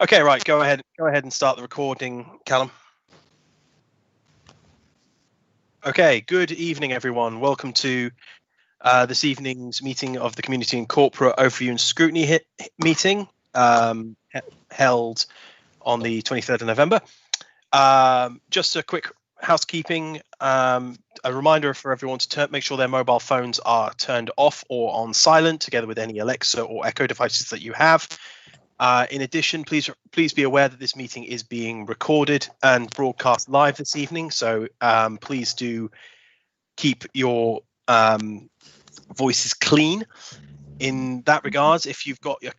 Okay, right. Go ahead and start the recording, Callum. Okay. Good evening, everyone. Welcome to this evening's meeting of the Community and Corporate Overview and Scrutiny meeting, held on the 23rd of November. Just a quick housekeeping. A reminder for everyone to make sure their mobile phones are turned off or on silent, together with any Alexa or Echo devices that you have. In addition, please be aware that this meeting is being recorded and broadcast live this evening. So please do keep your voices clean. In that regards, if you've got your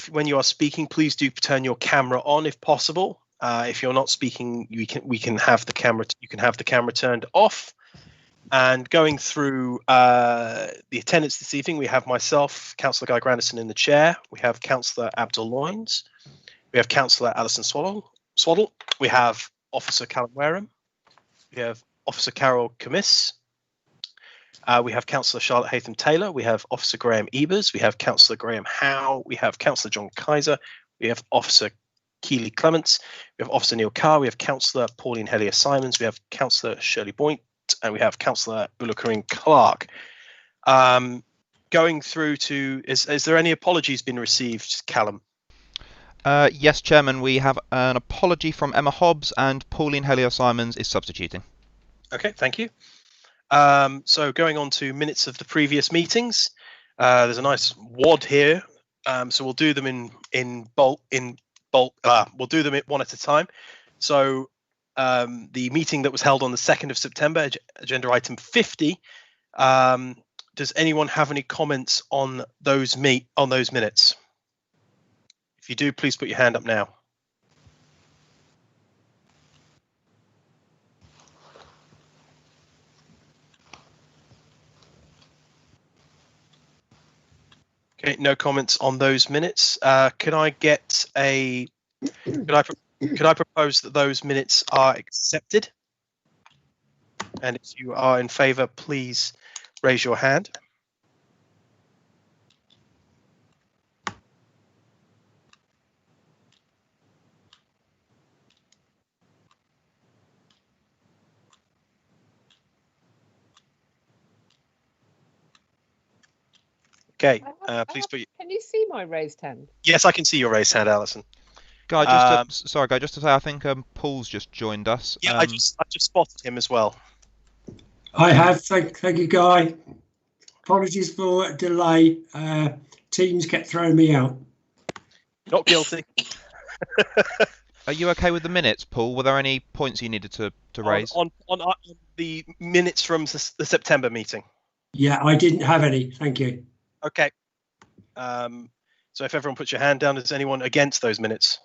when you are speaking, please do turn your camera on if possible. If you're not speaking, we can have the camera. You can have the camera turned off. And going through the attendance this evening, we have myself, Councillor Guy Grandison in the chair. We have Councillor Abdul Loynes. We have Councillor Alison Swaddle. We have Officer Callum Wareham. We have Officer Carol Camis. We have Councillor Charlotte Haytham Taylor. We have Officer Graham Ebers. We have Councillor Graham Howe. We have Councillor John Kaiser. We have Officer Keeley Clements. We have Officer Neil Carr. We have Councillor Pauline Hellier-Simons. We have Councillor Shirley Boynt. And we have Councillor Ulla Corinne Clark. Going through to, is there any apologies been received, Callum? Yes, Chairman, we have an apology from Emma Hobbs and Pauline Hellier-Simons is substituting. Okay, thank you. So going on to minutes of the previous meetings, there's a nice wad here. So we'll do them in bulk. We'll do them one at a time. So the meeting that was held on the 2nd of September, agenda item 50. Does anyone have any comments on those minutes? If you do, please put your hand up now. Okay, no comments on those minutes. Could I propose that those minutes are accepted? And if you are in favour, please raise your hand. Okay, please put. Can you see my raised hand? Yes, I can see your raised hand, Alison. Guy, sorry, Guy, just to say, I think Paul's just joined us. Yeah, I've just spotted him as well. I have. Thank you, Guy. Apologies for delay. Teams kept throwing me out. Not guilty. Are you okay with the minutes, Paul? Were there any points you needed to raise? On the minutes from the September meeting? Yeah, I didn't have any. Thank you. Okay. So if everyone puts your hand down, is anyone against those minutes?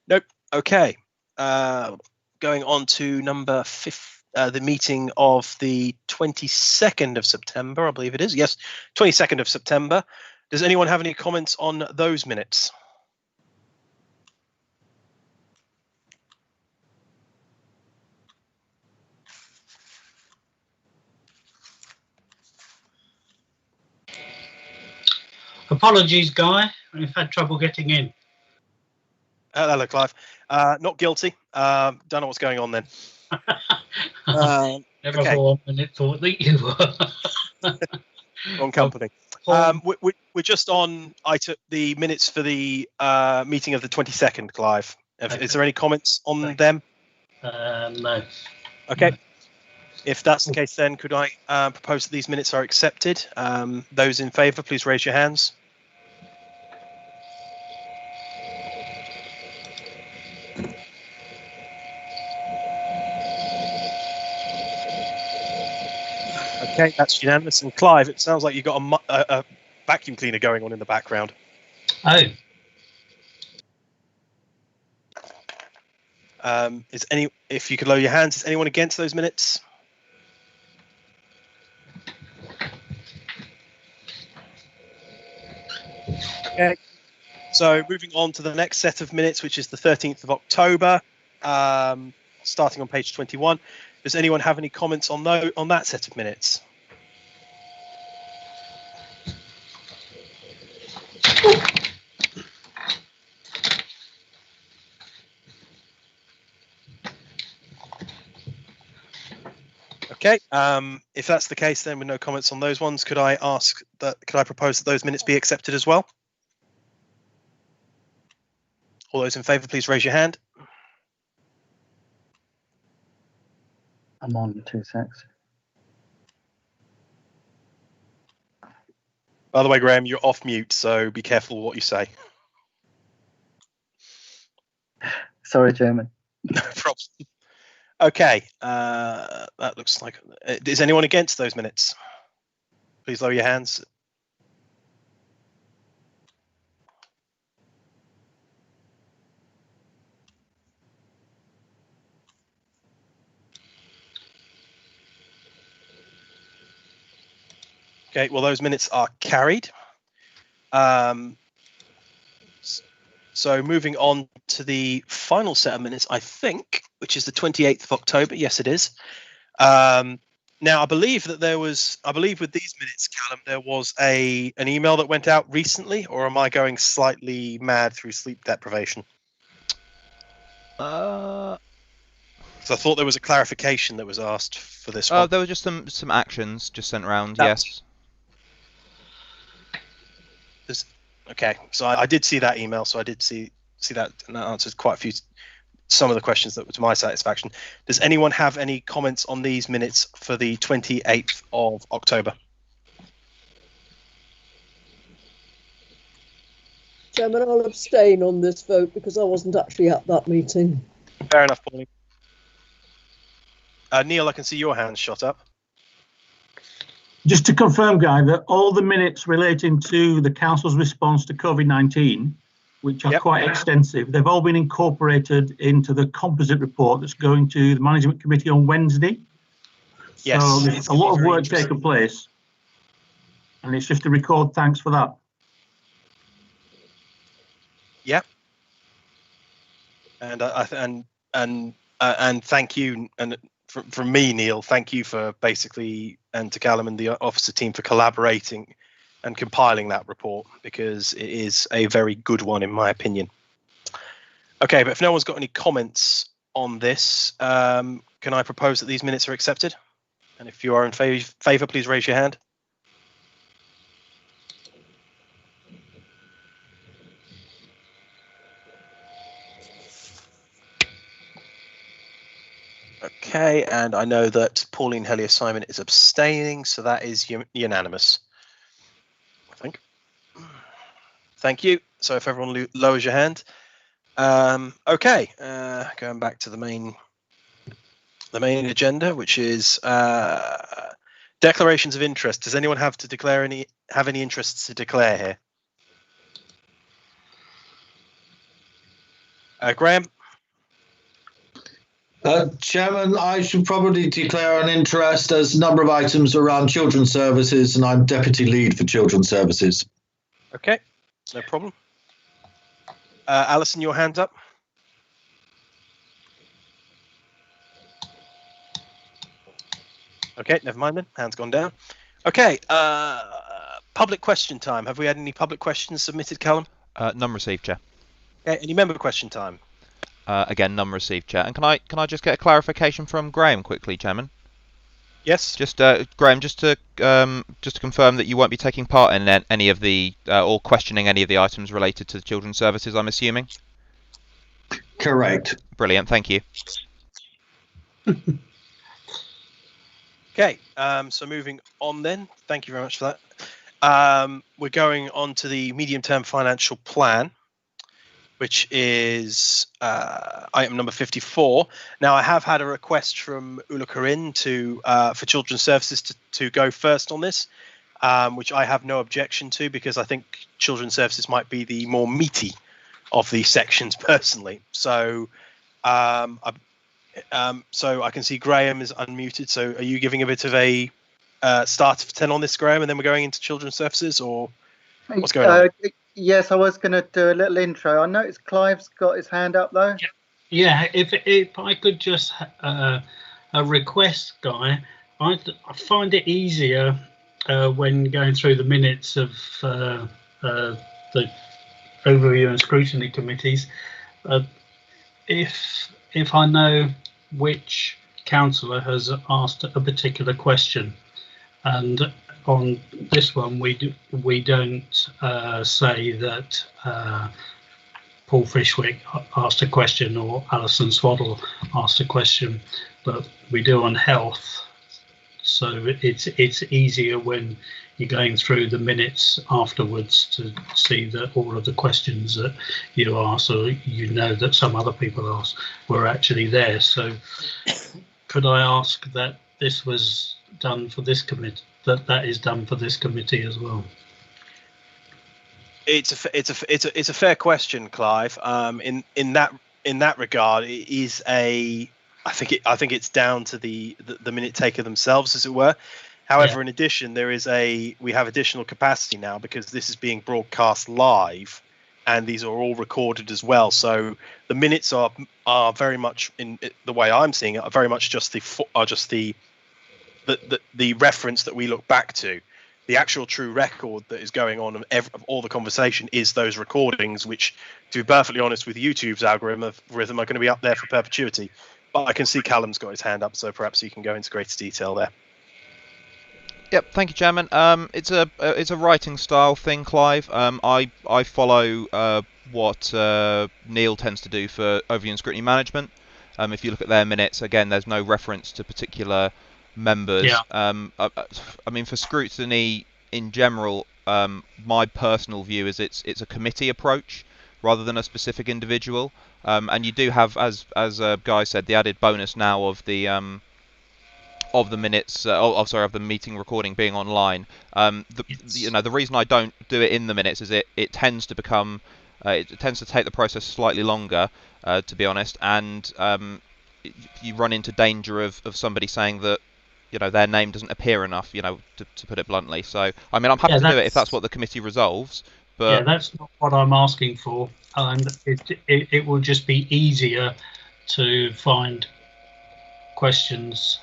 Nope. Okay. Going on to number 5, the meeting of the 22nd of September, I believe it is. Yes, 22nd of September. Does anyone have any comments on those minutes? Apologies, Guy. We've had trouble getting in. Hello, Clive. Not guilty. Don't know what's going on then. Never okay. for 1 minute thought that you were. Wrong company. We're just on the minutes for the meeting of the 22nd, Clive. Okay. Is there any comments on them? No. Okay. If that's the case, then could I propose that these minutes are accepted? Those in favour, please raise your hands. Okay, that's unanimous. And Clive, it sounds like you've got a vacuum cleaner going on in the background. Oh. If you could lower your hands, is anyone against those minutes? Okay. So moving on to the next set of minutes, which is the 13th of October, starting on page 21. Does anyone have any comments on that set of minutes? Okay. If that's the case, then with no comments on those ones, could I propose that those minutes be accepted as well? All those in favour, please raise your hand. I'm on 2 secs. By the way, Graham, you're off mute, so be careful what you say. Sorry, Chairman. No problem. Okay. That looks like. Is anyone against those minutes? Please lower your hands. Okay, well, those minutes are carried. So moving on to the final set of minutes, I think, which is the 28th of October. Yes, it is. Now, I believe with these minutes, Callum, there was an email that went out recently, or am I going slightly mad through sleep deprivation? So I thought there was a clarification that was asked for this one. There were just some actions just sent around. Yes. Okay, so I did see that email, so I did see that, and that answered some of the questions that were to my satisfaction. Does anyone have any comments on these minutes for the 28th of October? Chairman, I'll abstain on this vote because I wasn't actually at that meeting. Fair enough, Pauline. Neil, I can see your hand shot up. Just to confirm, Guy, that all the minutes relating to the council's response to COVID-19, which are quite extensive, they've all been incorporated into the composite report that's going to the management committee on Wednesday. Yes. So there's a lot of work taking place, and it's just to record thanks for that. Yeah. And thank you, and from me, Neil, thank you for basically, and to Callum and the officer team for collaborating and compiling that report, because it is a very good one in my opinion. Okay, but if no one's got any comments on this, can I propose that these minutes are accepted? And if you are in favour, please raise your hand. Okay, and I know that Pauline Hellier-Simon is abstaining, so that is unanimous, I think. Thank you. So if everyone lowers your hand. Okay, going back to the main agenda, which is declarations of interest. Does anyone have any interests to declare here? Graham? Chairman, I should probably declare an interest as a number of items around children's services, and I'm deputy lead for children's services. Okay, no problem. Alison, your hand's up. Okay, never mind then. Hand's gone down. Okay, public question time. Have we had any public questions submitted, Callum? None received, Chair. Okay, any member question time? Again, none received, Chair. And can I just get a clarification from Graham quickly, Chairman? Yes. Just Graham, just to confirm that you won't be taking part in any of the or questioning any of the items related to the children's services, I'm assuming. Correct. Brilliant. Thank you. Okay. So moving on then. Thank you very much for that. We're going on to the medium-term financial plan, which is item number 54. Now, I have had a request from Ula Corinne for Children's Services to go first on this, which I have no objection to, because I think Children's Services might be the more meaty of the sections personally. So, so I can see Graham is unmuted. So are you giving a bit of a start of 10 on this, Graham, and then we're going into Children's Services, or what's going on? Yes, I was going to do a little intro. I noticed Clive's got his hand up though. Yeah, if I could just a request, Guy, I find it easier when going through the minutes of the overview and scrutiny committees, if I know which councillor has asked a particular question, and on this one we don't say that Paul Fishwick asked a question or Alison Swaddle asked a question, but we do on health. So it's easier when you're going through the minutes afterwards to see that all of the questions that you asked, or you know that some other people asked, were actually there. So could I ask that this was done for this committee, that is done for this committee as well? It's a fair question, Clive. In that regard, it is a. I think it's down to the minute taker themselves, as it were. However, in addition, we have additional capacity now because this is being broadcast live, and these are all recorded as well. So the minutes are very much, in the way I'm seeing it, are very much just the reference that we look back to. The actual true record that is going on of all the conversation is those recordings, which, to be perfectly honest with YouTube's algorithm, are going to be up there for perpetuity. But I can see Callum's got his hand up, so perhaps he can go into greater detail there. Yep, thank you, Chairman. It's a writing style thing, Clive. I follow what Neil tends to do for overview and scrutiny management. If you look at their minutes, again, there's no reference to particular members. Yeah. I mean, for scrutiny in general, my personal view is it's a committee approach rather than a specific individual. And you do have, as Guy said, the added bonus now of the minutes, of the meeting recording being online. The reason I don't do it in the minutes is it tends to become, it tends to take the process slightly longer, to be honest, and you run into danger of somebody saying that their name doesn't appear enough, to put it bluntly. So I mean, I'm happy to do it if that's what the committee resolves. But yeah, that's not what I'm asking for, and it will just be easier to find questions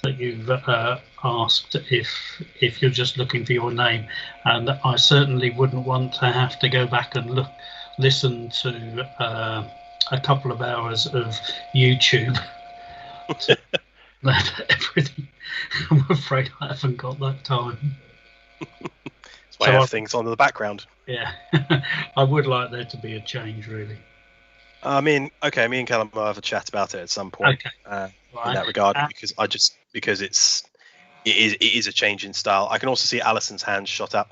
that you've asked if you're just looking for your name, and I certainly wouldn't want to have to go back and listen to a couple of hours of YouTube. Everything. I'm afraid I haven't got that time. That's why I have things on in the background. Yeah, I would like there to be a change, really. Me and Callum will have a chat about it at some point. Okay. In that regard, because it is a change in style. I can also see Alison's hand shot up.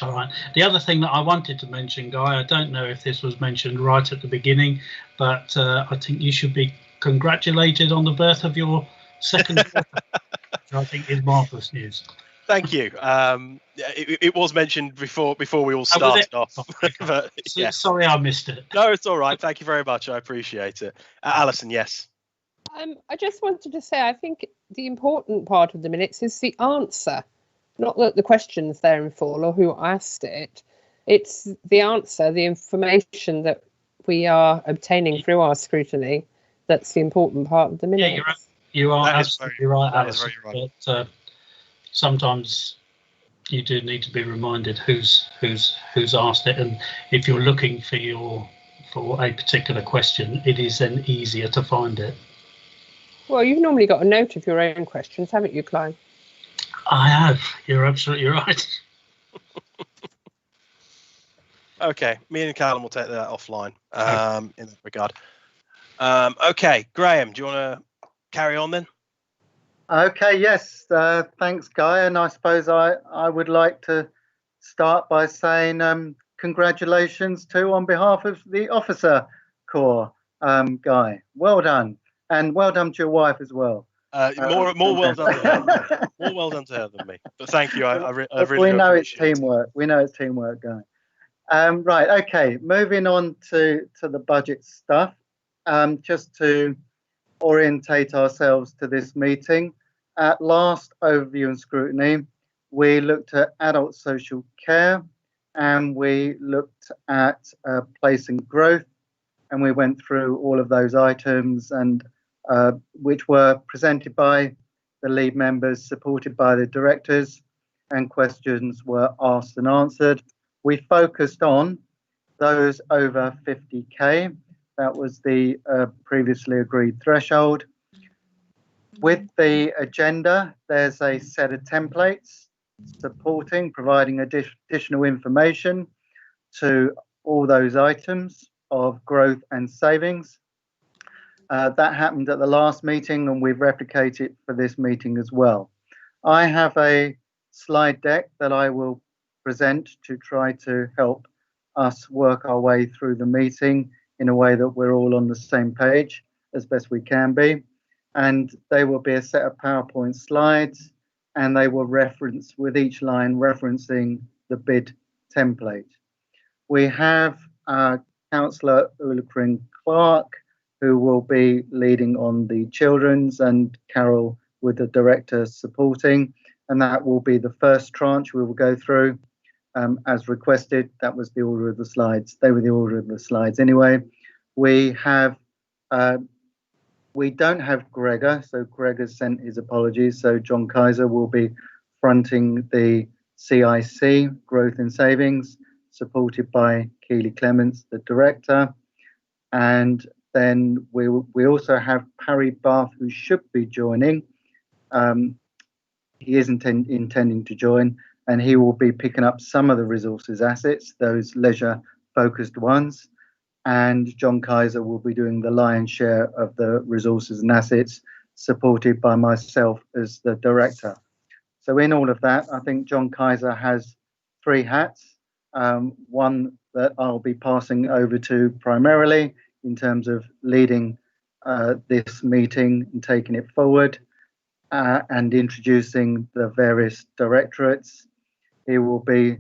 All right. The other thing that I wanted to mention, Guy, I don't know if this was mentioned right at the beginning, but I think you should be congratulated on the birth of your second daughter, which I think is marvellous news. Thank you. It was mentioned before we all started off. But, yeah. Sorry, I missed it. No, it's all right. Thank you very much. I appreciate it. Alison, yes. I just wanted to say, I think the important part of the minutes is the answer, not that the question's there in full or who asked it. It's the answer, the information that we are obtaining through our scrutiny. That's the important part of the minutes. Yeah, you are absolutely right, Alison. But sometimes you do need to be reminded who's asked it, and if you're looking for a particular question, it is then easier to find it. Well, you've normally got a note of your own questions, haven't you, Clive? I have. You're absolutely right. Okay, me and Callum will take that offline in that regard. Okay, Graham, do you want to carry on then? Okay, yes. Thanks, Guy. And I suppose I would like to start by saying congratulations on behalf of the Officer Corps, Guy. Well done. And well done to your wife as well. More well done to her. More well done to her than me. But thank you. I really we know it's teamwork. We know it's teamwork, Guy. Right. Okay. Moving on to the budget stuff. Just to orientate ourselves to this meeting. At last overview and scrutiny, we looked at adult social care, and we looked at place and growth, and we went through all of those items, and which were presented by the lead members, supported by the directors, and questions were asked and answered. We focused on those over 50k. That was the previously agreed threshold. With the agenda, there's a set of templates supporting, providing additional information to all those items of growth and savings. That happened at the last meeting, and we've replicated it for this meeting as well. I have a slide deck that I will present to try to help us work our way through the meeting in a way that we're all on the same page as best we can be. And they will be a set of PowerPoint slides, and they will reference with each line referencing the bid template. We have Councillor Ulrich Clark, who will be leading on the children's, and Carol with the director supporting, and that will be the first tranche we will go through as requested. That was the order of the slides. They were the order of the slides anyway. We have we don't have Gregor, so Gregor sent his apologies. So John Kaiser will be fronting the CIC, Growth and Savings, supported by Keely Clements, the director. And then we also have Parry Bath, who should be joining. He is intending to join, and he will be picking up some of the resources assets, those leisure-focused ones. And John Kaiser will be doing the lion's share of the resources and assets, supported by myself as the director. So in all of that, I think John Kaiser has 3 hats. One that I'll be passing over to primarily in terms of leading this meeting and taking it forward and introducing the various directorates. He will be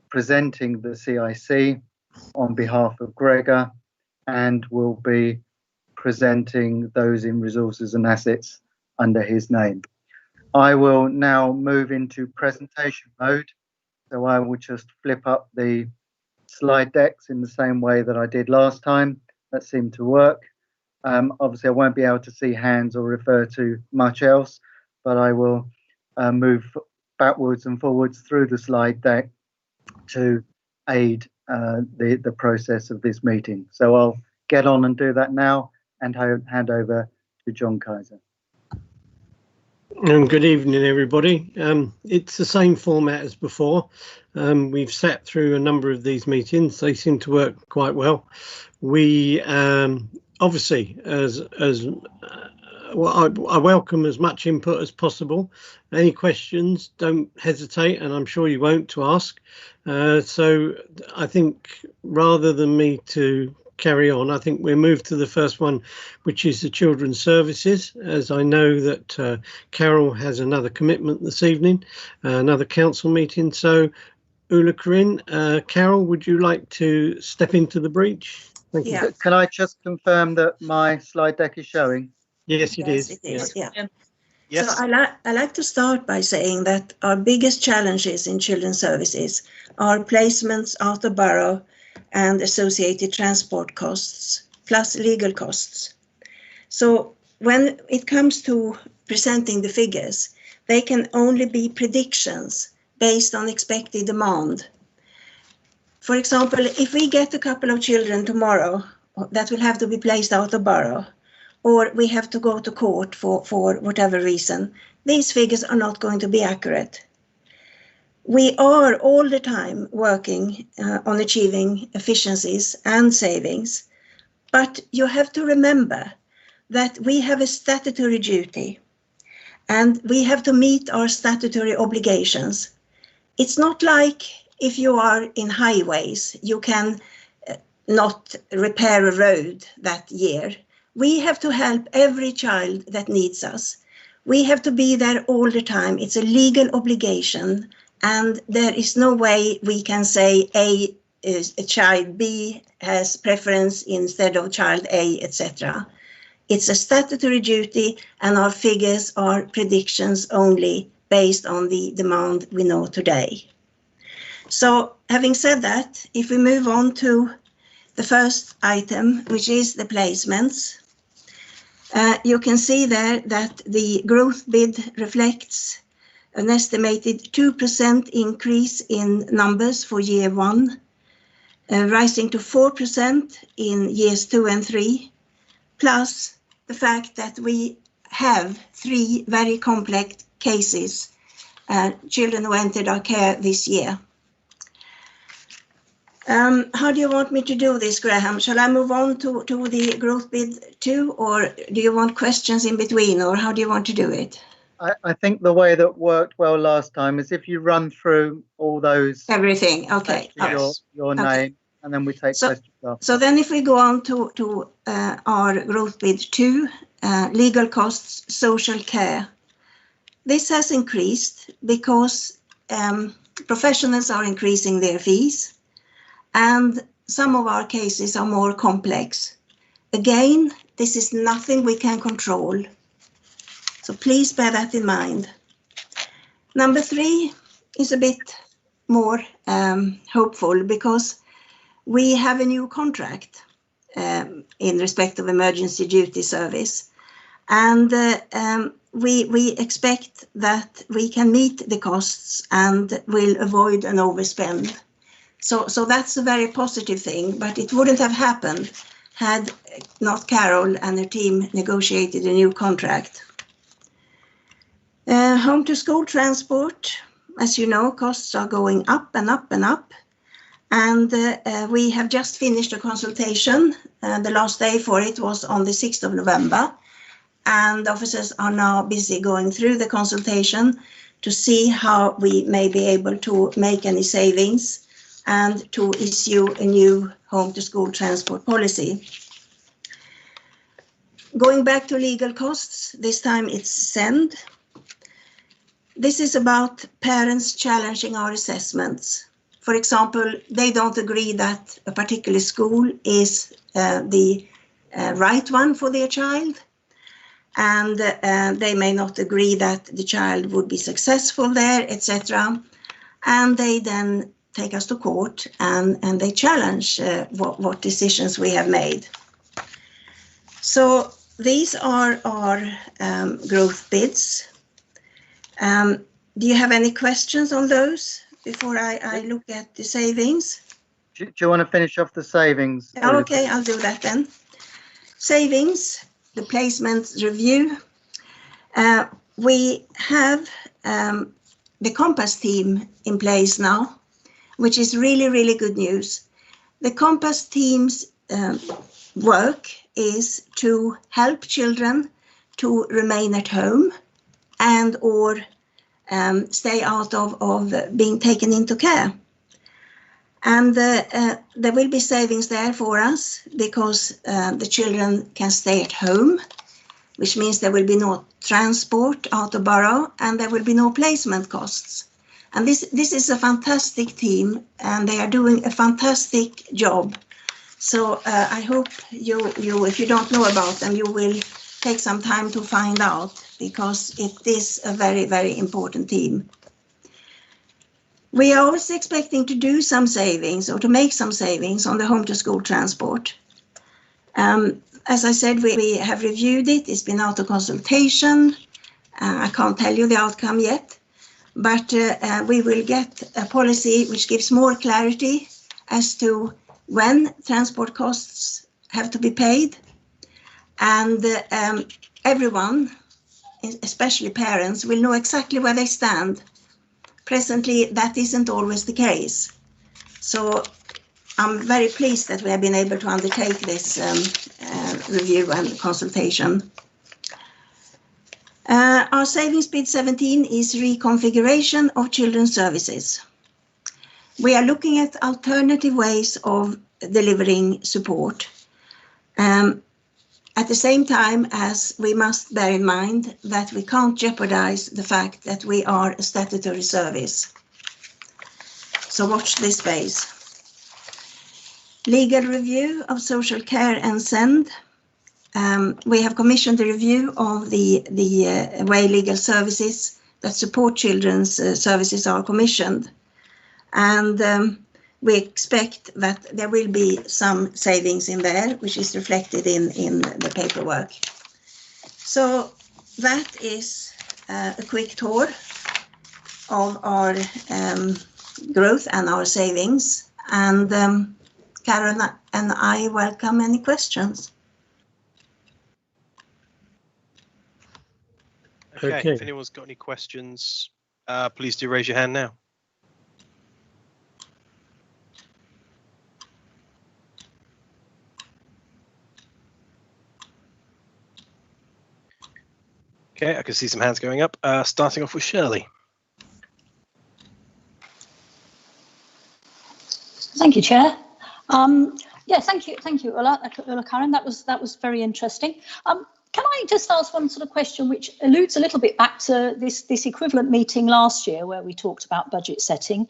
presenting the CIC on behalf of Gregor, and will be presenting those in resources and assets under his name. I will now move into presentation mode. So I will just flip up the slide decks in the same way that I did last time. That seemed to work. Obviously, I won't be able to see hands or refer to much else, but I will move backwards and forwards through the slide deck to aid the process of this meeting. So I'll get on and do that now and hand over to John Kaiser. Good evening, everybody. It's the same format as before. We've sat through a number of these meetings. They seem to work quite well. We obviously, well, I welcome as much input as possible. Any questions, don't hesitate, and I'm sure you won't, to ask. So I think rather than me to carry on, I think we'll move to the first one, which is the children's services, as I know that Carol has another commitment this evening, another council meeting. So Ulla Corinne, Carol, would you like to step into the breach? Thank you. Can I just confirm that my slide deck is showing? Yes, it is. It is, yeah. Yes. So I like to start by saying that our biggest challenges in children's services are placements out of borough and associated transport costs, plus legal costs. So when it comes to presenting the figures, they can only be predictions based on expected demand. For example, if we get a couple of children tomorrow that will have to be placed out of borough, or we have to go to court for whatever reason, these figures are not going to be accurate. We are all the time working on achieving efficiencies and savings, but you have to remember that we have a statutory duty and we have to meet our statutory obligations. It's not like if you are in highways, you can not repair a road that year. We have to help every child that needs us. We have to be there all the time. It's a legal obligation, and there is no way we can say a child B has preference instead of child A, etc. It's a statutory duty, and our figures are predictions only based on the demand we know today. So having said that, if we move on to the first item, which is the placements, you can see there that the growth bid reflects an estimated 2% increase in numbers for year 1, rising to 4% in years 2 and 3, plus the fact that we have 3 very complex cases, children who entered our care this year. How do you want me to do this, Graham? Shall I move on to the growth bid 2, or do you want questions in between, or how do you want to do it? I think the way that worked well last time is if you run through all those. Everything, okay. Your name, and then we take questions after. So then if we go on to our growth bid 2, legal costs, social care. This has increased because professionals are increasing their fees, and some of our cases are more complex. Again, this is nothing we can control. So please bear that in mind. Number 3 is a bit more hopeful because we have a new contract in respect of emergency duty service. And we expect that we can meet the costs and will avoid an overspend. So that's a very positive thing, but it wouldn't have happened had not Carol and her team negotiated a new contract. Home to school transport, as you know, costs are going up and up and up. And we have just finished a consultation. The last day for it was on the 6th of November. And officers are now busy going through the consultation to see how we may be able to make any savings and to issue a new home to school transport policy. Going back to legal costs, this time it's SEND. This is about parents challenging our assessments. For example, they don't agree that a particular school is the right one for their child, and they may not agree that the child would be successful there, etc. And they then take us to court and they challenge what decisions we have made. So these are our growth bids. Do you have any questions on those before I look at the savings? Do you want to finish off the savings? Okay, I'll do that then. Savings, the placement review. We have the Compass team in place now, which is really, really good news. The Compass team's work is to help children to remain at home and or stay out of being taken into care. And there will be savings there for us because the children can stay at home, which means there will be no transport out of borough and there will be no placement costs. And this is a fantastic team and they are doing a fantastic job. So I hope you, if you don't know about them, you will take some time to find out because it is a very, very important team. We are also expecting to do some savings or to make some savings on the home to school transport. As I said, we have reviewed it. It's been out of consultation. I can't tell you the outcome yet, but we will get a policy which gives more clarity as to when transport costs have to be paid. And everyone, especially parents, will know exactly where they stand. Presently, that isn't always the case. So I'm very pleased that we have been able to undertake this review and consultation. Our savings bid 17 is reconfiguration of children's services. We are looking at alternative ways of delivering support. At the same time as we must bear in mind that we can't jeopardize the fact that we are a statutory service. So watch this space. Legal review of social care and SEND. We have commissioned a review of the way legal services that support children's services are commissioned. And we expect that there will be some savings in there, which is reflected in the paperwork. So that is a quick tour of our growth and our savings. And Karen and I welcome any questions. Okay. If anyone's got any questions, please do raise your hand now. Okay, I can see some hands going up. Starting off with Shirley. Thank you, Chair. Yeah, thank you, Ulla Karen. That was very interesting. Can I just ask one sort of question which alludes a little bit back to this equivalent meeting last year where we talked about budget setting,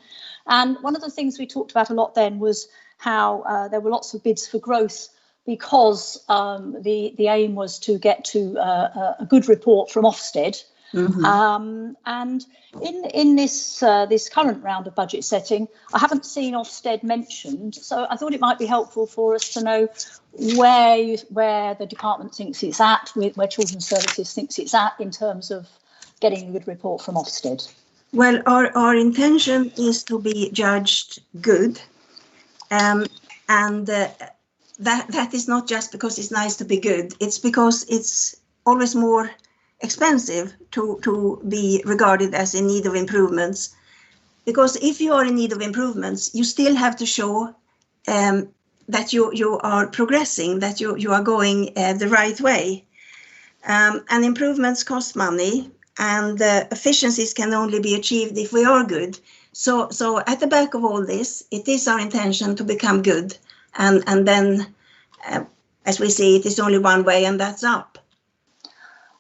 and one of the things we talked about a lot then was how there were lots of bids for growth because the aim was to get to a good report from Ofsted. Mm-hmm. And in this current round of budget setting, I haven't seen Ofsted mentioned, so I thought it might be helpful for us to know where the department thinks it's at, where Children's Services thinks it's at in terms of getting a good report from Ofsted. Well, our intention is to be judged good, and that is not just because it's nice to be good. It's because it's always more expensive to be regarded as in need of improvements, because if you are in need of improvements, you still have to show that you are progressing, that you are going the right way, and improvements cost money, and efficiencies can only be achieved if we are good. So at the back of all this, it is our intention to become good, and then as we see, it is only one way, and that's up.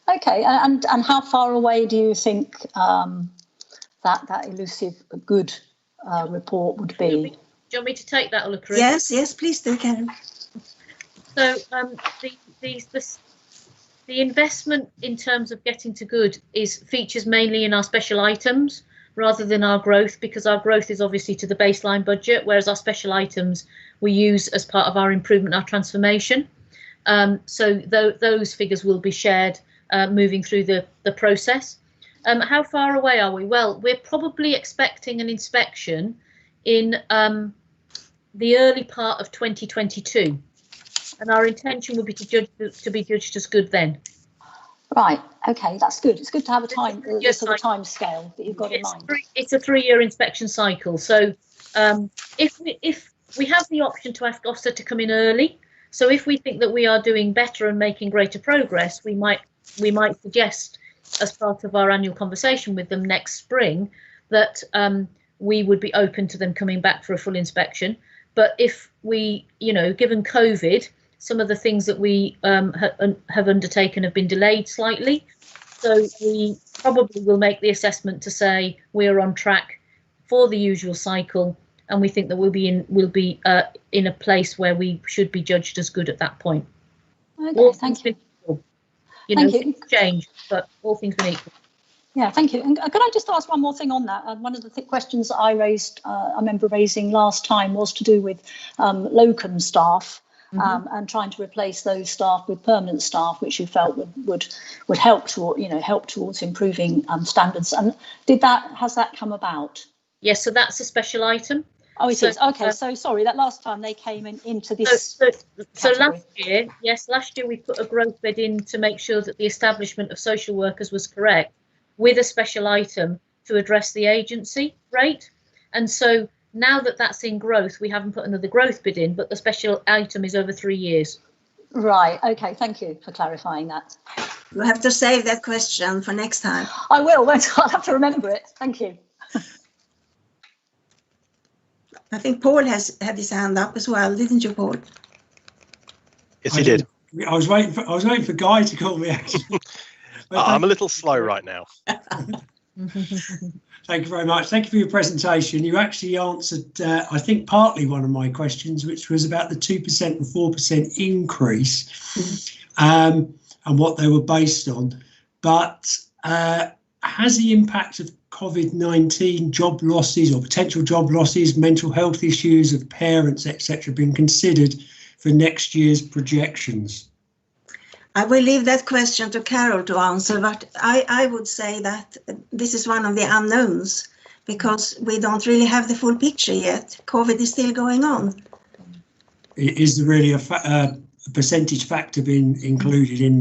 Okay, and how far away do you think that elusive good report would be? Do you want me to take that, Ulla? Yes, please do, Karen. So the investment in terms of getting to good features mainly in our special items rather than our growth, because our growth is obviously to the baseline budget, whereas our special items we use as part of our improvement, our transformation. So those figures will be shared moving through the process. How far away are we? Well, we're probably expecting an inspection in the early part of 2022, and our intention would be to be judged as good then. Right. Okay, that's good. It's good to have a time scale that you've got in mind. It's a 3-year inspection cycle. So if we have the option to ask Ofsted to come in early, so if we think that we are doing better and making greater progress, we might suggest, as part of our annual conversation with them next spring, that we would be open to them coming back for a full inspection. But if we, given COVID, some of the things that we have undertaken have been delayed slightly. So we probably will make the assessment to say we're on track for the usual cycle, and we think that we'll be in a place where we should be judged as good at that point. Okay, thank you. Thank you. Things change, but all things being equal. Yeah, thank you. And could I just ask one more thing on that? One of the questions that I raised, I remember raising last time, was to do with locum staff, and trying to replace those staff with permanent staff, which you felt would help towards improving standards. And has that come about? Yes, so that's a special item. Oh, it is. Okay, so sorry, that last time they came into this. So last year we put a growth bid in to make sure that the establishment of social workers was correct, with a special item to address the agency rate. And so now that that's in growth, we haven't put another growth bid in, but the special item is over 3 years. Right. Okay. Thank you for clarifying that. You'll have to save that question for next time. I will. I'll have to remember it. Thank you. I think Paul has had his hand up as well, didn't you, Paul? Yes, he did. I was waiting for Guy to call me, actually. I'm a little slow right now. Thank you very much. Thank you for your presentation. You actually answered, I think, partly one of my questions, which was about the 2% and 4% increase and what they were based on. But has the impact of COVID-19 job losses or potential job losses, mental health issues of parents, etc., been considered for next year's projections? I will leave that question to Carol to answer, but I would say that this is one of the unknowns, because we don't really have the full picture yet. COVID is still going on. Is there really a percentage factor being included in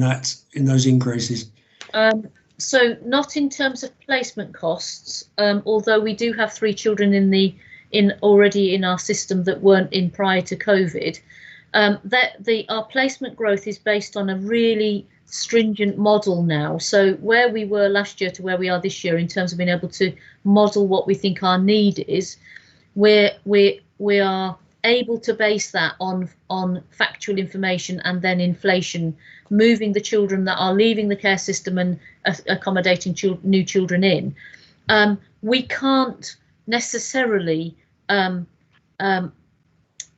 those increases? So not in terms of placement costs, although we do have 3 children already in our system that weren't in prior to COVID. Our placement growth is based on a really stringent model now. So where we were last year to where we are this year in terms of being able to model what we think our need is, we are able to base that on factual information and then inflation, moving the children that are leaving the care system and accommodating new children in. We can't necessarily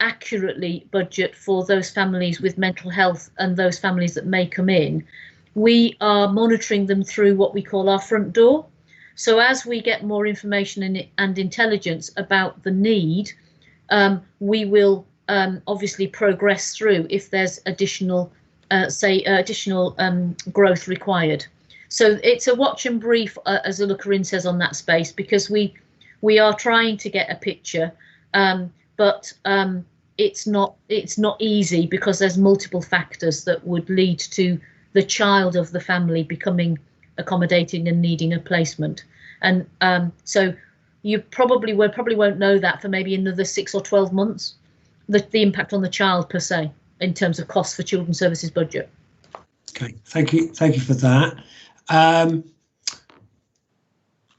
accurately budget for those families with mental health and those families that may come in. We are monitoring them through what we call our front door. So as we get more information and intelligence about the need, we will obviously progress through if there's additional growth required. So it's a watch and brief, as Corinne says, on that space, because we are trying to get a picture, but it's not easy because there's multiple factors that would lead to the child of the family becoming accommodating and needing a placement. And so you probably won't know that for maybe another 6 or 12 months, the impact on the child per se in terms of costs for children's services budget. Okay, thank you for that.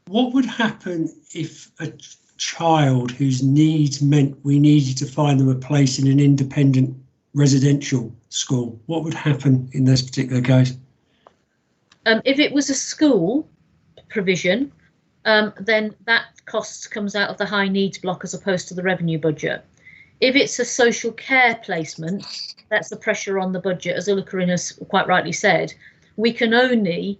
What would happen if a child whose needs meant we needed to find them a place in an independent residential school? What would happen in this particular case? If it was a school provision, then that cost comes out of the high needs block as opposed to the revenue budget. If it's a social care placement, that's the pressure on the budget, as Corinne has quite rightly said. We can only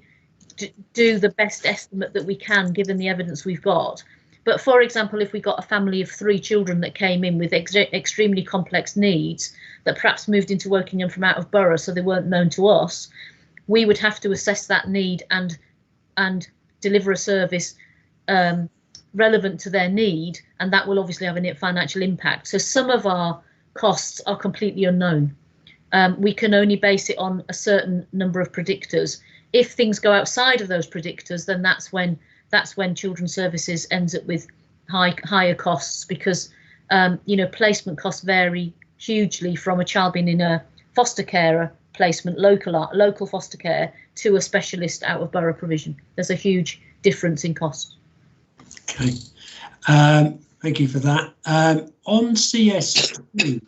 do the best estimate that we can given the evidence we've got. But for example, if we got a family of 3 children that came in with extremely complex needs that perhaps moved into Wokingham from out of borough, so they weren't known to us, we would have to assess that need and deliver a service relevant to their need, and that will obviously have a financial impact. So some of our costs are completely unknown. We can only base it on a certain number of predictors. If things go outside of those predictors, then that's when children's services ends up with higher costs, because placement costs vary hugely from a child being in a foster carer placement, local foster care, to a specialist out of borough provision. There's a huge difference in cost. Okay, thank you for that. On CS2,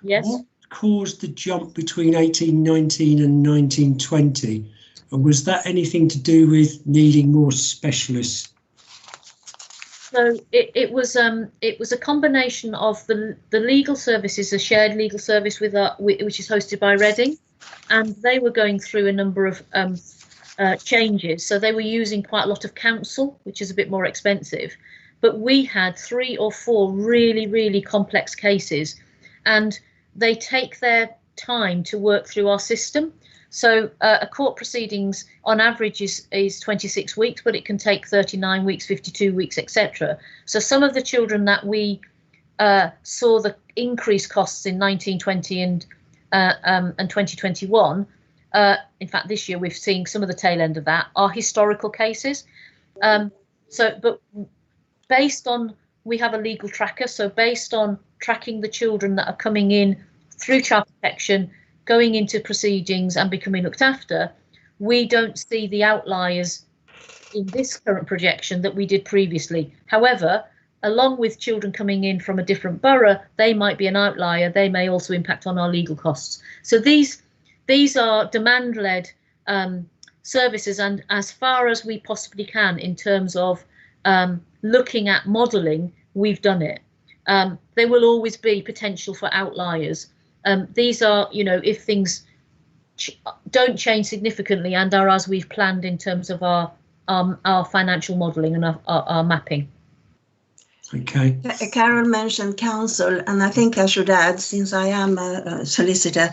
yes, what caused the jump between 1819 and 1920? And was that anything to do with needing more specialists? So it was a combination of the legal services, a shared legal service which is hosted by Reading, and they were going through a number of changes. So they were using quite a lot of counsel, which is a bit more expensive. But we had 3 or 4 really, really complex cases, and they take their time to work through our system. So a court proceedings on average is 26 weeks, but it can take 39 weeks, 52 weeks, etc. So some of the children that we saw the increased costs in 1920 and 2021, in fact this year we've seen some of the tail end of that, are historical cases. But based on, we have a legal tracker, so based on tracking the children that are coming in through child protection, going into proceedings and becoming looked after, we don't see the outliers in this current projection that we did previously. However, along with children coming in from a different borough, they might be an outlier. They may also impact on our legal costs. So these are demand-led services, and as far as we possibly can in terms of looking at modelling, we've done it. There will always be potential for outliers. These are, if things don't change significantly and are as we've planned in terms of our financial modelling and our mapping. Okay. Carol mentioned counsel, and I think I should add, since I am a solicitor,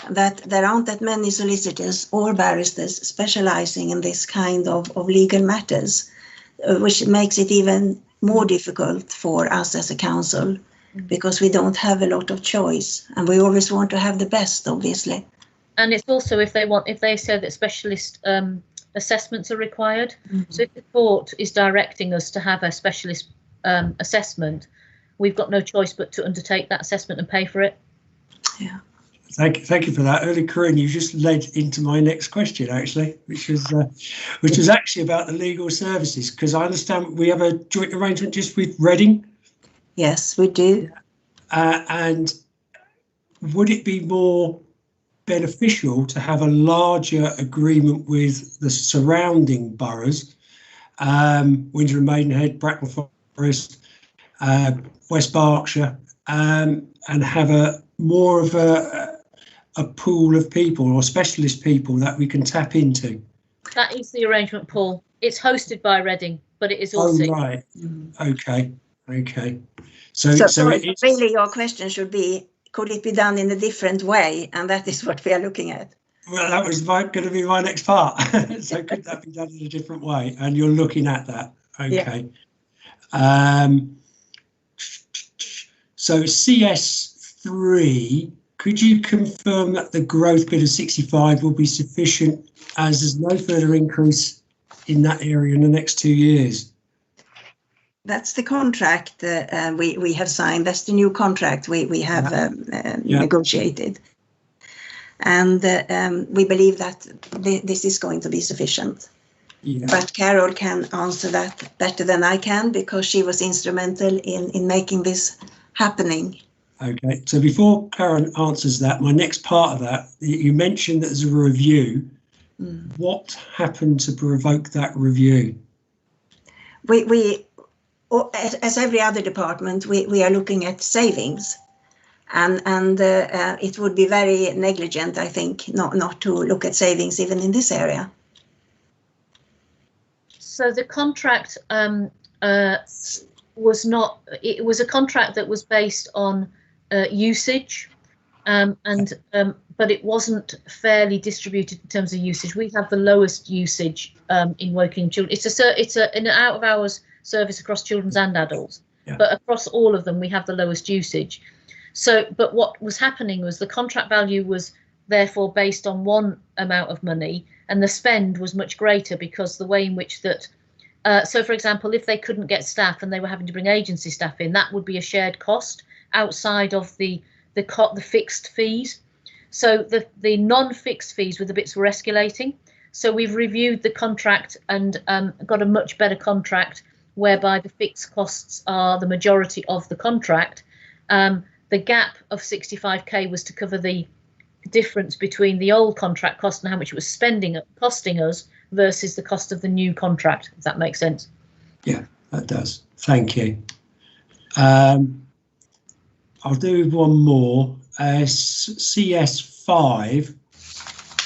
that there aren't that many solicitors or barristers specialising in this kind of legal matters, which makes it even more difficult for us as a council, because we don't have a lot of choice, and we always want to have the best, obviously. And it's also, if they say that specialist assessments are required. So if the court is directing us to have a specialist assessment, we've got no choice but to undertake that assessment and pay for it. Yeah. Thank you for that, early Corinne. You just led into my next question, actually, which was actually about the legal services, because I understand we have a joint arrangement just with Reading. Yes, we do. And would it be more beneficial to have a larger agreement with the surrounding boroughs, Windsor and Maidenhead, Bracknell Forest, West Berkshire, and have a more of a pool of people or specialist people that we can tap into? That is the arrangement, Paul. It's hosted by Reading, but it is also. Oh, right. Okay. So really your question should be, could it be done in a different way? And that is what we are looking at. Well, that was going to be my next part. So could that be done in a different way? And you're looking at that. Okay. Yeah. So CS3, could you confirm that the growth bit of 65 will be sufficient, as there's no further increase in that area in the next 2 years? That's the contract we have signed. That's the new contract we have negotiated. And we believe that this is going to be sufficient. Yeah. But Carol can answer that better than I can, because she was instrumental in making this happening. Okay, so before Karen answers that, my next part of that, you mentioned that there's a review. What happened to provoke that review? We as every other department, we are looking at savings, and it would be very negligent, I think, not to look at savings even in this area. So the contract was not. It was a contract that was based on usage, but it wasn't fairly distributed in terms of usage. We have the lowest usage in working children. It's an out of hours service across children's and adults, but across all of them we have the lowest usage. So, but what was happening was the contract value was therefore based on one amount of money, and the spend was much greater because the way in which that. So, for example, if they couldn't get staff and they were having to bring agency staff in, that would be a shared cost outside of the fixed fees. So the non-fixed fees were the bits were escalating. So we've reviewed the contract and got a much better contract whereby the fixed costs are the majority of the contract. The gap of 65k was to cover the difference between the old contract cost and how much it was costing us versus the cost of the new contract, if that makes sense. Yeah, that does. Thank you. I'll do one more. CS5,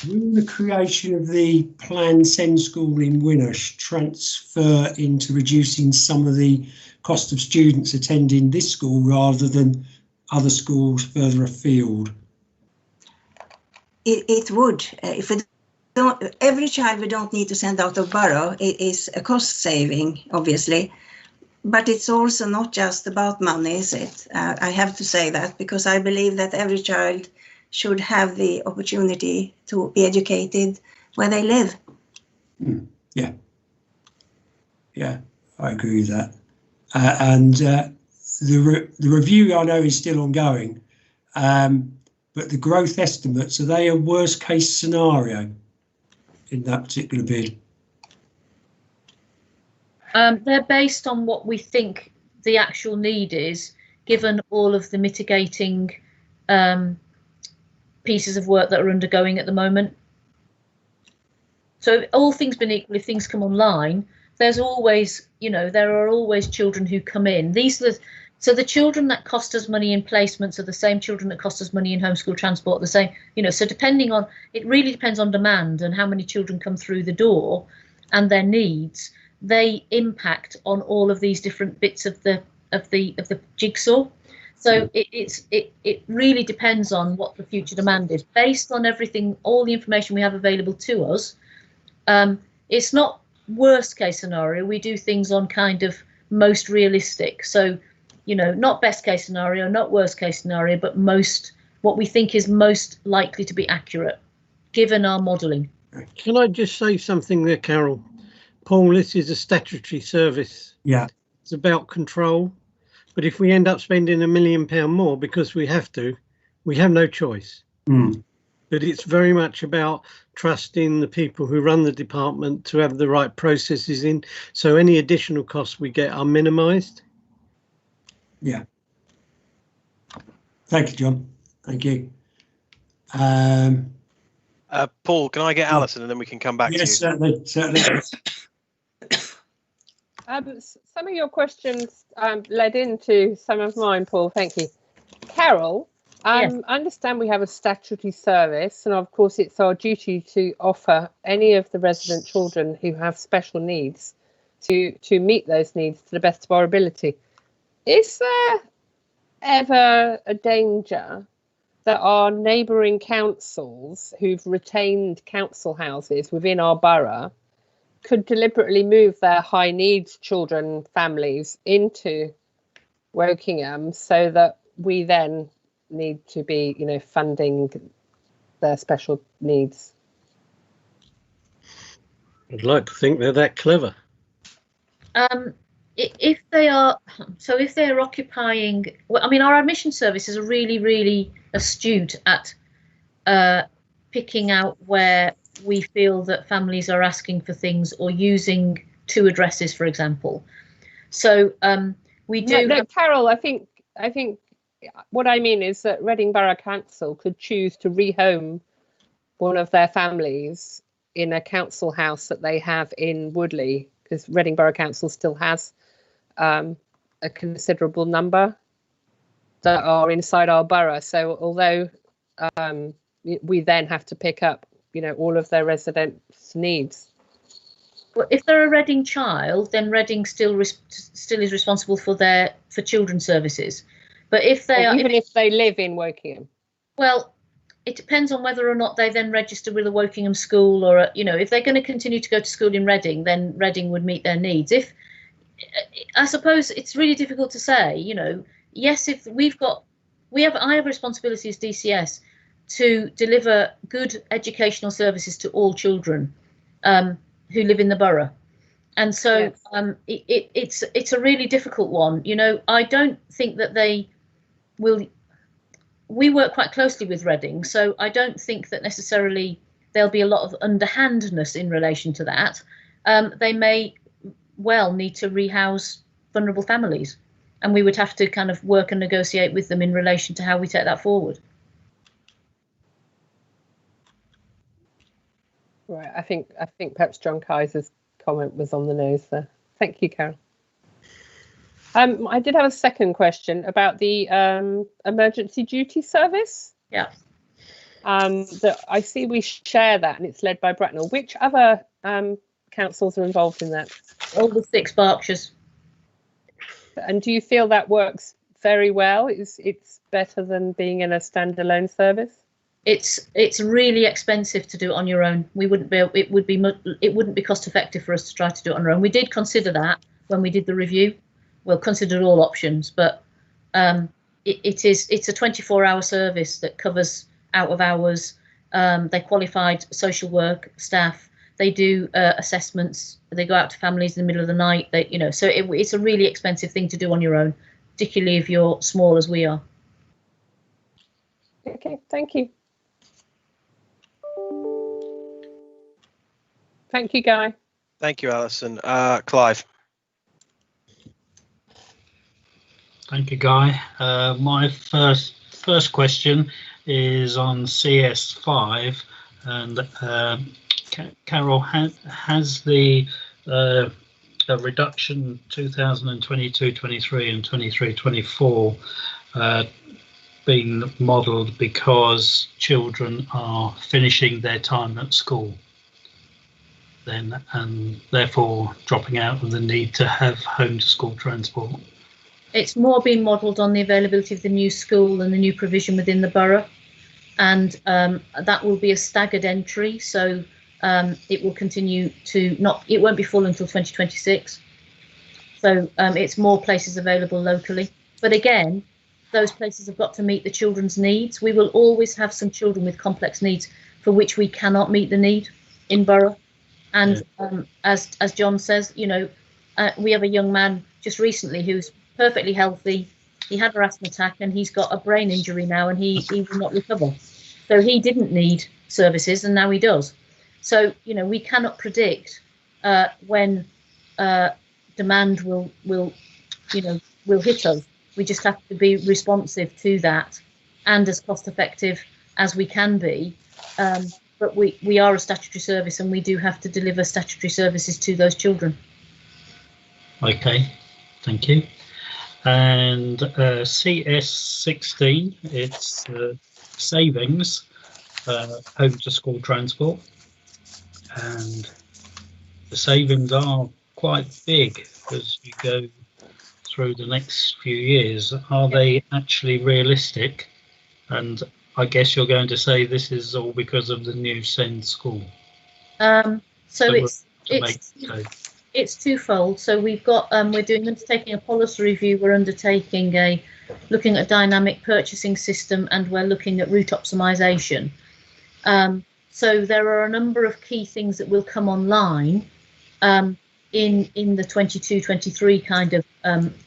will the creation of the planned SEND school in Winnersh transfer into reducing some of the cost of students attending this school rather than other schools further afield? It would. If we don't, every child we don't need to send out of borough, it is a cost saving, obviously. But it's also not just about money, is it? I have to say that, because I believe that every child should have the opportunity to be educated where they live. Yeah, I agree with that. And the review I know is still ongoing, but the growth estimates, are they a worst case scenario in that particular bid? They're based on what we think the actual need is, given all of the mitigating pieces of work that are undergoing at the moment. So all things being equal, if things come online, there's always, there are always children who come in. So the children that cost us money in placements are the same children that cost us money in homeschool transport, the same, so depending on, it really depends on demand and how many children come through the door and their needs. They impact on all of these different bits of the jigsaw. So it really depends on what the future demand is. Based on everything, all the information we have available to us, it's not worst case scenario. We do things on kind of most realistic. So, not best case scenario, not worst case scenario, but what we think is most likely to be accurate, given our modelling. Can I just say something there, Carol? Paul, this is a statutory service. Yeah. It's about control. But if we end up spending £1 million more because we have to, we have no choice. Mm. But it's very much about trusting the people who run the department to have the right processes in. So any additional costs we get are minimised. Yeah. Thank you, John. Thank you. Paul, can I get Alison and then we can come back to you? Yes, certainly. Some of your questions led into some of mine, Paul. Thank you. Carol, Yes. I understand we have a statutory service, and of course it's our duty to offer any of the resident children who have special needs to meet those needs to the best of our ability. Is there ever a danger that our neighbouring councils who've retained council houses within our borough could deliberately move their high needs children families into Wokingham so that we then need to be, funding their special needs? I'd like to think they're that clever. If they are occupying, well, I mean, our admission services are really, really astute at picking out where we feel that families are asking for things or using two addresses, for example. So we do. No, Carol, I think what I mean is that Reading Borough Council could choose to rehome one of their families in a council house that they have in Woodley, because Reading Borough Council still has a considerable number that are inside our borough. So although we then have to pick up, all of their residents' needs. Well, if they're a Reading child, then Reading still is responsible for children's services. But if they are, even if they live in Wokingham, well, it depends on whether or not they then register with a Wokingham school, or if they're going to continue to go to school in Reading, then Reading would meet their needs. If I suppose it's really difficult to say, yes, if I have a responsibility as DCS to deliver good educational services to all children who live in the borough. And so yes. It's a really difficult one. I don't think that they will. We work quite closely with Reading, so I don't think that necessarily there'll be a lot of underhandness in relation to that. They may well need to rehouse vulnerable families, and we would have to kind of work and negotiate with them in relation to how we take that forward. Right, I think perhaps John Kaiser's comment was on the nose there. Thank you, Carol. I did have a second question about the emergency duty service. Yeah. That I see we share that, and it's led by Bracknell. Which other councils are involved in that? All the 6 Berkshires. And do you feel that works very well? It's better than being in a standalone service? It's really expensive to do it on your own. We wouldn't be. It wouldn't be cost effective for us to try to do it on our own. We did consider that when we did the review. Well, considered all options, but it's a 24-hour service that covers out of hours. They qualified social work staff. They do assessments. They go out to families in the middle of the night. So it's a really expensive thing to do on your own, particularly if you're small as we are. Okay, thank you. Thank you, Guy. Thank you, Alison. Clive. Thank you, Guy. My first question is on CS5, and Carol, has the reduction 2022-23 and 23-24 been modelled because children are finishing their time at school then, and therefore dropping out of the need to have home to school transport? It's more been modelled on the availability of the new school and the new provision within the borough, and that will be a staggered entry, so it will continue to it won't be full until 2026. So it's more places available locally, but again, those places have got to meet the children's needs. We will always have some children with complex needs for which we cannot meet the need. in borough. And as John says, you know, we have a young man just recently who's perfectly healthy. He had an asthma attack and he's got a brain injury now, and he will not recover. So he didn't need services, and now he does. So, you know, we cannot predict when demand will hit us. We just have to be responsive to that, and as cost effective as we can be. But we are a statutory service, and we do have to deliver statutory services to those children. Okay, thank you. And CS16, it's savings, home to school transport. And the savings are quite big as you go through the next few years. Are they actually realistic? And I guess you're going to say this is all because of the new SEND school. So it's twofold. So we've got we're undertaking a policy review. We're undertaking looking at a dynamic purchasing system, and we're looking at route optimization. So there are a number of key things that will come online in the 22-23 kind of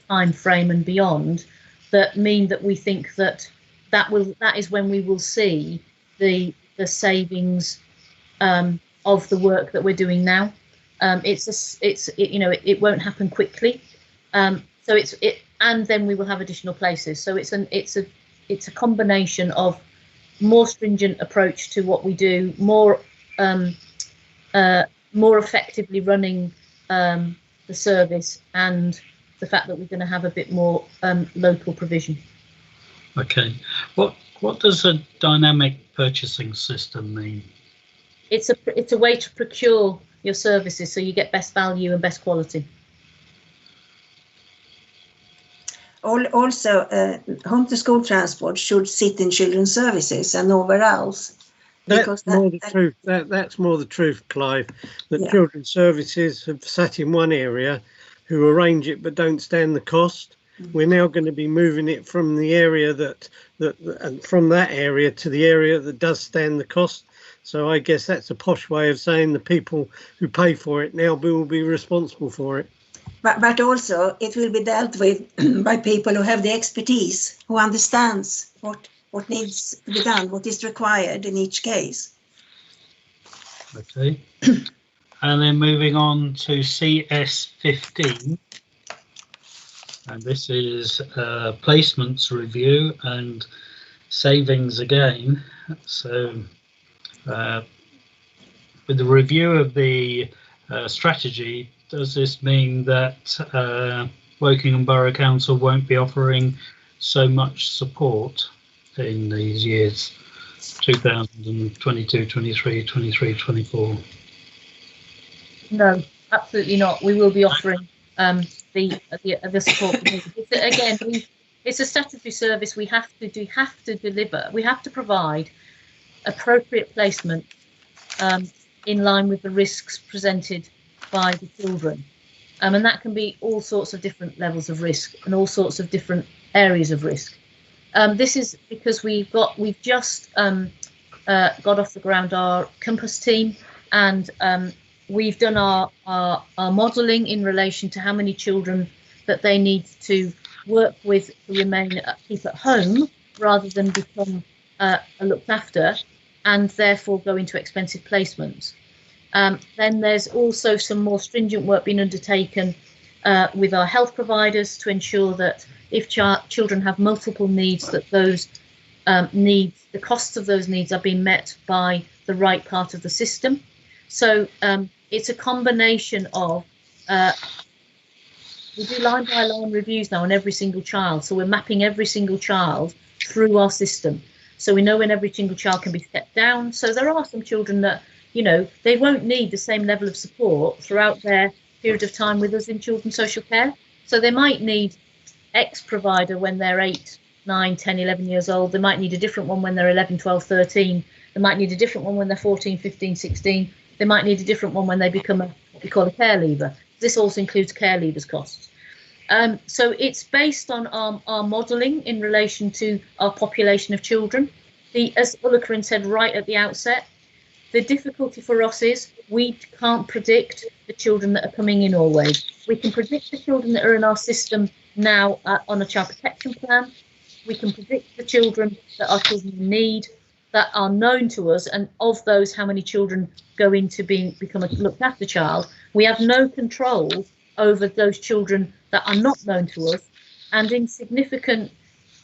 time frame and beyond, that mean that we think that is when we will see the savings of the work that we're doing now. It won't happen quickly. And then we will have additional places. So it's a combination of more stringent approach to what we do, more effectively running the service, and the fact that we're going to have a bit more local provision. Okay, what does a dynamic purchasing system mean? It's a way to procure your services so you get best value and best quality. Also, home to school transport should sit in children's services and nowhere else. That's more the truth. That's more the truth, Clive. That children's services have sat in one area, who arrange it but don't stand the cost. We're now going to be moving it from the area from that area to the area that does stand the cost. So I guess that's a posh way of saying the people who pay for it now will be responsible for it. But also it will be dealt with by people who have the expertise, who understands what needs to be done, what is required in each case. Okay. And then moving on to CS15. And this is placements review and savings again. So with the review of the strategy, does this mean that Wokingham Borough Council won't be offering so much support in these years, 2022, 23, 23, 24? No, absolutely not. We will be offering the support. Again, it's a statutory service. We have to deliver. We have to provide appropriate placement in line with the risks presented by the children, and that can be all sorts of different levels of risk and all sorts of different areas of risk. This is because we've just got off the ground our Compass team, and we've done our modelling in relation to how many children that they need to work with to keep at home rather than become looked after, and therefore go into expensive placements. Then there's also some more stringent work being undertaken with our health providers to ensure that if children have multiple needs, that those needs, the costs of those needs, are being met by the right part of the system. So it's a combination of, we do line by line reviews now on every single child. So we're mapping every single child through our system. So we know when every single child can be stepped down. So there are some children that, they won't need the same level of support throughout their period of time with us in children's social care. So they might need X provider when they're 8, 9, 10, 11 years old. They might need a different one when they're 11, 12, 13. They might need a different one when they're 14, 15, 16. They might need a different one when they become what we call a care leaver. This also includes care leavers costs. So it's based on our modelling in relation to our population of children. As Ulla Corinne said right at the outset, The difficulty for us is we can't predict the children that are coming in always. We can predict the children that are in our system now on a child protection plan. We can predict the children that our children need, that are known to us, and of those, how many children go into become a looked after child. We have no control over those children that are not known to us, and in significant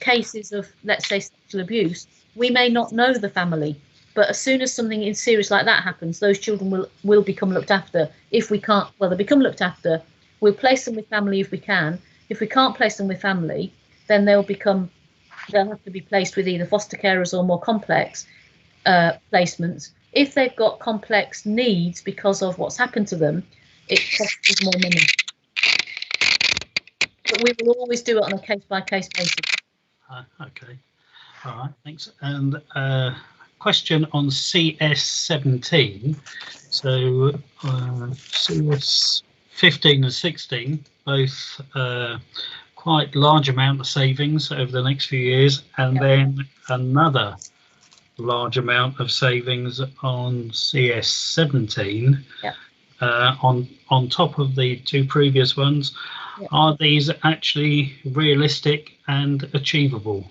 cases of, let's say, sexual abuse, we may not know the family. But as soon as something serious like that happens, those children will become looked after. If we can't, well, they become looked after. We'll place them with family if we can. If we can't place them with family, then they'll have to be placed with either foster carers or more complex placements. If they've got complex needs because of what's happened to them, it costs us more money. But we will always do it on a case-by-case basis. Okay. All right, thanks. And question on CS17. So CS 15 and 16, both quite large amount of savings over the next few years, and then another large amount of savings on CS17 on top of the two previous ones. Are these actually realistic and achievable?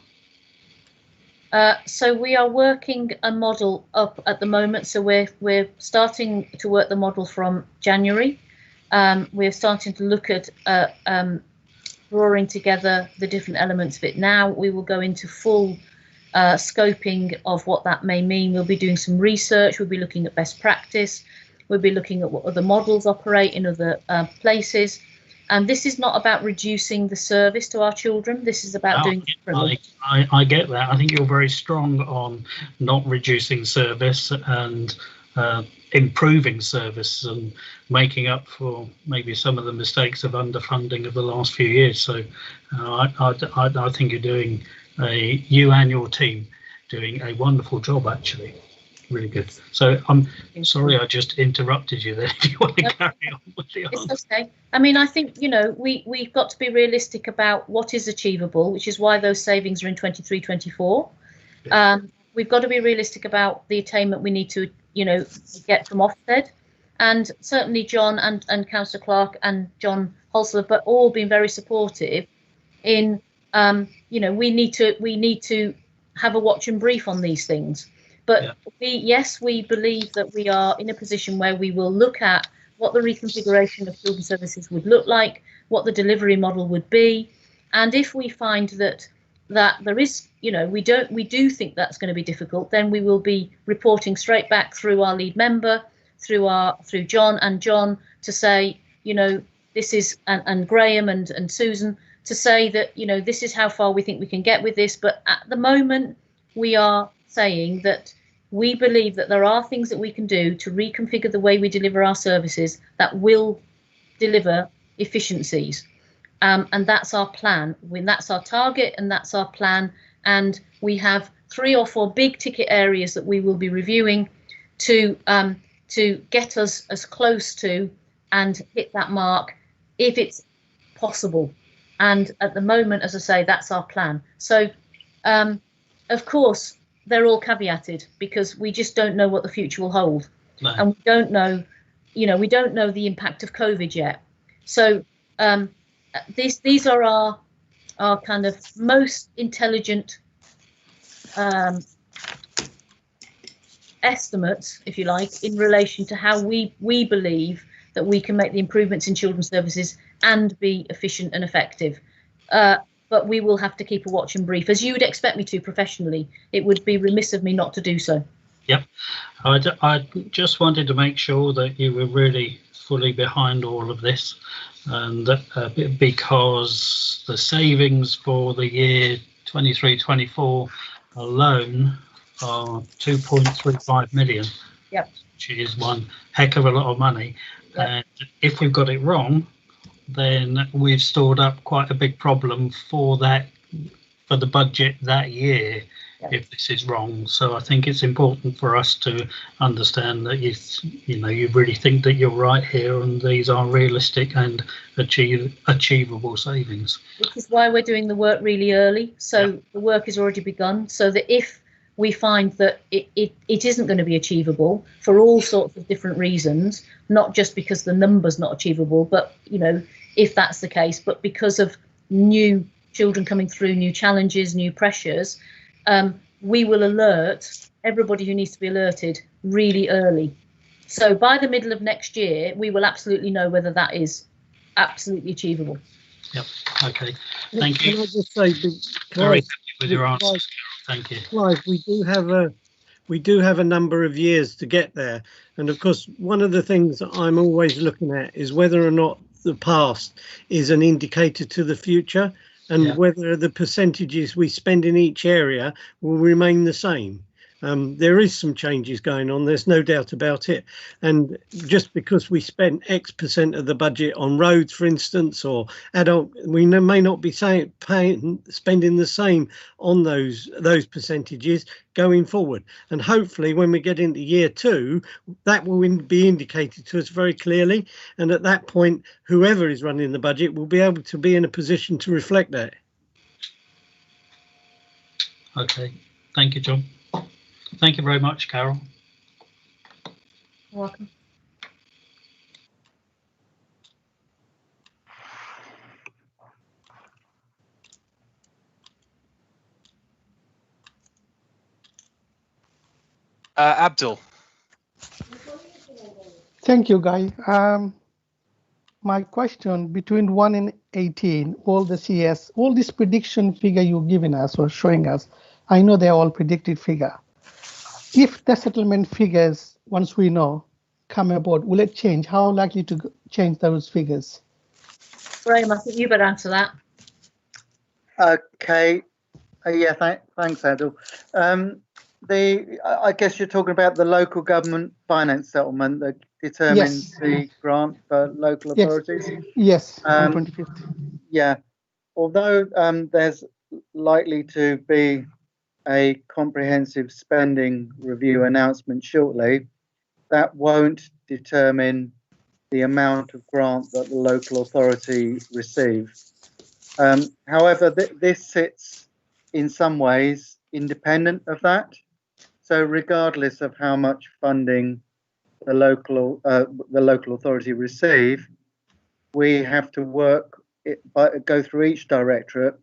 So we are working a model up at the moment. So we're starting to work the model from January. We're starting to look at drawing together the different elements of it now. We will go into full scoping of what that may mean. We'll be doing some research. We'll be looking at best practice. We'll be looking at what other models operate in other places. And this is not about reducing the service to our children. This is about doing it differently. I get that. I think you're very strong on not reducing service and improving service and making up for maybe some of the mistakes of underfunding of the last few years. So I think you're doing you and your team doing a wonderful job, actually. Really good. So I'm sorry I just interrupted you there. If you want to carry on with the answer. It's okay. I mean, I think, we've got to be realistic about what is achievable, which is why those savings are in 23-24. We've got to be realistic about the attainment we need to, get from Ofsted. And certainly John and Councillor Clark and John Holsler, but all been very supportive in, we need to have a watch and brief on these things. But we believe that we are in a position where we will look at what the reconfiguration of children's services would look like, what the delivery model would be, and if we find that there is, we do think that's going to be difficult, then we will be reporting straight back through our lead member, through John to say, this is and Graham and Susan to say that this is how far we think we can get with this. But at the moment, we are saying that we believe that there are things that we can do to reconfigure the way we deliver our services that will deliver efficiencies. And that's our plan. That's our target and that's our plan. And we have 3 or 4 big ticket areas that we will be reviewing to get us as close to and hit that mark if it's possible. And at the moment, as I say, that's our plan. So, of course, they're all caveated because we just don't know what the future will hold. No. And we don't know, we don't know the impact of COVID yet. So these are our kind of most intelligent estimates, if you like, in relation to how we believe that we can make the improvements in children's services and be efficient and effective. But we will have to keep a watch and brief, as you would expect me to professionally. It would be remiss of me not to do so. Yep. I just wanted to make sure that you were really fully behind all of this, and because the savings for the year 23-24 alone are 2.35 million. Yep. Which is one heck of a lot of money. Yep. And if we've got it wrong, then we've stored up quite a big problem for the budget that year. Yep. If this is wrong. So I think it's important for us to understand that you really think that you're right here and these are realistic and achievable savings. Which is why we're doing the work really early. So the work has already begun, so that if we find that it isn't going to be achievable for all sorts of different reasons, not just because the number's not achievable, but, you know, if that's the case, but because of new children coming through, new challenges, new pressures, we will alert everybody who needs to be alerted really early. So by the middle of next year, we will absolutely know whether that is absolutely achievable. Yep. Okay. Thank you. Can I just say, Very happy with your answer. Thank you. Clive, we do have a number of years to get there, and of course, one of the things that I'm always looking at is whether or not the past is an indicator to the future, and whether the percentages we spend in each area will remain the same. There is some changes going on, there's no doubt about it. And just because we spent X percent of the budget on roads, for instance, or adult, we may not be spending the same on those percentages going forward. And hopefully when we get into year 2, that will be indicated to us very clearly. And at that point, whoever is running the budget will be able to be in a position to reflect that. Okay, thank you, John. Thank you very much, Carol. You're welcome. Abdul. Thank you, Guy. My question, between 1 and 18, all the CS, all this prediction figure you've given us or showing us, I know they're all predicted figure. If the settlement figures, once we know, come aboard, will it change? How likely to change those figures? Graham, I think you better answer that. Okay. Thanks, Adil. I guess you're talking about the local government finance settlement that determines the grant for local authorities? Yes, on 25th. Yeah. Although there's likely to be a comprehensive spending review announcement shortly, that won't determine the amount of grant that the local authority receives. However, this sits in some ways independent of that. So regardless of how much funding the local authority receive, we have to go through each directorate,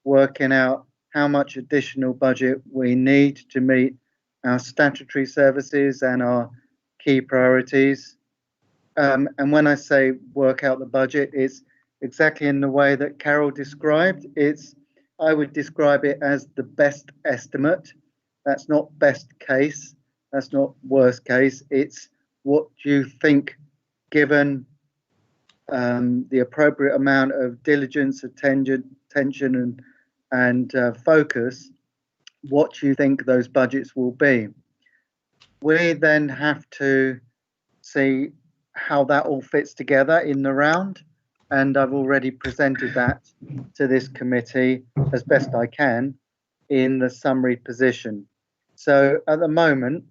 working out how much additional budget we need to meet our statutory services and our key priorities. And when I say work out the budget, it's exactly in the way that Carol described. I would describe it as the best estimate. That's not best case. That's not worst case. It's what you think, given the appropriate amount of diligence, attention, and focus, what you think those budgets will be. We then have to see how that all fits together in the round, and I've already presented that to this committee as best I can in the summary position. So at the moment,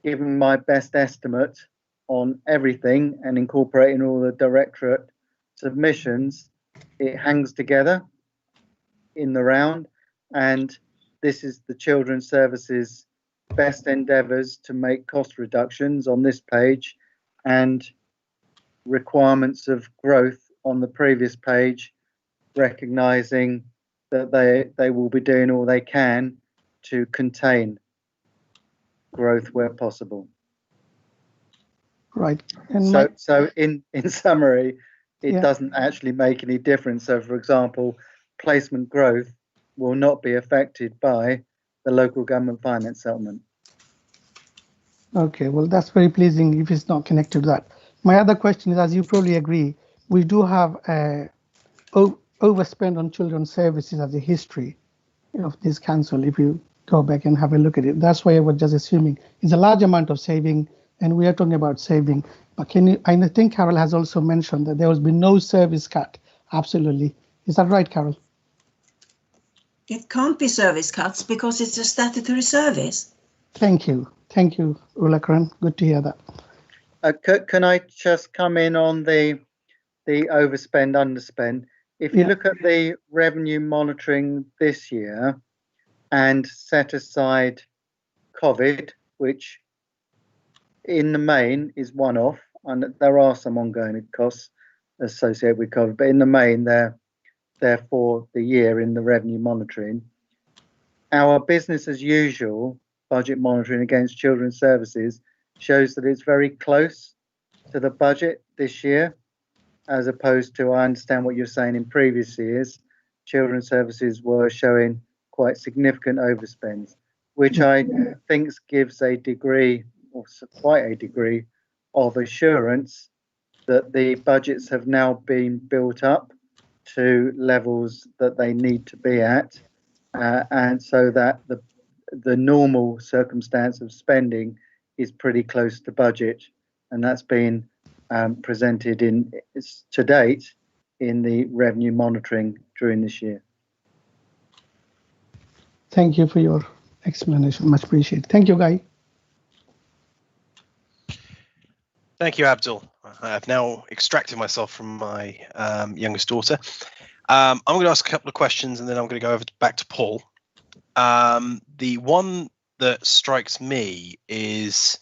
given my best estimate on everything and incorporating all the directorate submissions, it hangs together in the round, and this is the Children's Services best endeavours to make cost reductions on this page and requirements of growth on the previous page, recognising that they will be doing all they can to contain growth where possible. Right. And so in summary, it doesn't actually make any difference. So, for example, placement growth will not be affected by the local government finance settlement. Okay, well, that's very pleasing if it's not connected to that. My other question is, as you probably agree, we do have overspend on children's services as a history of this council. If you go back and have a look at it, that's why I was just assuming it's a large amount of saving, and we are talking about saving. But I think Carol has also mentioned that there has been no service cut. Absolutely. Is that right, Carol? It can't be service cuts because it's a statutory service. Thank you. Thank you, Ulla Karan. Good to hear that. Can I just come in on the overspend, underspend? If you look at the revenue monitoring this year, and set aside COVID, which in the main is one-off, and there are some ongoing costs associated with COVID, but in the main they're for the year in the revenue monitoring. Our business as usual budget monitoring against children's services shows that it's very close to the budget this year, as opposed to, I understand what you're saying, in previous years, children's services were showing quite significant overspends, which I think gives a degree, or quite a degree, of assurance that the budgets have now been built up to levels that they need to be at, and so that the normal circumstance of spending is pretty close to budget, and that's been presented to date in the revenue monitoring during this year. Thank you for your explanation. Much appreciated. Thank you, Guy. Thank you, Abdul. I have now extracted myself from my youngest daughter. I'm going to ask a couple of questions and then I'm going to go back to Paul. The one that strikes me is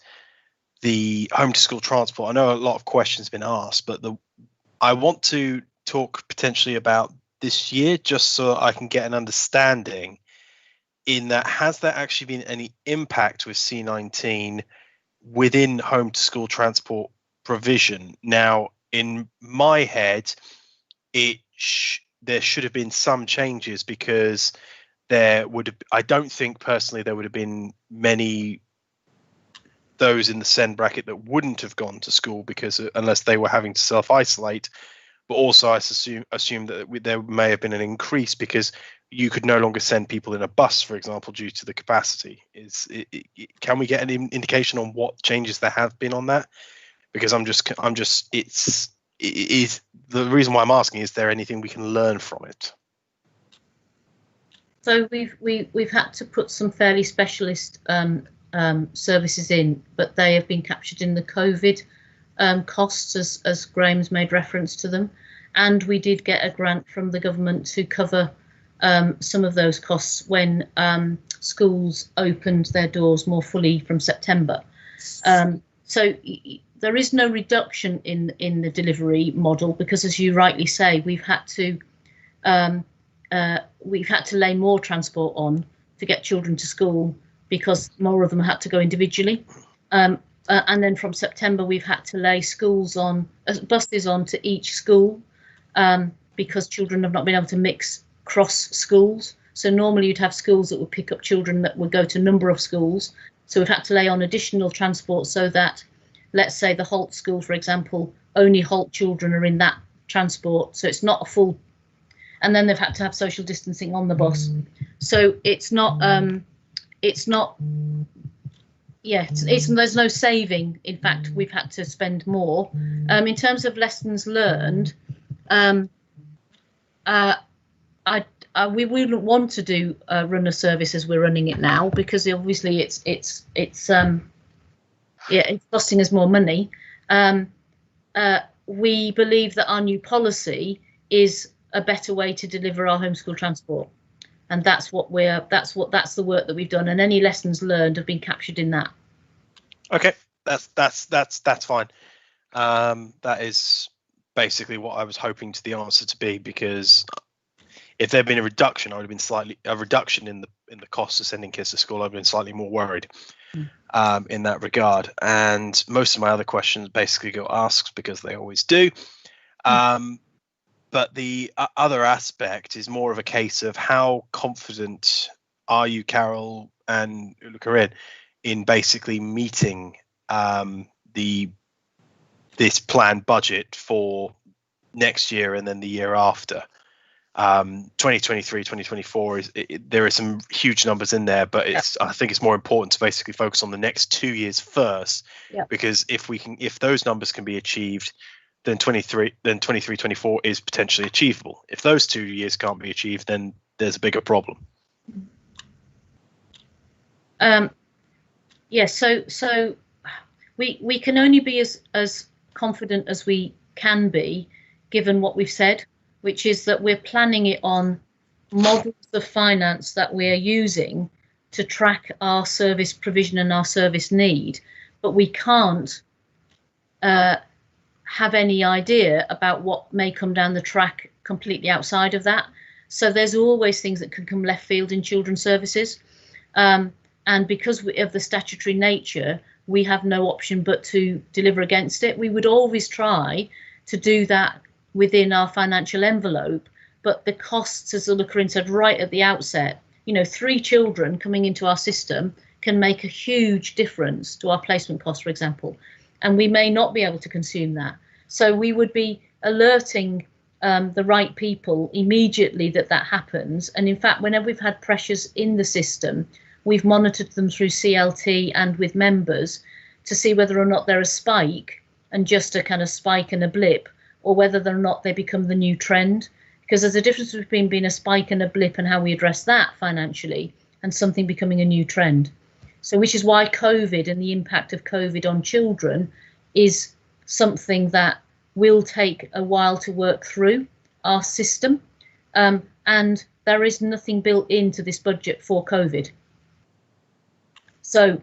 the home to school transport. I know a lot of questions have been asked, but I want to talk potentially about this year just so I can get an understanding in that. Has there actually been any impact with C19 within home to school transport provision? Now, in my head, there should have been some changes, because I don't think personally there would have been many those in the SEND bracket that wouldn't have gone to school, because unless they were having to self-isolate. But also I assume that there may have been an increase because you could no longer send people in a bus, for example, due to the capacity. Can we get an indication on what changes there have been on that? Because the reason why I'm asking, is there anything we can learn from it? So we've had to put some fairly specialist services in, but they have been captured in the COVID costs, as Graham's made reference to them. And we did get a grant from the government to cover some of those costs when schools opened their doors more fully from September. So there is no reduction in the delivery model, because, as you rightly say, we've had to lay more transport on to get children to school, because more of them had to go individually. And then from September, we've had to lay buses on to each school, because children have not been able to mix cross schools. So normally you'd have schools that would pick up children that would go to a number of schools. So we've had to lay on additional transport so that, let's say the Holt school, for example, only Holt children are in that transport. So it's not a full, and then they've had to have social distancing on the bus. So there's no saving. In fact, we've had to spend more. In terms of lessons learned, we wouldn't want to do run a service as we're running it now, because obviously it's costing us more money. We believe that our new policy is a better way to deliver our homeschool transport, and that's the work that we've done, and any lessons learned have been captured in that. Okay, that's fine. That is basically what I was hoping the answer to be, because if there'd been a reduction, I would have been a reduction in the cost of sending kids to school. I've been slightly more worried in that regard. And most of my other questions basically got asked, because they always do. But the other aspect is more of a case of how confident are you, Carol and Corinne, in basically meeting this planned budget for next year and then the year after. 2023, 2024 there are some huge numbers in there, but I think it's more important to basically focus on the next 2 years first, because if those numbers can be achieved, then 23-24 is potentially achievable. If those 2 years can't be achieved, then there's a bigger problem. So we can only be as confident as we can be, given what we've said, which is that we're planning it on models of finance that we're using to track our service provision and our service need, but we can't have any idea about what may come down the track completely outside of that. So there's always things that can come left field in children's services. And because of the statutory nature, we have no option but to deliver against it. We would always try to do that within our financial envelope, but the costs, as Corinne said right at the outset, 3 children coming into our system can make a huge difference to our placement costs, for example, and we may not be able to consume that. So we would be alerting the right people immediately that happens. And in fact, whenever we've had pressures in the system, we've monitored them through CLT and with members to see whether or not they're a spike and just a kind of spike and a blip, or whether or not they become the new trend. Because there's a difference between being a spike and a blip and how we address that financially, and something becoming a new trend. So which is why COVID and the impact of COVID on children is something that will take a while to work through our system. And there is nothing built into this budget for COVID. So,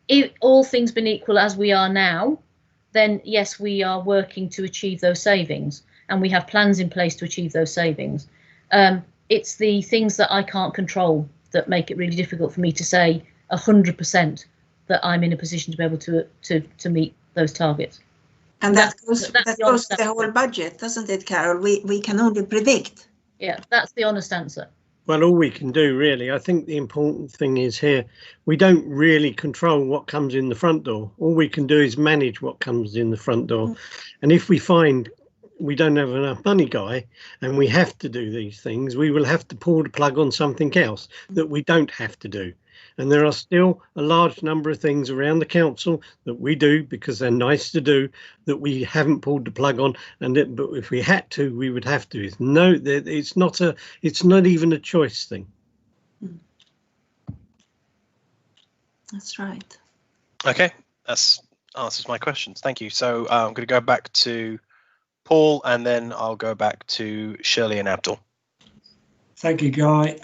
if all things being equal as we are now, then yes, we are working to achieve those savings, and we have plans in place to achieve those savings. It's the things that I can't control that make it really difficult for me to say 100% that I'm in a position to be able to meet those targets. And that goes to the whole budget, doesn't it, Carol? We can only predict. Yeah, that's the honest answer. Well, all we can do, really, I think the important thing is here, we don't really control what comes in the front door. All we can do is manage what comes in the front door. And if we find we don't have enough money, Guy, and we have to do these things, we will have to pull the plug on something else that we don't have to do. And there are still a large number of things around the council that we do because they're nice to do that we haven't pulled the plug on. And but if we had to, we would have to. It's not even a choice thing. That's right. Okay, that answers my questions. Thank you. So I'm going to go back to Paul, and then I'll go back to Shirley and Abdul. Thank you, Guy.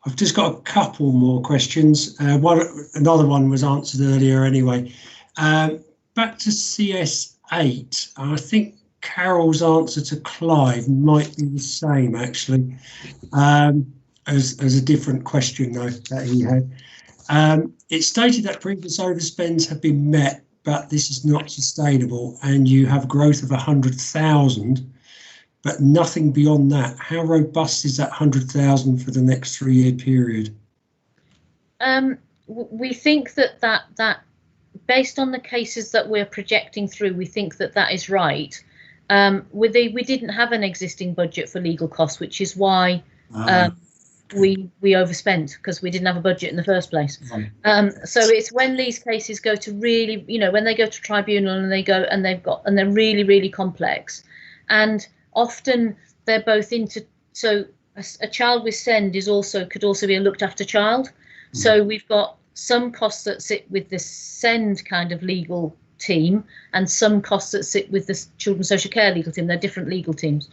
I've just got a couple more questions. Another one was answered earlier anyway. Back to CS8, I think Carol's answer to Clive might be the same, actually, as a different question, though, that he had. It stated that previous overspends have been met, but this is not sustainable, and you have growth of 100,000. But nothing beyond that. How robust is that 100,000 for the next 3-year period? We think that based on the cases that we're projecting through, we think that is right. We didn't have an existing budget for legal costs, which is why we overspent, because we didn't have a budget in the first place. Right. So it's when these cases go to really, when they go to tribunal and they're really, really complex, and often they're both so a child with SEND could also be a looked after child. So we've got some costs that sit with the SEND kind of legal team and some costs that sit with the children's social care legal team. They're different legal teams.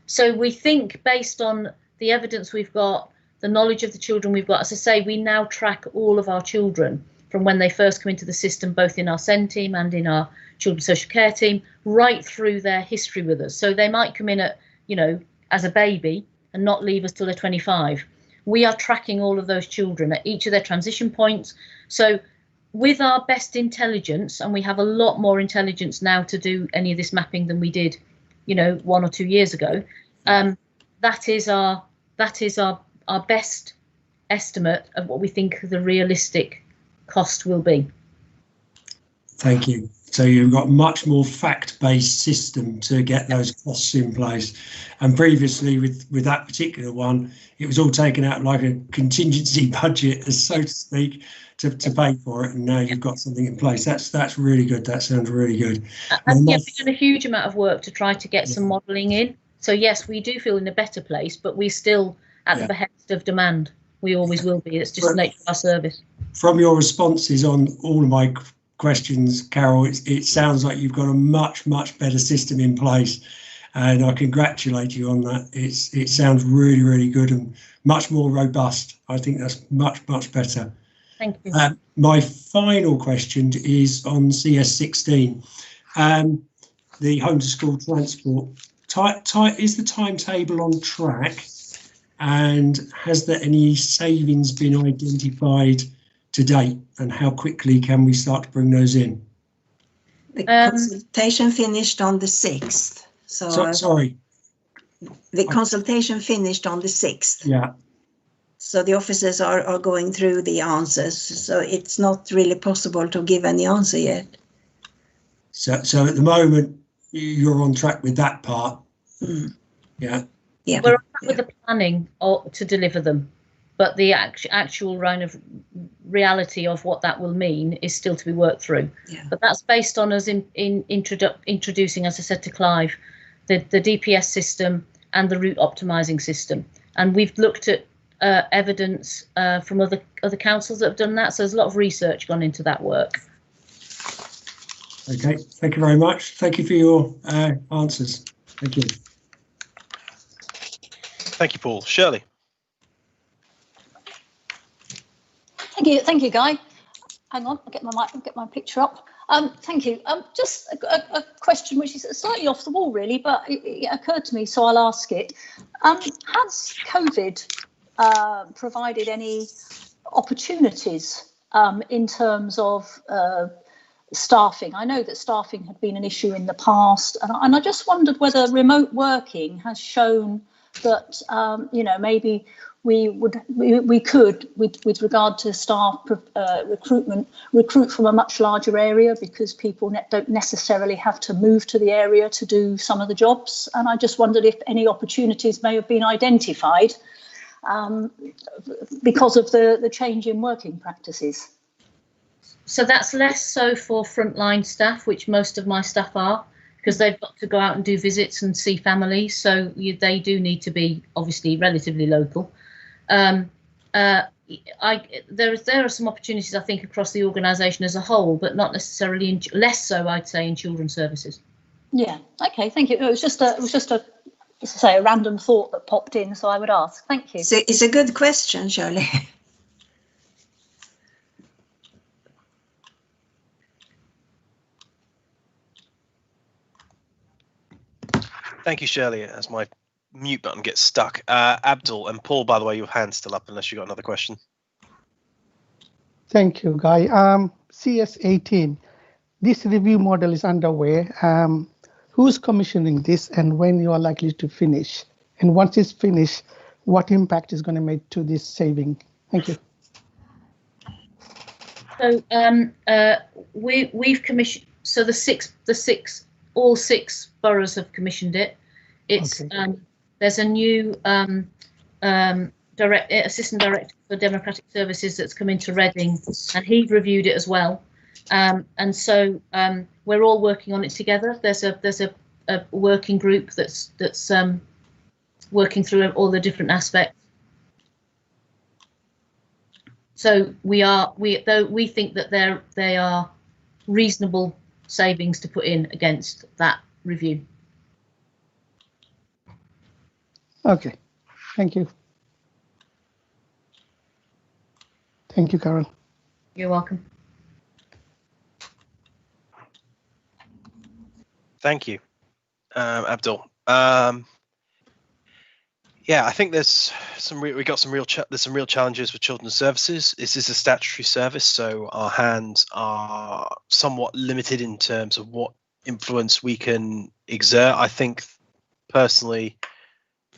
So we think, based on the evidence we've got, the knowledge of the children we've got, as I say, we now track all of our children from when they first come into the system, both in our SEND team and in our children's social care team, right through their history with us. So they might come in at, as a baby and not leave us till they're 25. We are tracking all of those children at each of their transition points. So with our best intelligence, and we have a lot more intelligence now to do any of this mapping than we did, 1 or 2 years ago, that is our best estimate of what we think the realistic cost will be. Thank you. So you've got a much more fact-based system to get those costs in place. And previously, with that particular one, it was all taken out like a contingency budget, so to speak, to pay for it. And now you've got something in place. That's really good. That sounds really good. And we've done a huge amount of work to try to get some modelling in. So yes, we do feel in a better place, but we're still at the behest of demand. We always will be. It's just the nature of our service. From your responses on all of my questions, Carol, it sounds like you've got a much better system in place, and I congratulate you on that. It sounds really, really good and much more robust. I think that's much better. Thank you. My final question is on CS16, the home to school transport. Is the timetable on track, and has there any savings been identified to date, and how quickly can we start to bring those in? The consultation finished on the 6th. Sorry. The consultation finished on the 6th. Yeah. So the officers are going through the answers. So it's not really possible to give any answer yet. So at the moment, you're on track with that part. Mm. Yeah. Yeah. We're on track with the planning to deliver them, but the actual kind of reality of what that will mean is still to be worked through. Yeah. But that's based on us introducing, as I said to Clive, the DPS system and the route optimizing system, and we've looked at evidence from other councils that have done that. So there's a lot of research gone into that work. Okay, thank you very much. Thank you for your answers. Thank you. Thank you, Paul. Shirley. Thank you, Guy. Hang on, I'll get my picture up. Thank you. Just a question which is slightly off the wall, really, but it occurred to me, so I'll ask it. Has COVID provided any opportunities in terms of staffing? I know that staffing had been an issue in the past, and I just wondered whether remote working has shown that maybe we could, with regard to staff recruitment, recruit from a much larger area, because people don't necessarily have to move to the area to do some of the jobs. And I just wondered if any opportunities may have been identified because of the change in working practices. So that's less so for frontline staff, which most of my staff are, because they've got to go out and do visits and see families. So they do need to be obviously relatively local. There are some opportunities, I think, across the organisation as a whole, but not necessarily less so, I'd say, in children's services. Yeah. Okay. Thank you. It was just a random thought that popped in, so I would ask. Thank you. So it's a good question, Shirley. Thank you, Shirley. As my mute button gets stuck. Abdul and Paul, by the way, your hand's still up unless you got another question. Thank you, Guy. CS18, this review model is underway. Who's commissioning this, and when you are likely to finish? And once it's finished, what impact is going to make to this saving? Thank you. So we've commissioned. So all six boroughs have commissioned it. It's okay. There's a new assistant director for democratic services that's come into Reading, and he reviewed it as well. And so we're all working on it together. There's a working group that's working through all the different aspects. So we think that they are reasonable savings to put in against that review. Okay, thank you. Thank you, Carol. You're welcome. Thank you, Abdul. Yeah, I think there's some real challenges with children's services. This is a statutory service, so our hands are somewhat limited in terms of what influence we can exert. I think personally,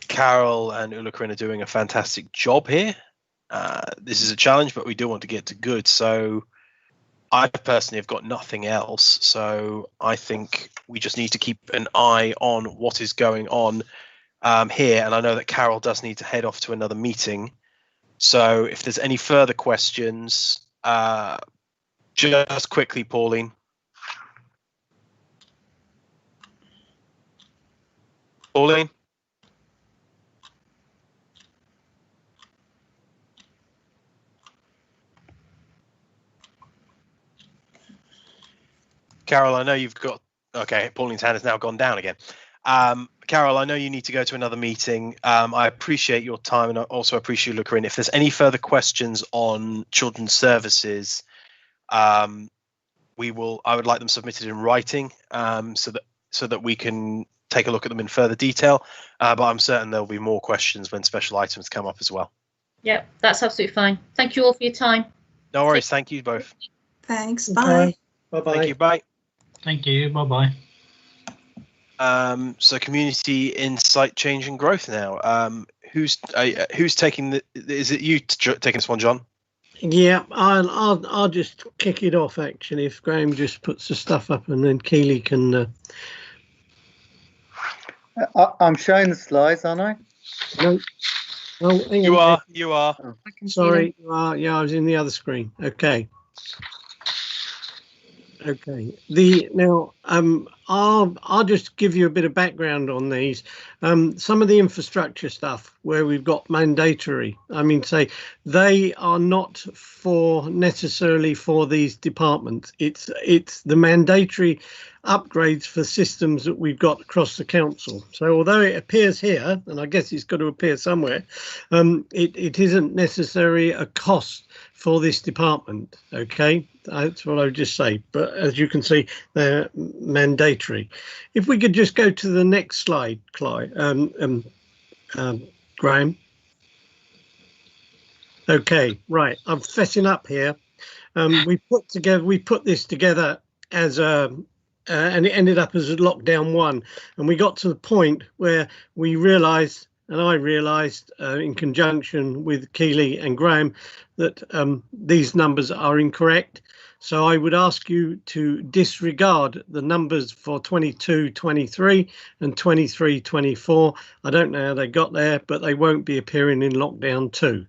Carol and Ulrika are doing a fantastic job here. This is a challenge, but we do want to get to good. So I personally have got nothing else. So I think we just need to keep an eye on what is going on here. And I know that Carol does need to head off to another meeting. So if there's any further questions, just quickly, Pauline. Pauline? Carol, I know you've got, okay, Pauline's hand has now gone down again. Carol, I know you need to go to another meeting. I appreciate your time, and I also appreciate you, Corinne. If there's any further questions on children's services, I would like them submitted in writing, so that we can take a look at them in further detail. But I'm certain there'll be more questions when special items come up as well. Yeah, that's absolutely fine. Thank you all for your time. No worries. Thank you both. Thanks. Bye. Bye-bye. Thank you. Bye. Thank you. Bye-bye. So community insight, change and growth now. Who's taking is it you taking this one, John? Yeah, I'll just kick it off, actually, if Graham just puts the stuff up, and then Keely can... I'm showing the slides, aren't I? No. Oh, hang You on. are. You are. Oh. Sorry. Yeah, I was in the other screen. Okay. Okay. I'll just give you a bit of background on these. Some of the infrastructure stuff where we've got mandatory. I mean, say they are not necessarily for these departments. It's the mandatory upgrades for systems that we've got across the council. So although it appears here, and I guess it's got to appear somewhere, it isn't necessarily a cost for this department. Okay, that's what I would just say. But as you can see, they're mandatory. If we could just go to the next slide, Graham. Okay, right. I'm fessing up here. We put this together as and it ended up as a lockdown 1, and we got to the point where we realised, and I realised in conjunction with Keely and Graham, that these numbers are incorrect. So I would ask you to disregard the numbers for 22-23 and 23-24. I don't know how they got there, but they won't be appearing in lockdown 2.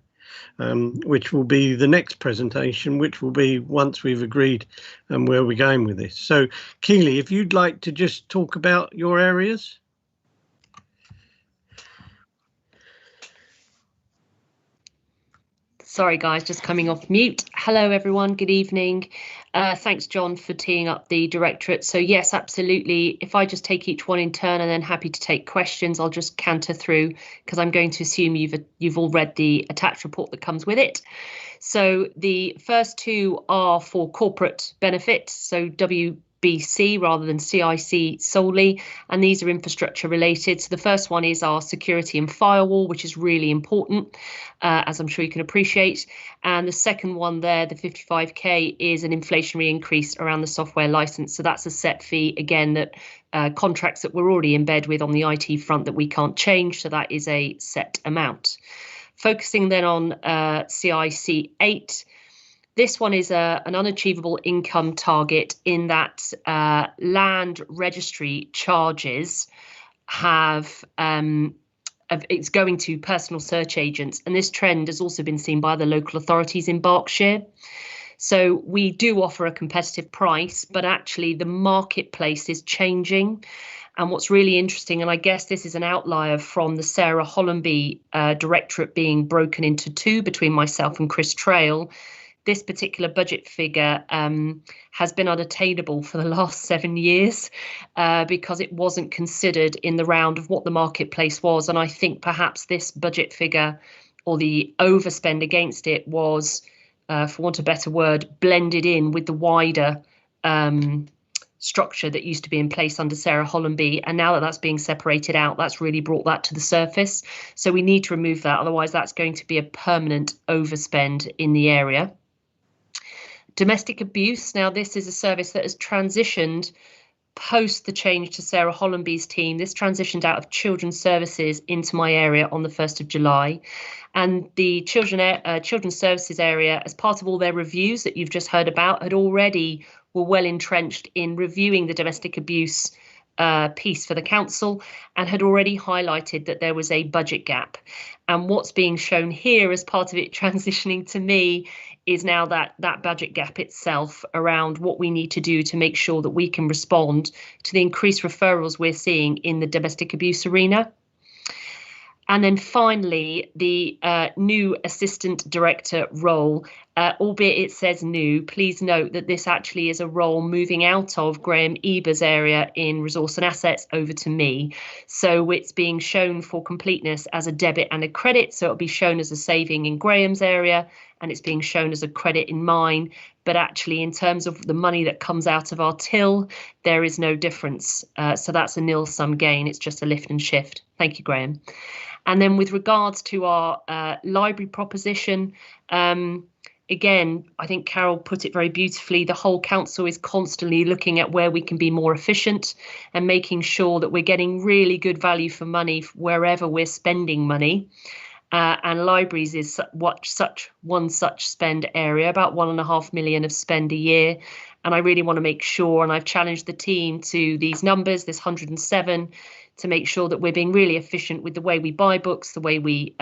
Which will be the next presentation, which will be once we've agreed where we're going with this. So, Keely, if you'd like to just talk about your areas. Sorry, guys, just coming off mute. Hello, everyone. Good evening. Thanks, John, for teeing up the directorate. So, yes, absolutely. If I just take each one in turn and then happy to take questions, I'll just canter through because I'm going to assume you've all read the attached report that comes with it. So the first two are for corporate benefit, so WBC rather than CIC solely, and these are infrastructure related. So the first one is our security and firewall, which is really important, as I'm sure you can appreciate. And the second one there, the 55k, is an inflationary increase around the software license. So that's a set fee, again, that contracts that we're already in bed with on the IT front that we can't change. So that is a set amount. Focusing then on CIC 8. This one is an unachievable income target in that land registry charges have it's going to personal search agents, and this trend has also been seen by the local authorities in Berkshire. So we do offer a competitive price, but actually the marketplace is changing. And what's really interesting, and I guess this is an outlier from the Sarah Hollenby directorate being broken into 2 between myself and Chris Trail, this particular budget figure has been unattainable for the last 7 years because it wasn't considered in the round of what the marketplace was. And I think perhaps this budget figure or the overspend against it was, for want of a better word, blended in with the wider structure that used to be in place under Sarah Hollenby. And now that that's being separated out, that's really brought that to the surface. So we need to remove that. Otherwise, that's going to be a permanent overspend in the area. Domestic abuse. Now, this is a service that has transitioned post the change to Sarah Hollenby's team. This transitioned out of children's services into my area on the 1st of July. And the children's services area, as part of all their reviews that you've just heard about, were well entrenched in reviewing the domestic abuse piece for the council and had already highlighted that there was a budget gap. And what's being shown here as part of it transitioning to me is now that budget gap itself around what we need to do to make sure that we can respond to the increased referrals we're seeing in the domestic abuse arena. And then finally, the new assistant director role. albeit it says new, please note that this actually is a role moving out of Graham Eber's area in resource and assets over to me. So it's being shown for completeness as a debit and a credit. So it'll be shown as a saving in Graham's area, and it's being shown as a credit in mine. But actually, in terms of the money that comes out of our till, there is no difference. So that's a nil sum gain. It's just a lift and shift. Thank you, Graham. And then with regards to our library proposition, again, I think Carol put it very beautifully. The whole council is constantly looking at where we can be more efficient and making sure that we're getting really good value for money wherever we're spending money. And libraries is one such spend area, about 1.5 million of spend a year. And I really want to make sure, and I've challenged the team to these numbers, this 107, to make sure that we're being really efficient with the way we buy books, the way we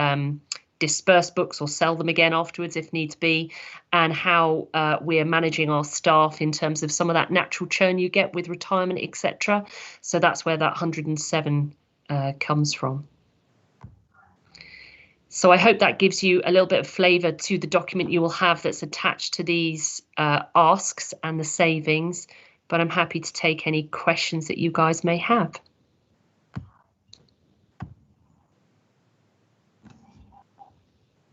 disperse books or sell them again afterwards if needs be, and how we are managing our staff in terms of some of that natural churn you get with retirement, etc. So that's where that 107 comes from. So I hope that gives you a little bit of flavour to the document you will have that's attached to these asks and the savings, but I'm happy to take any questions that you guys may have.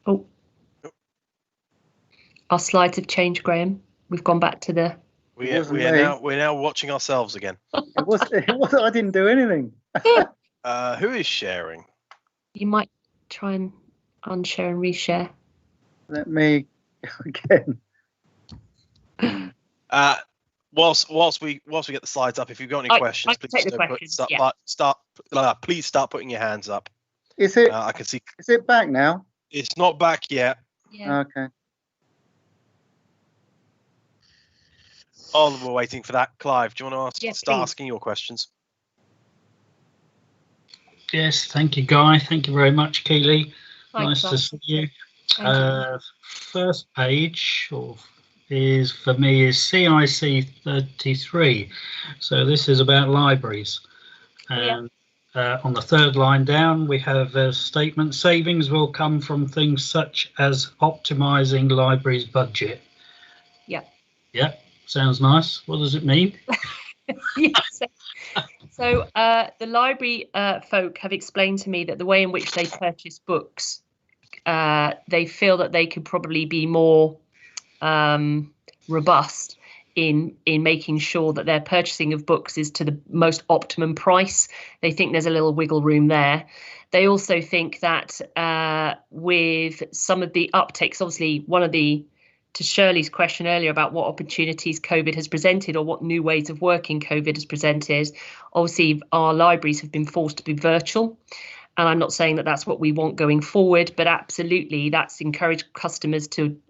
Oh, our slides have changed, Graham. We've gone back to the. We're now watching ourselves again. It was I didn't do anything. Who is sharing? You might try and unshare and reshare. Let me again. Whilst we get the slides up, if you've got any questions, please start putting your hands up. Is it? I can see. Is it back now? It's not back yet. Yeah. Okay. Oh, we're waiting for that. Clive, do you want to start asking your questions? Yes, thank you, Guy. Thank you very much, Keely. Thanks, nice to see you. You. First page is for me is CIC 33. So this is about libraries. And on the third line down, we have a statement: savings will come from things such as optimizing libraries' budget. Yeah. Yeah, sounds nice. What does it mean? Yes. So the library folk have explained to me that the way in which they purchase books, they feel that they could probably be more robust in making sure that their purchasing of books is to the most optimum price. They think there's a little wiggle room there. They also think that with some of the uptakes, obviously to Shirley's question earlier about what opportunities COVID has presented or what new ways of working COVID has presented, obviously our libraries have been forced to be virtual. And I'm not saying that that's what we want going forward, but absolutely that's encouraged customers to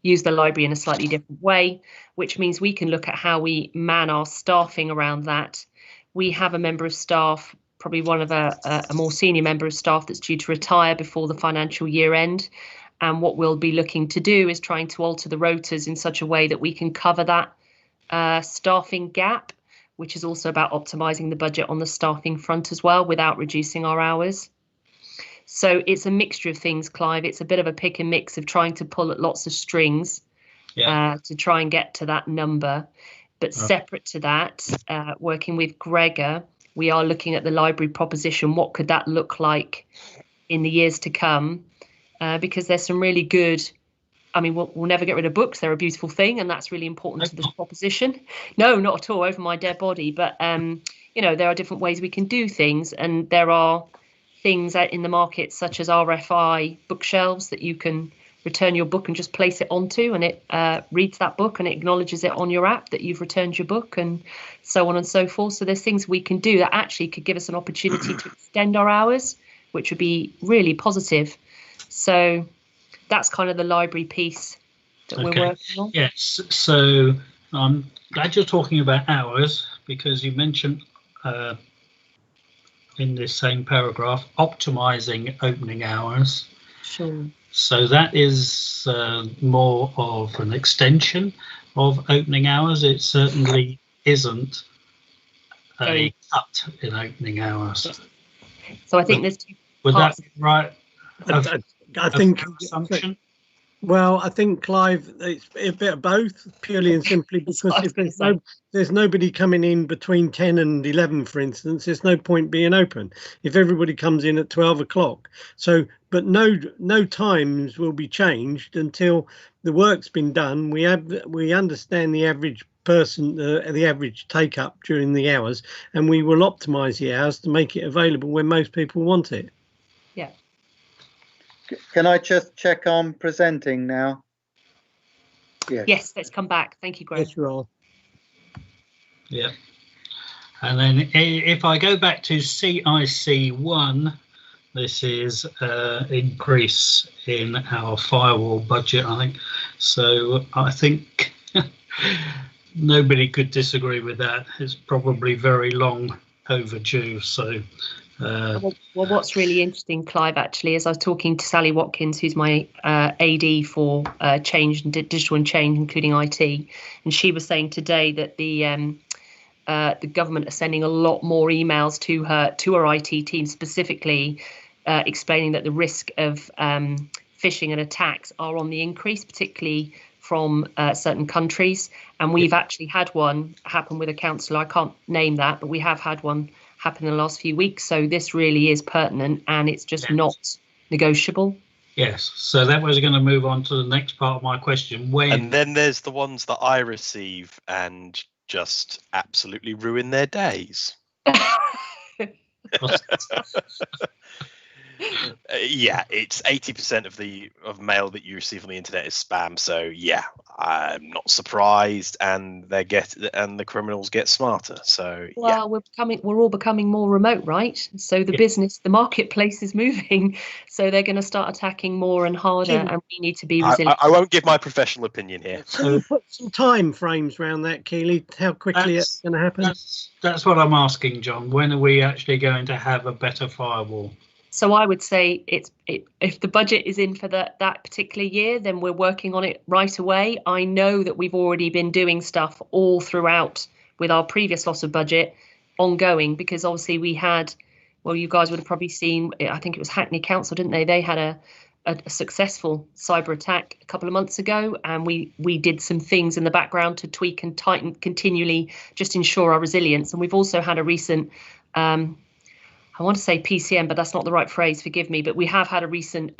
use the library in a slightly different way, which means we can look at how we man our staffing around that. We have a member of staff, probably one of a more senior member of staff that's due to retire before the financial year end. And what we'll be looking to do is trying to alter the rotas in such a way that we can cover that staffing gap, which is also about optimizing the budget on the staffing front as well without reducing our hours. So it's a mixture of things, Clive. It's a bit of a pick and mix of trying to pull at lots of strings to try and get to that number. But separate to that, working with Gregor, we are looking at the library proposition. What could that look like in the years to come? Because there's some really good, I mean, we'll never get rid of books. They're a beautiful thing, and that's really important to this proposition. No, not at all, over my dead body. But, there are different ways we can do things, and there are things out in the market such as RFI bookshelves that you can return your book and just place it onto, and it reads that book and it acknowledges it on your app that you've returned your book, and so on and so forth. So there's things we can do that actually could give us an opportunity to extend our hours, which would be really positive. So that's kind of the library piece that we're working on. Yes, so I'm glad you're talking about hours, because you mentioned in this same paragraph optimizing opening hours. Sure. So that is more of an extension of opening hours. It certainly isn't a cut in opening hours. So I think there's two would parts. that be right? I think assumption. Well, I think, Clive, it's a bit of both, purely and simply because if there's nobody coming in between 10 and 11, for instance, there's no point being open if everybody comes in at 12 o'clock. So, but no times will be changed until the work's been done. We understand the average person, the average take up during the hours, and we will optimize the hours to make it available when most people want it. Yeah. Can I just check on presenting now? Yes, let's come back. Thank you, Graham. Yes, you are. Yeah. And then if I go back to CIC1, this is increase in our firewall budget, I think. So I think nobody could disagree with that. It's probably very long overdue. So. Well, what's really interesting, Clive, actually, is I was talking to Sally Watkins, who's my AD for change and digital and change, including IT, and she was saying today that the government are sending a lot more emails to her IT team, specifically explaining that the risk of phishing and attacks are on the increase, particularly from certain countries. And we've actually had one happen with a councillor. I can't name that, but we have had one happen in the last few weeks. So this really is pertinent, and it's just not negotiable. Yes. So that was going to move on to the next part of my question. And then there's the ones that I receive and just absolutely ruin their days. Yeah, it's 80% of mail that you receive on the internet is spam. So yeah, I'm not surprised, and the criminals get smarter. So well, we're all becoming more remote, right? So the marketplace is moving. So they're going to start attacking more and harder, and we need to be resilient. I won't give my professional opinion here. Can you put some time frames around that, Keely? How quickly it's going to happen? That's what I'm asking, John. When are we actually going to have a better firewall? So I would say if the budget is in for that particular year, then we're working on it right away. I know that we've already been doing stuff all throughout with our previous loss of budget ongoing, because obviously we had, well, you guys would have probably seen, I think it was Hackney Council, didn't they? They had a successful cyber attack a couple of months ago, and we did some things in the background to tweak and tighten continually, just ensure our resilience. And we've also had a recent I want to say PCM, but that's not the right phrase, forgive me, but we have had a recent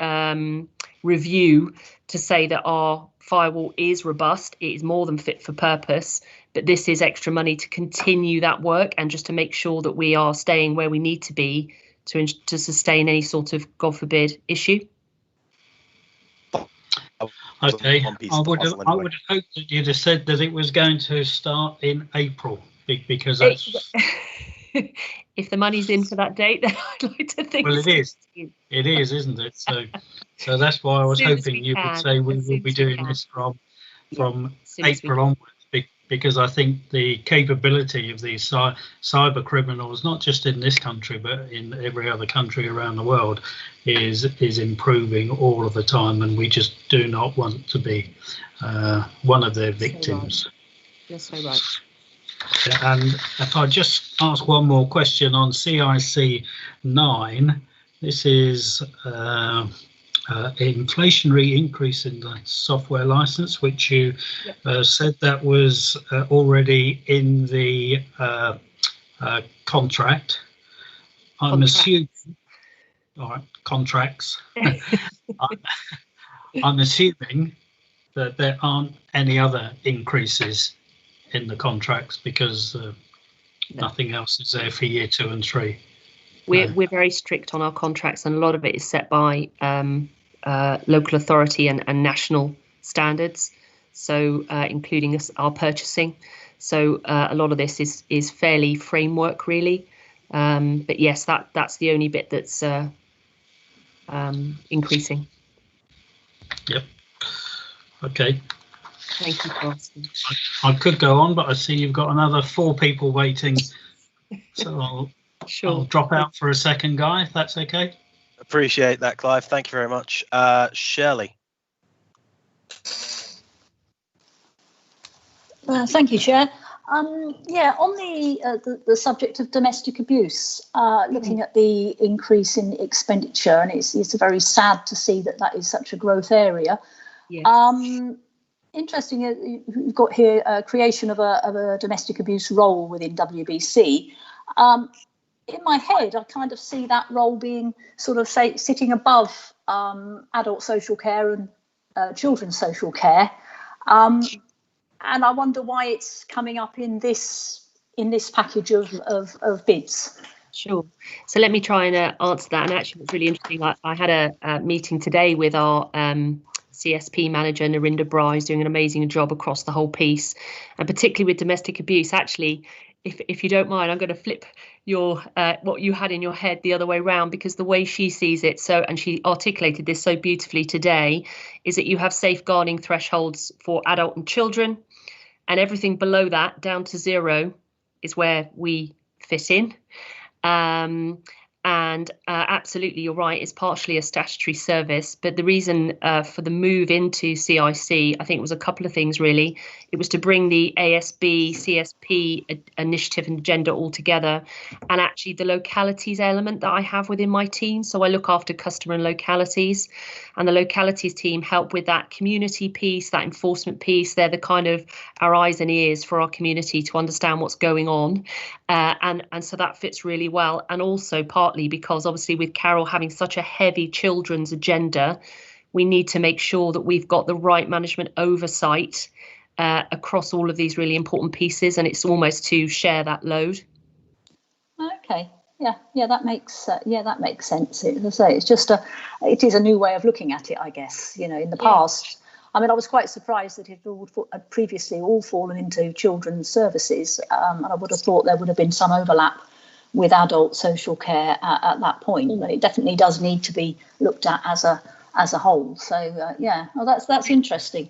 review to say that our firewall is robust, it is more than fit for purpose, but this is extra money to continue that work and just to make sure that we are staying where we need to be to sustain any sort of, God forbid, issue. Okay, I would have hoped that you'd have said that it was going to start in April, because that's... If the money's in for that date, then I'd like to think. Well, it is. It is, isn't it? So that's why I was hoping you would say we will be doing this from April onwards, because I think the capability of these cyber criminals, not just in this country but in every other country around the world, is improving all of the time, and we just do not want to be one of their victims. You're so right. And if I just ask one more question on CIC 9, this is inflationary increase in the software license, which you said that was already in the contract. I'm assuming, all right, contracts. I'm assuming that there aren't any other increases in the contracts, because nothing else is there for year 2 and 3. We're very strict on our contracts, and a lot of it is set by local authority and national standards, so including our purchasing. So a lot of this is fairly framework, really. But yes, that's the only bit that's increasing. Yep. Okay. Thank you for asking. I could go on, but I see you've got another 4 people waiting. So I'll drop out for a second, Guy, if that's okay. Appreciate that, Clive. Thank you very much. Shirley. Thank you, Chair. On the subject of domestic abuse, looking at the increase in expenditure, and it's very sad to see that is such a growth area. Yes. Interesting. You've got here creation of a domestic abuse role within WBC. In my head, I kind of see that role being sort of sitting above adult social care and children's social care, and I wonder why it's coming up in this package of bids. Sure. So let me try and answer that. And actually, it's really interesting. I had a meeting today with our CSP manager, Narinda Bry, is doing an amazing job across the whole piece, and particularly with domestic abuse. Actually, if you don't mind, I'm going to flip your what you had in your head the other way around, because the way she sees it, and she articulated this so beautifully today, is that you have safeguarding thresholds for adult and children, and everything below that down to 0 is where we fit in. And absolutely, you're right, it's partially a statutory service, but the reason for the move into CIC, I think it was a couple of things really. It was to bring the ASB, CSP initiative and agenda all together, and actually the localities element that I have within my team. So I look after customer and localities, and the localities team help with that community piece, that enforcement piece. They're the kind of our eyes and ears for our community to understand what's going on. And so that fits really well. And also partly because obviously with Carol having such a heavy children's agenda, we need to make sure that we've got the right management oversight across all of these really important pieces. And it's almost to share that load. Okay. Yeah, that makes sense. As I say, it is a new way of looking at it, I guess. You know, in the past, I mean, I was quite surprised that it had previously all fallen into children's services, and I would have thought there would have been some overlap with adult social care at that point. But it definitely does need to be looked at as a whole. So that's interesting.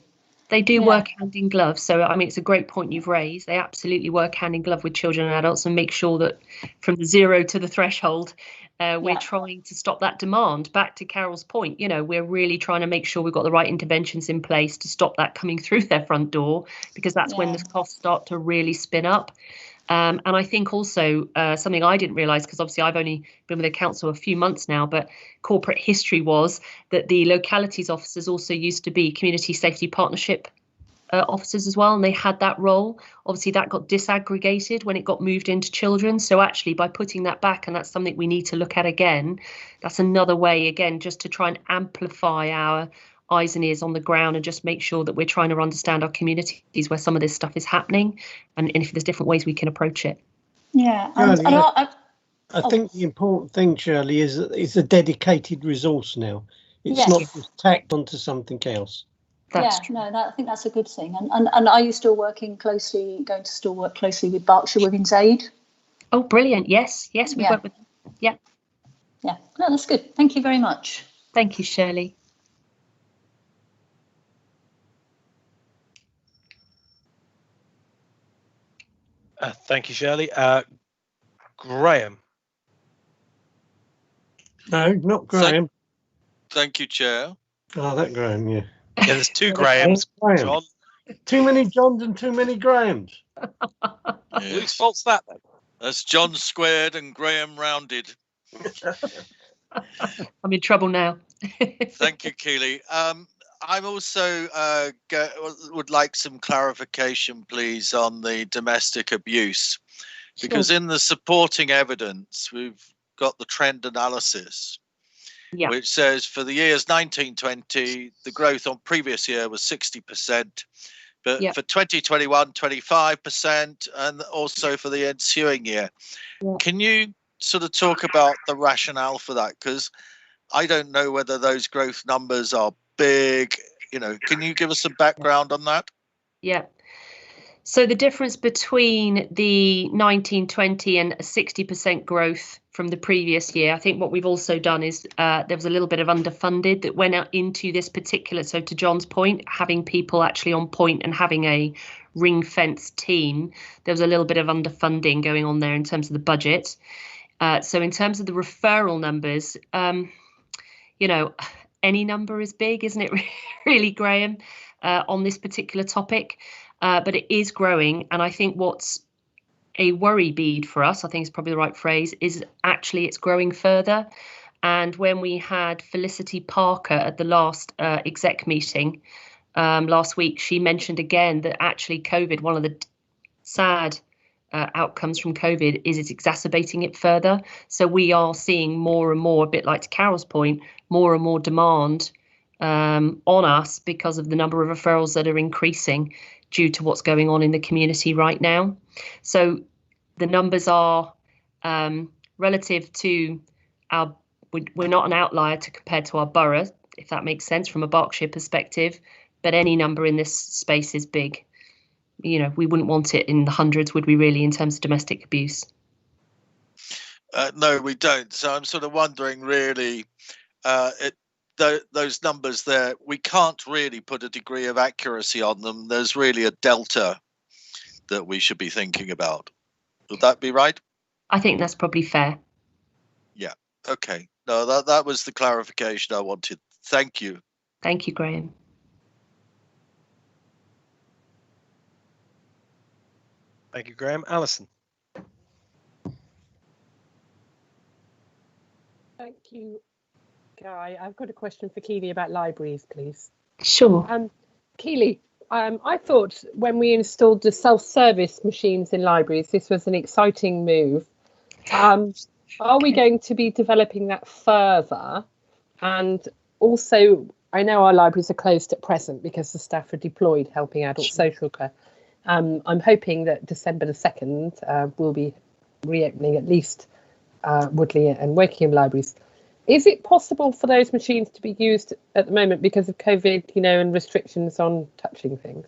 They do work hand in glove. So, I mean, it's a great point you've raised. They absolutely work hand in glove with children and adults, and make sure that from the 0 to the threshold, we're trying to stop that demand. Back to Carol's point, you know, we're really trying to make sure we've got the right interventions in place to stop that coming through their front door, because that's when the costs start to really spin up. And I think also something I didn't realise, because obviously I've only been with the council a few months now, but corporate history was that the localities officers also used to be community safety partnership officers as well, and they had that role. Obviously that got disaggregated when it got moved into children. So actually by putting that back, and that's something we need to look at again, that's another way again just to try and amplify our eyes and ears on the ground and just make sure that we're trying to understand our communities where some of this stuff is happening, and if there's different ways we can approach it. I think the important thing, Shirley, is that it's a dedicated resource now. It's not just tacked onto something else. I think that's a good thing. And are you still going to still work closely with Berkshire Women's Aid? Oh, brilliant. Yes, we work with them. Yeah. No, that's good. Thank you very much. Thank you, Shirley. Thank you, Shirley. Graham. No, not Graham. Thank you, Chair. Oh, that Graham, yeah. Yeah, there's 2 Grahams. John. Too many Johns and too many Grahams. Whose fault's that then? That's John squared and Graham rounded. I'm in trouble now. Thank you, Keely. I'm also would like some clarification, please, on the domestic abuse, because in the supporting evidence, we've got the trend analysis, which says for the years 1920, the growth on previous year was 60%, but for 2021, 25%, and also for the ensuing year. Can you sort of talk about the rationale for that? Because I don't know whether those growth numbers are big. You know, can you give us some background on that? Yeah. So the difference between the 1920 and a 60% growth from the previous year, I think what we've also done is there was a little bit of underfunded that went out into this particular. So to John's point, having people actually on point and having a ring-fenced team, there was a little bit of underfunding going on there in terms of the budget. So in terms of the referral numbers, you know, any number is big, isn't it, really, Graham, on this particular topic? But it is growing. And I think what's a worry bead for us, I think is probably the right phrase, is actually it's growing further. And when we had Felicity Parker at the last exec meeting, last week, she mentioned again that actually COVID, one of the sad outcomes from COVID is it's exacerbating it further. So we are seeing more and more, a bit like to Carol's point, more and more demand on us because of the number of referrals that are increasing due to what's going on in the community right now. So the numbers are relative to our, we're not an outlier to compare to our borough, if that makes sense from a Berkshire perspective, but any number in this space is big. You know, we wouldn't want it in the hundreds, would we really, in terms of domestic abuse? No, we don't. So I'm sort of wondering, really, those numbers there, we can't really put a degree of accuracy on them. There's really a delta that we should be thinking about. Would that be right? I think that's probably fair. Yeah. Okay. No, that was the clarification I wanted. Thank you. Thank you, Graham. Thank you, Graham. Alison. Thank you, Guy. I've got a question for Keely about libraries, please. Sure. Keely, I thought when we installed the self-service machines in libraries, this was an exciting move. Are we going to be developing that further? And also, I know our libraries are closed at present because the staff are deployed helping adult social care. I'm hoping that December the 2nd will be reopening at least Woodley and Wokingham libraries. Is it possible for those machines to be used at the moment because of COVID, and restrictions on touching things?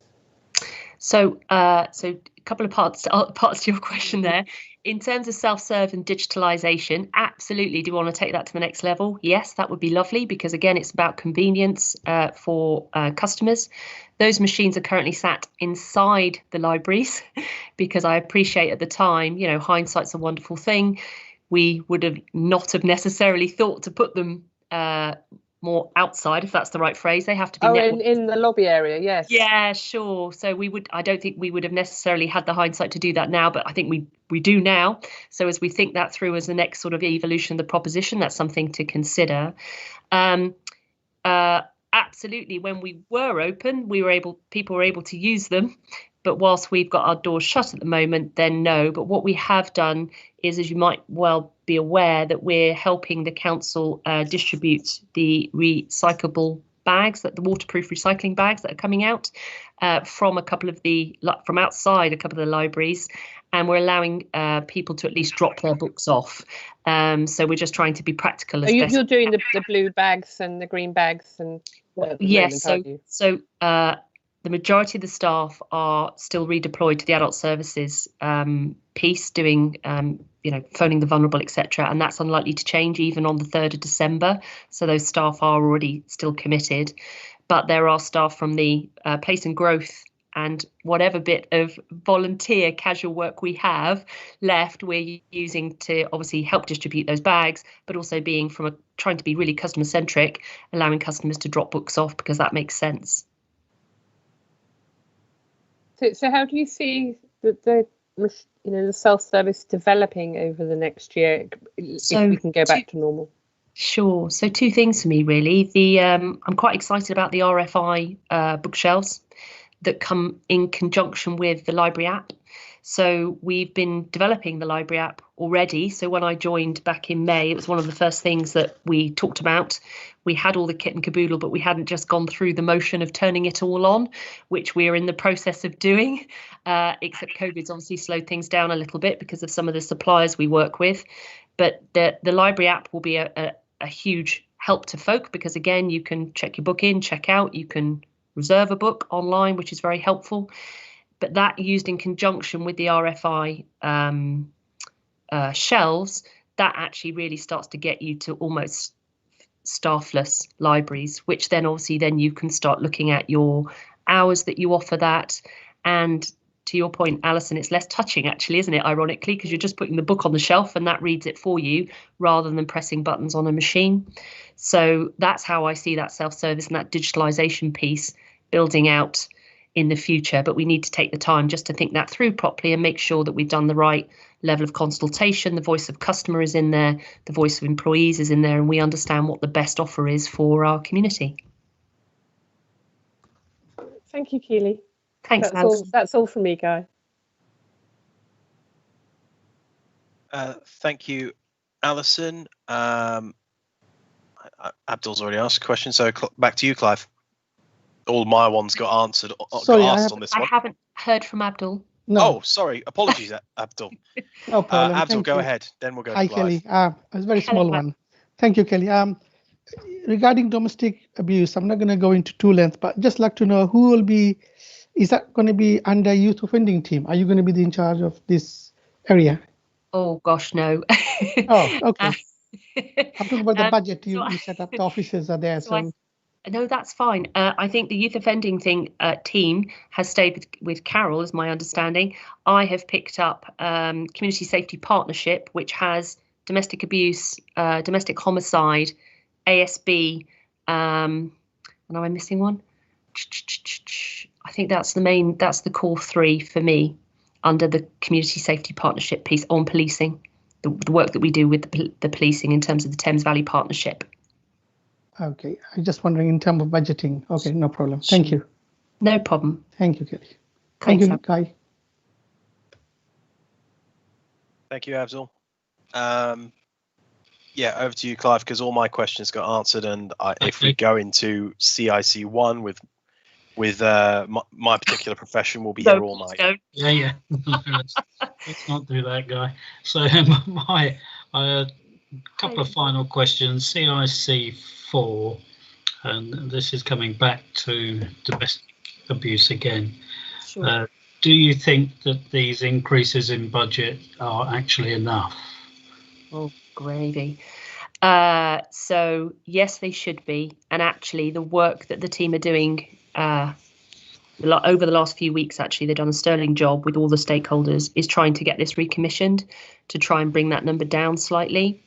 So a couple of parts to your question there. In terms of self-serve and digitalization, absolutely. Do you want to take that to the next level? Yes, that would be lovely, because again, it's about convenience for customers. Those machines are currently sat inside the libraries because I appreciate at the time, hindsight's a wonderful thing. We would have not have necessarily thought to put them more outside, if that's the right phrase. They have to be in the lobby area. Yes. Yeah, sure. So I don't think we would have necessarily had the hindsight to do that now, but I think we do now. So as we think that through as the next sort of evolution of the proposition, that's something to consider. Absolutely, when we were open, people were able to use them. But whilst we've got our doors shut at the moment, then no. But what we have done is, as you might well be aware, that we're helping the council distribute the recyclable bags, the waterproof recycling bags that are coming out from outside a couple of the libraries, and we're allowing people to at least drop their books off. So we're just trying to be practical. You're doing the blue bags and the green bags and yes. So the majority of the staff are still redeployed to the adult services piece, doing, phoning the vulnerable, etc. And that's unlikely to change even on the 3rd of December. So those staff are already still committed. But there are staff from the place and growth and whatever bit of volunteer casual work we have left, we're using to obviously help distribute those bags, but also trying to be really customer centric, allowing customers to drop books off because that makes sense. So how do you see the self-service developing over the next year if we can go back to normal? Sure. So two things for me, really. I'm quite excited about the RFI bookshelves that come in conjunction with the library app. So we've been developing the library app already. So when I joined back in May, it was one of the first things that we talked about. We had all the kit and caboodle, but we hadn't just gone through the motion of turning it all on, which we're in the process of doing, except COVID's obviously slowed things down a little bit because of some of the suppliers we work with. But the library app will be a huge help to folk because, again, you can check your book in, check out, you can reserve a book online, which is very helpful. But that used in conjunction with the RFI shelves, that actually really starts to get you to almost staffless libraries, which then obviously you can start looking at your hours that you offer that. And to your point, Alison, it's less touching actually, isn't it? Ironically, because you're just putting the book on the shelf and that reads it for you rather than pressing buttons on a machine. So that's how I see that self-service and that digitalization piece building out in the future, but we need to take the time just to think that through properly and make sure that we've done the right level of consultation, the voice of customer is in there, the voice of employees is in there, and we understand what the best offer is for our community. Thank you, Keely. Thanks, Alison. That's all from me, Guy. Thank you, Alison. Abdul's already asked a question, so back to you, Clive. All my ones got answered. Sorry, got asked on this one. I haven't heard from Abdul. No. Oh, sorry. Apologies, Abdul. No problem. Abdul, Thank go you. ahead. Then we'll go Hi, to Clive. Kelly. A very small one. Thank you, Kelly. Regarding domestic abuse, I'm not going to go into too length, but just like to know who will be. Is that going to be under youth offending team? Are you going to be in charge of this area? Oh gosh, no. Oh, okay. I'm talking about the budget. You set up. The officers are there, No, that's fine. I think the youth offending team has stayed with Carol, is my understanding. I have picked up Community Safety Partnership, which has domestic abuse, domestic homicide, ASB, and am I missing one? I think that's the core three for me under the Community Safety Partnership piece on policing, the work that we do with the policing in terms of the Thames Valley Partnership. Okay, I'm just wondering in terms of budgeting. Okay, no problem. Thank you. No problem. Thank you, Kelly. Thank you, Guy. Thank you, Abdul. Yeah, over to you, Clive, because all my questions got answered, and if we go into CIC1 with my particular profession, we'll be here all night. Yeah. Let's not do that, Guy. So my couple of final questions. CIC4, and this is coming back to domestic abuse again. Sure. Do you think that these increases in budget are actually enough? Oh, gravy. So yes, they should be. And actually, the work that the team are doing over the last few weeks, actually, they've done a sterling job with all the stakeholders, is trying to get this recommissioned to try and bring that number down slightly.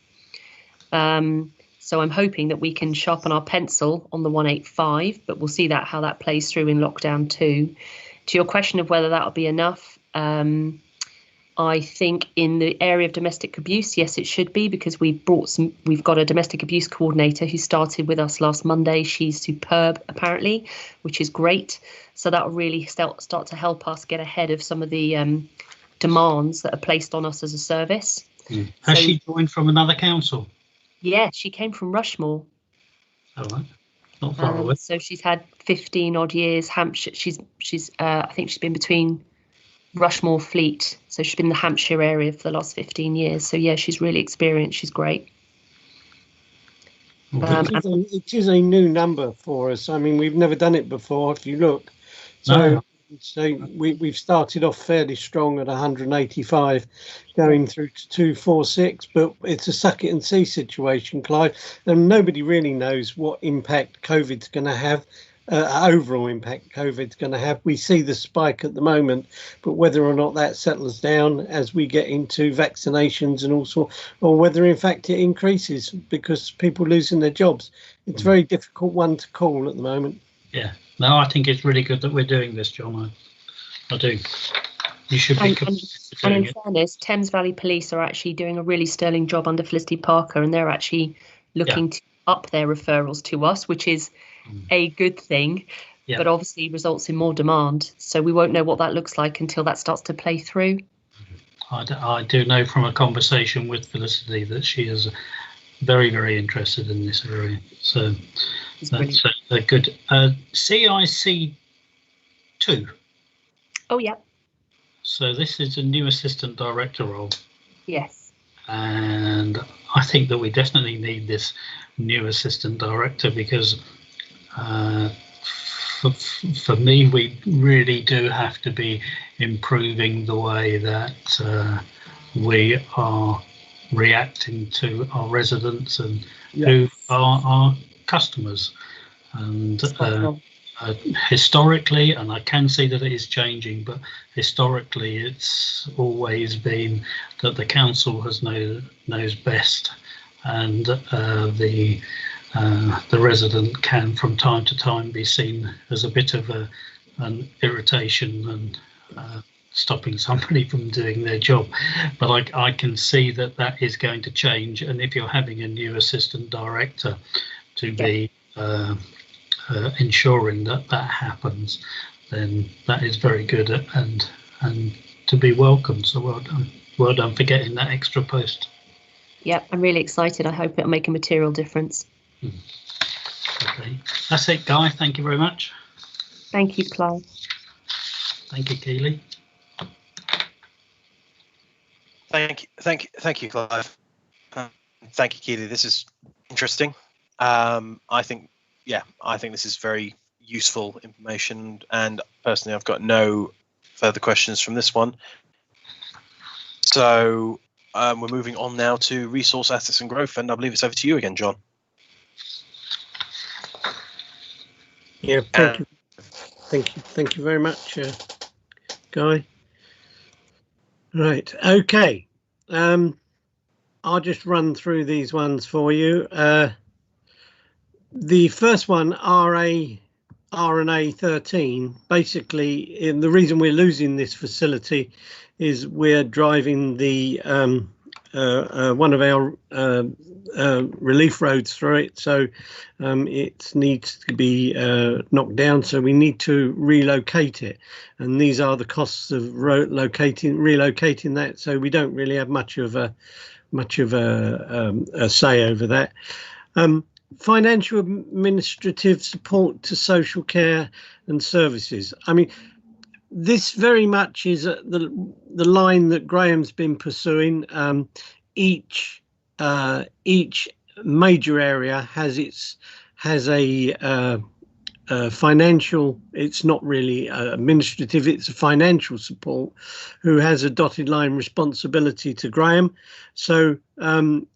So I'm hoping that we can sharpen our pencil on the 185, but we'll see how that plays through in lockdown 2. To your question of whether that'll be enough, I think in the area of domestic abuse, yes, it should be, because we've got a domestic abuse coordinator who started with us last Monday. She's superb, apparently, which is great. So that will really start to help us get ahead of some of the demands that are placed on us as a service. Has she joined from another council? Yeah, she came from Rushmore. All right. Not far away. So she's had 15 odd years. Hampshire. She's I think she's been between Rushmore, Fleet. So she's been in the Hampshire area for the last 15 years. So yeah, she's really experienced. She's great. It is a new number for us. I mean, we've never done it before. If you look, so we've started off fairly strong at 185, going through to 246. But it's a suck it and see situation, Clive. And nobody really knows what impact COVID's going to have. Overall impact COVID's going to have. We see the spike at the moment, but whether or not that settles down as we get into vaccinations and also, or whether in fact it increases because people losing their jobs, it's a very difficult one to call at the moment. Yeah, no, I think it's really good that we're doing this, John. I do. You should be. And in fairness, Thames Valley Police are actually doing a really sterling job under Felicity Parker, and they're actually looking to up their referrals to us, which is a good thing, but obviously results in more demand. So we won't know what that looks like until that starts to play through. I do know from a conversation with Felicity that she is very, very interested in this area. So that's good. CIC2. Oh, yeah. So this is a new assistant director role. Yes. And I think that we definitely need this new assistant director because for me, we really do have to be improving the way that we are reacting to our residents and who are our customers. And historically, and I can see that it is changing, but historically it's always been that the council knows best, and the resident can from time to time be seen as a bit of an irritation and stopping somebody from doing their job. But I can see that is going to change, and if you're having a new assistant director to be ensuring that happens, then that is very good and to be welcomed. So well done for getting that extra post. Yep, I'm really excited. I hope it'll make a material difference. Okay, that's it, Guy. Thank you very much. Thank you, Clive. Thank you, Keely. Thank you, Clive. Thank you, Keely. This is interesting. I think this is very useful information, and personally, I've got no further questions from this one. So we're moving on now to resource assets and growth, and I believe it's over to you again, John. Yeah, thank you very much, Guy. Right, okay. I'll just run through these ones for you. The first one, RNA 13, basically, the reason we're losing this facility is we're driving the one of our relief roads through it, so it needs to be knocked down, so we need to relocate it, and these are the costs of relocating that, so we don't really have much of a say over that. Financial administrative support to social care and services. I mean, this very much is the line that Graham's been pursuing. Each major area has a financial, it's not really administrative, it's a financial support, who has a dotted line responsibility to Graham. So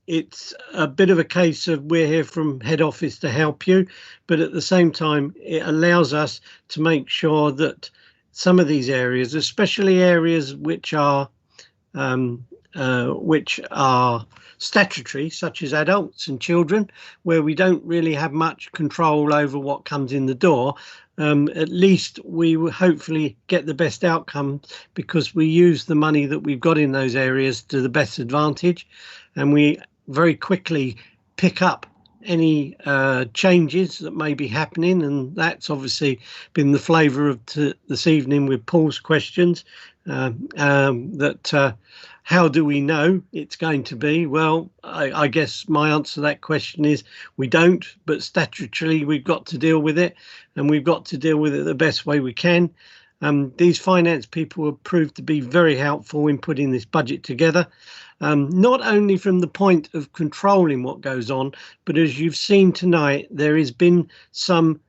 it's a bit of a case of we're here from head office to help you, but at the same time it allows us to make sure that some of these areas, especially areas which are statutory, such as adults and children, where we don't really have much control over what comes in the door, at least we will hopefully get the best outcome, because we use the money that we've got in those areas to the best advantage, and we very quickly pick up any changes that may be happening, and that's obviously been the flavour of this evening with Paul's questions. How do we know it's going to be? Well, I guess my answer to that question is we don't, but statutorily we've got to deal with it, and we've got to deal with it the best way we can. These finance people have proved to be very helpful in putting this budget together, not only from the point of controlling what goes on, but as you've seen tonight, there has been some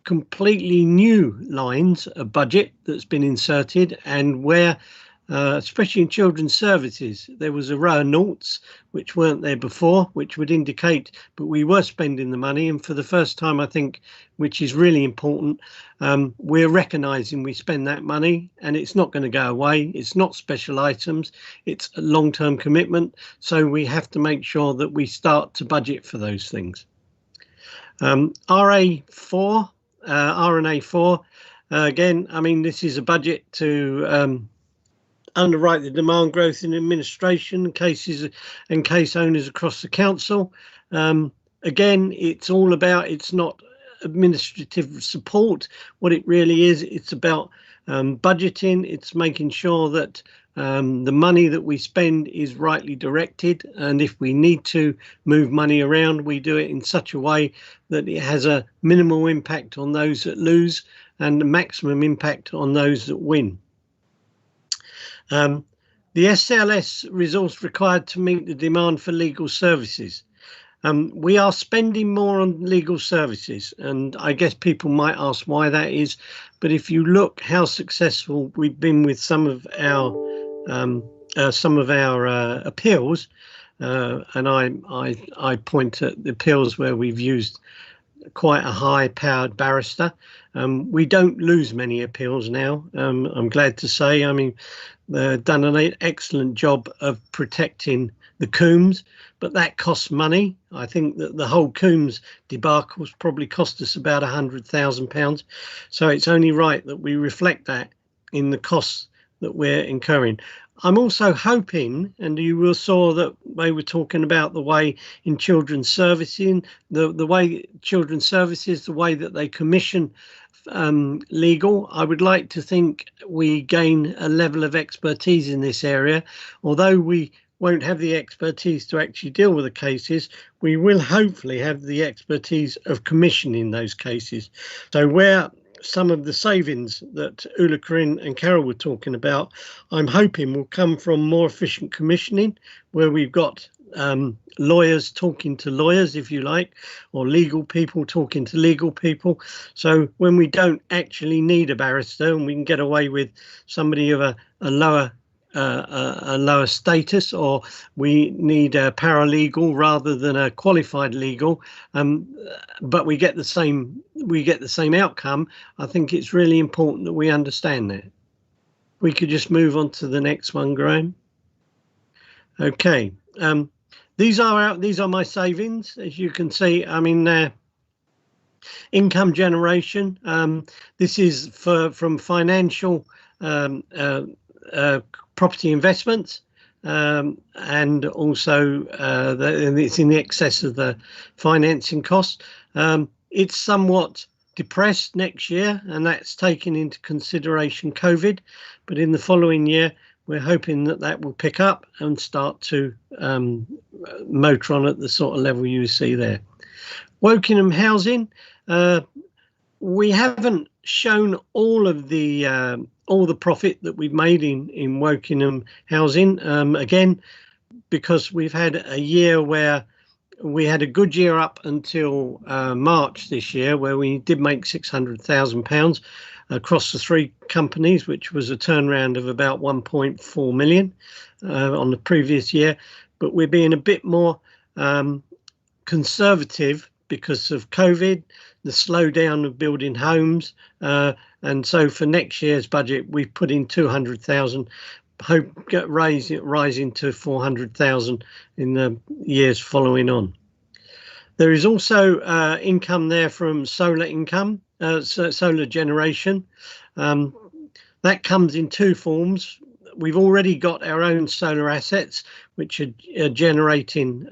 completely new lines of budget that's been inserted, and where especially in children's services, there was a row of noughts which weren't there before, which would indicate but we were spending the money, and for the first time, I think, which is really important, we're recognising we spend that money and it's not going to go away. It's not special items, it's a long-term commitment, so we have to make sure that we start to budget for those things. RNA4, again, I mean, this is a budget to underwrite the demand growth in administration cases and case owners across the council. Again, it's all about, it's not administrative support. What it really is, it's about budgeting. It's making sure that the money that we spend is rightly directed, and if we need to move money around, we do it in such a way that it has a minimal impact on those that lose and the maximum impact on those that win. The SLS resource required to meet the demand for legal services. We are spending more on legal services, and I guess people might ask why that is, but if you look how successful we've been with some of our appeals, and I point at the appeals where we've used quite a high-powered barrister. We don't lose many appeals now. I'm glad to say. I mean, they've done an excellent job of protecting the Coombs, but that costs money. I think that the whole Coombs debacle probably cost us about £100,000. So it's only right that we reflect that in the costs that we're incurring. I'm also hoping, and you will saw that they were talking about the way in children's servicing, the way children's services, the way that they commission legal, I would like to think we gain a level of expertise in this area. Although we won't have the expertise to actually deal with the cases, we will hopefully have the expertise of commissioning those cases. So where some of the savings that Ulla, Corinne and Carol were talking about, I'm hoping will come from more efficient commissioning, where we've got lawyers talking to lawyers, if you like, or legal people talking to legal people. So when we don't actually need a barrister and we can get away with somebody of a lower status, or we need a paralegal rather than a qualified legal, but we get the same outcome. I think it's really important that we understand that. We could just move on to the next one, Graham. Okay. These are my savings, as you can see. I mean, income generation. This is from financial property investments, and also it's in the excess of the financing cost. It's somewhat depressed next year, and that's taking into consideration COVID, but in the following year we're hoping that that will pick up and start to motor on at the sort of level you see there. Wokingham housing, we haven't shown all the profit that we've made in Wokingham housing, again, because we've had a year where we had a good year up until March this year, where we did make £600,000 across the three companies, which was a turnaround of about 1.4 million on the previous year. But we're being a bit more conservative because of COVID, the slowdown of building homes, and so for next year's budget we've put in 200,000, hope rising to 400,000 in the years following on. There is also income there from solar income, solar generation. That comes in two forms. We've already got our own solar assets which are generating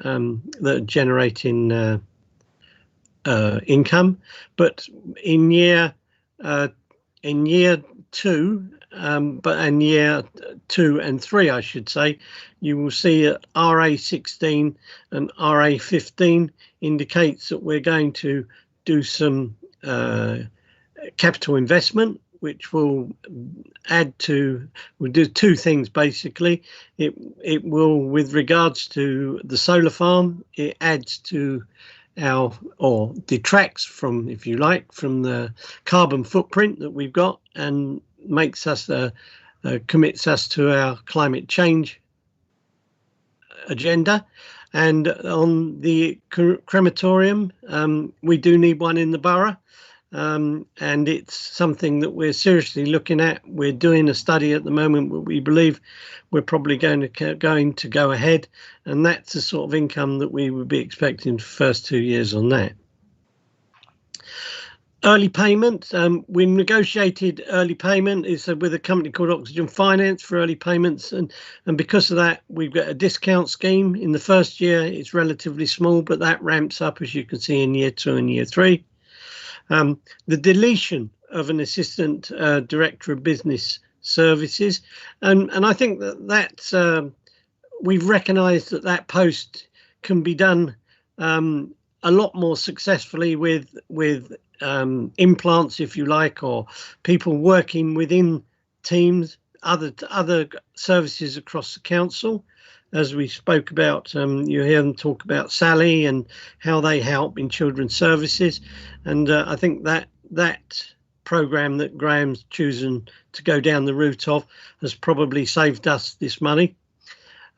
income, but in year 2, but in year 2 and 3, I should say, you will see that RA16 and RA15 indicates that we're going to do some capital investment, which will we'll do two things basically. It will, with regards to the solar farm, it adds to or detracts from, if you like, from the carbon footprint that we've got, and makes us commits us to our climate change agenda. And on the crematorium, we do need one in the borough, and it's something that we're seriously looking at. We're doing a study at the moment, but we believe we're probably going to go ahead, and that's the sort of income that we would be expecting for the first 2 years on that. Early payment, we negotiated early payment is with a company called Oxygen Finance for early payments, and because of that we've got a discount scheme. In the first year it's relatively small, but that ramps up, as you can see, in year 2 and year 3. The deletion of an assistant director of business services, and I think that's we've recognised that post can be done a lot more successfully with implants, if you like, or people working within teams, other services across the council. As we spoke about, you hear them talk about Sally and how they help in children's services, and I think that programme that Graham's chosen to go down the route of has probably saved us this money.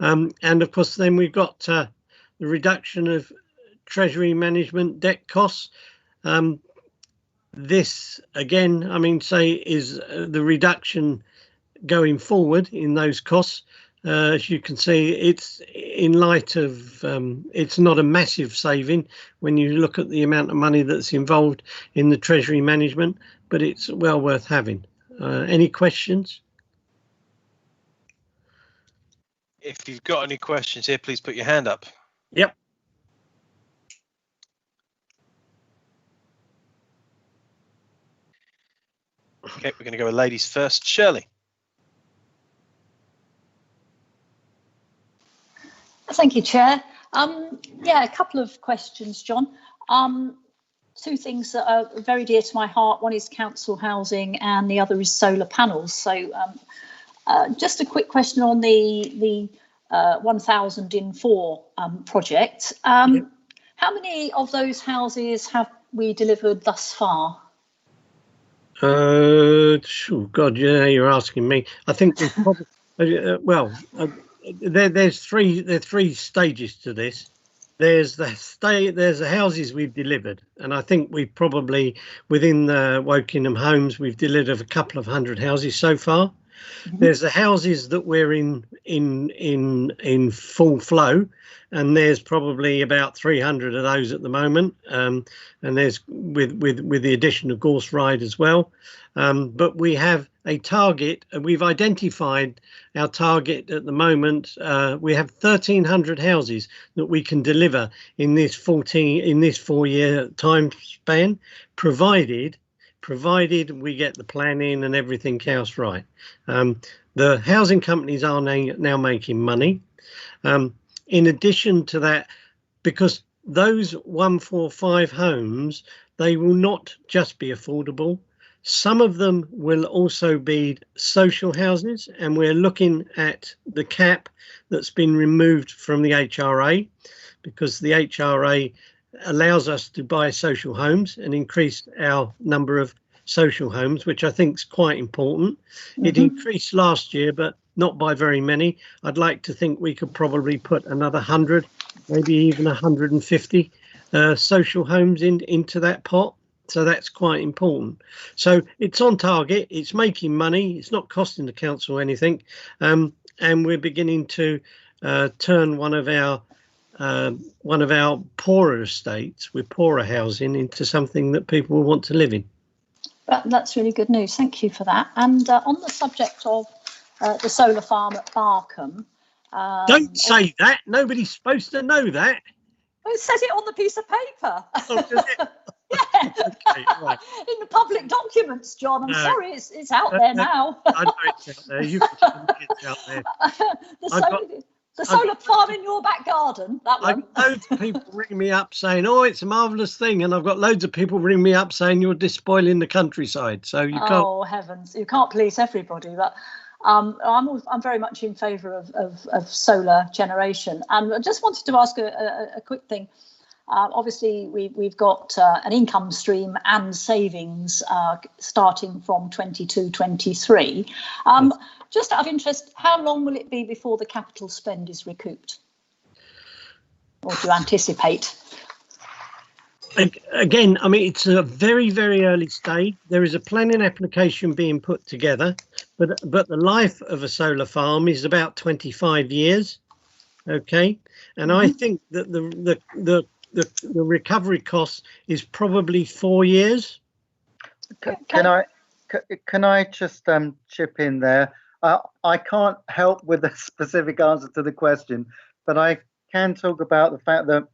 And of course then we've got the reduction of Treasury management debt costs. This again, I mean, say, is the reduction going forward in those costs. As you can see, it's in light of it's not a massive saving when you look at the amount of money that's involved in the Treasury management, but it's well worth having. Any questions? If you've got any questions here, please put your hand up. Yep. Okay, we're going to go with ladies first. Shirley. Thank you, Chair. Yeah, a couple of questions, John. Two things that are very dear to my heart. One is council housing and the other is solar panels. So just a quick question on the 1,000 in 4 project. How many of those houses have we delivered thus far? Oh God, yeah, you're asking me. I think we've probably there's three stages to this. There's the houses we've delivered, and I think we've probably within the Wokingham homes we've delivered a couple of hundred houses so far. There's the houses that we're in full flow, and there's probably about 300 of those at the moment. And there's with the addition of Gorse Ride as well. But we have a target, and we've identified our target at the moment. We have 1,300 houses that we can deliver in this 4-year time span, provided we get the planning and everything else right. The housing companies are now making money. In addition to that, because those 145 homes, they will not just be affordable. Some of them will also be social houses, and we're looking at the cap that's been removed from the HRA, because the HRA allows us to buy social homes and increase our number of social homes, which I think is quite important. It increased last year, but not by very many. I'd like to think we could probably put another 100, maybe even 150 social homes into that pot. So that's quite important. So it's on target, it's making money, it's not costing the council anything. And we're beginning to turn one of our poorer estates with poorer housing into something that people will want to live in. That's really good news. Thank you for that. And on the subject of the solar farm at Barkham. Don't say that. Nobody's supposed to know that. Well, it says it on the piece of paper. Oh, does it? Yeah. Okay, right. In the public documents, John. I'm sorry, it's out there now. I know it's out there. You can get out there. The solar farm in your back garden, that one. I've got loads of people ring me up saying, oh, it's a marvellous thing. And I've got loads of people ring me up saying you're despoiling the countryside. So you can't. Oh, heavens. You can't please everybody. But I'm very much in favour of solar generation. And I just wanted to ask a quick thing. Obviously, we've got an income stream and savings starting from 22-23. Just out of interest, how long will it be before the capital spend is recouped? Or do you anticipate? Again, I mean, it's a very, very early stage. There is a planning application being put together, but the life of a solar farm is about 25 years. OK, and I think that the recovery cost is probably 4 years. Can I just chip in there? I can't help with a specific answer to the question, but I can talk about the fact that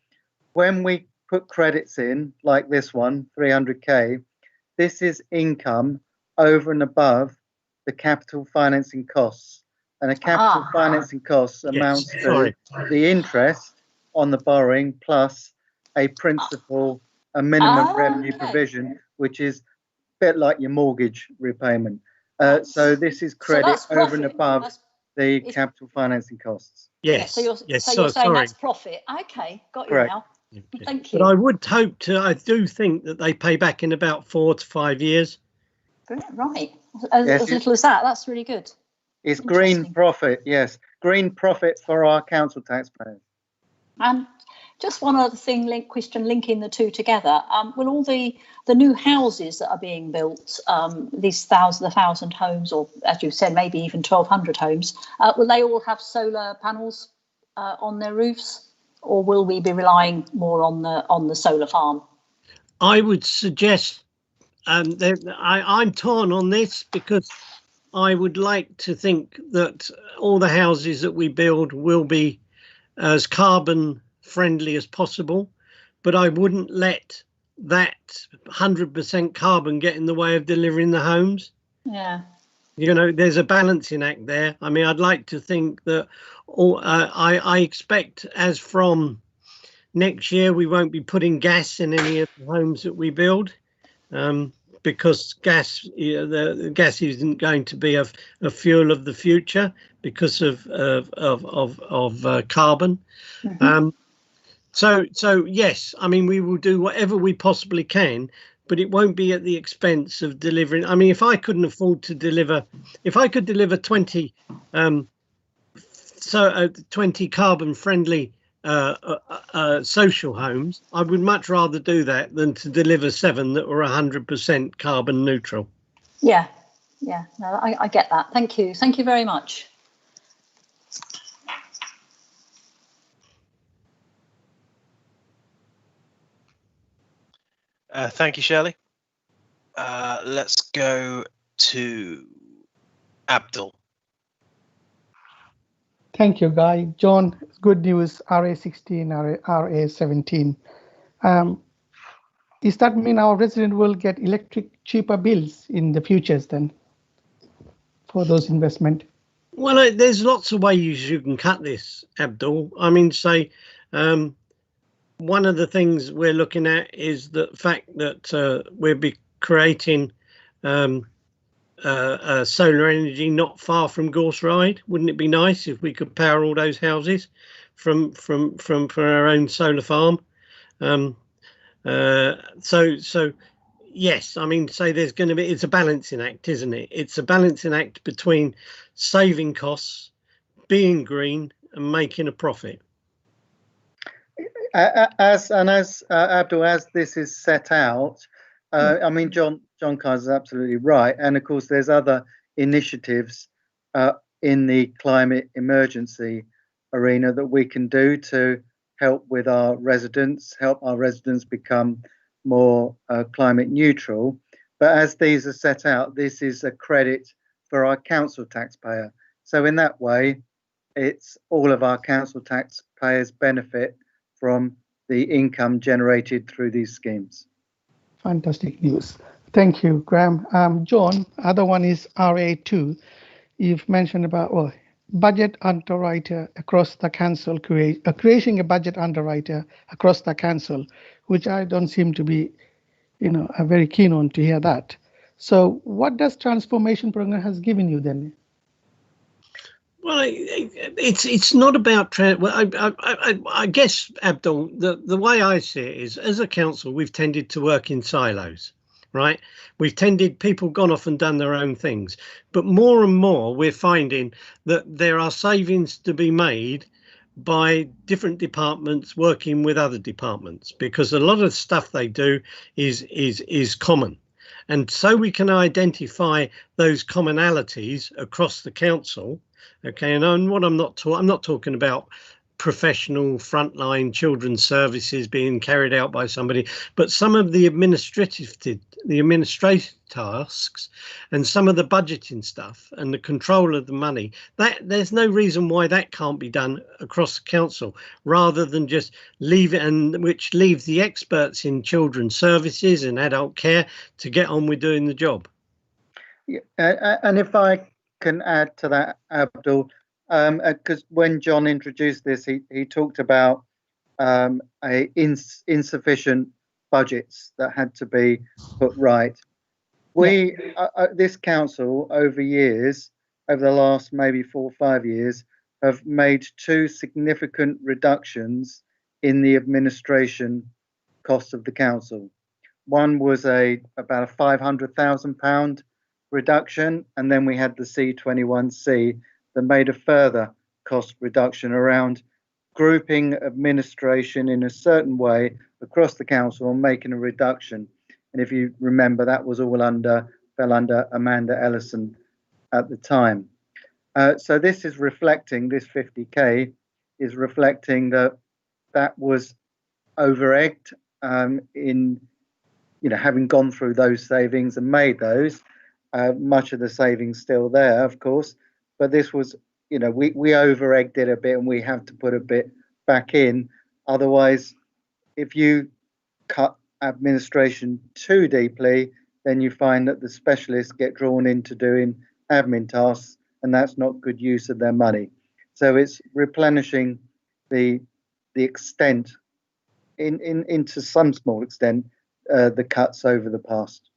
when we put credits in, like this one, 300k, this is income over and above the capital financing costs. And a capital financing cost amounts to the interest on the borrowing plus a principal, a minimum revenue provision, which is a bit like your mortgage repayment. So this is credit over and above the capital financing costs. Yes. So you're saying that's profit. Okay, got you now. Thank you. But I would hope I do think that they pay back in about 4 to 5 years. Right. As little as that. That's really good. It's green profit. Yes. Green profit for our council taxpayers. And just one other thing, question linking the two together. Will all the new houses that are being built, these 1,000 homes, or as you said, maybe even 1,200 homes, will they all have solar panels on their roofs, or will we be relying more on the solar farm? I would suggest, I'm torn on this because I would like to think that all the houses that we build will be as carbon friendly as possible, but I wouldn't let that 100% carbon get in the way of delivering the homes. Yeah. You know, there's a balancing act there. I mean, I'd like to think that I expect as from next year we won't be putting gas in any of the homes that we build, because gas, the gas isn't going to be a fuel of the future because of carbon. Mm-hmm. So yes, I mean, we will do whatever we possibly can, but it won't be at the expense of delivering. I mean, if I couldn't afford to deliver, if I could deliver 20 20 carbon friendly social homes, I would much rather do that than to deliver 7 that were 100% carbon neutral. Yeah, yeah, no, I get that. Thank you very much. Thank you, Shirley. Let's go to Abdul. Thank you, Guy. John, good news, RA16, RA17. Does that mean our resident will get electric cheaper bills in the futures then for those investment? Well, there's lots of ways you can cut this, Abdul. I mean, say, one of the things we're looking at is the fact that we'll be creating solar energy not far from Gorse Ride. Wouldn't it be nice if we could power all those houses from our own solar farm? So yes, I mean, say there's going to be, it's a balancing act, isn't it? It's a balancing act between saving costs, being green, and making a profit. As Abdul, as this is set out, I mean, John Kaiser is absolutely right, and of course, there's other initiatives in the climate emergency arena that we can do to help with our residents, help our residents become more climate neutral. But as these are set out, this is a credit for our council taxpayer. So in that way, it's all of our council taxpayers benefit from the income generated through these schemes. Fantastic news. Thank you, Graham. John, other one is RA2. You've mentioned about, budget underwriter across the council, creating a budget underwriter across the council, which I don't seem to be, very keen on to hear that. So what does transformation program has given you then? Well, it's not about. I guess, Abdul, the way I see it is, as a council, we've tended to work in silos, right? People gone off and done their own things, but more and more we're finding that there are savings to be made by different departments working with other departments, because a lot of stuff they do is common. And so we can identify those commonalities across the council. Okay, and what I'm not talking about professional frontline children's services being carried out by somebody, but some of the administrative tasks and some of the budgeting stuff and the control of the money, that there's no reason why that can't be done across the council, rather than just leave it, and which leaves the experts in children's services and adult care to get on with doing the job. Yeah, and if I can add to that, Abdul, because when John introduced this, he talked about insufficient budgets that had to be put right. We, this council, over the last maybe 4 or 5 years, have made 2 significant reductions in the administration costs of the council. One was about a £500,000 reduction, and then we had the C21C that made a further cost reduction around grouping administration in a certain way across the council and making a reduction. And if you remember, that was all fell under Amanda Ellison at the time. So this is reflecting, this 50k is reflecting that was over-egged in, having gone through those savings and made those. Much of the savings still there, of course, but this was, we over-egged it a bit, and we have to put a bit back in. Otherwise, if you cut administration too deeply, then you find that the specialists get drawn into doing admin tasks, and that's not good use of their money. So it's replenishing the extent, into some small extent, the cuts over the past.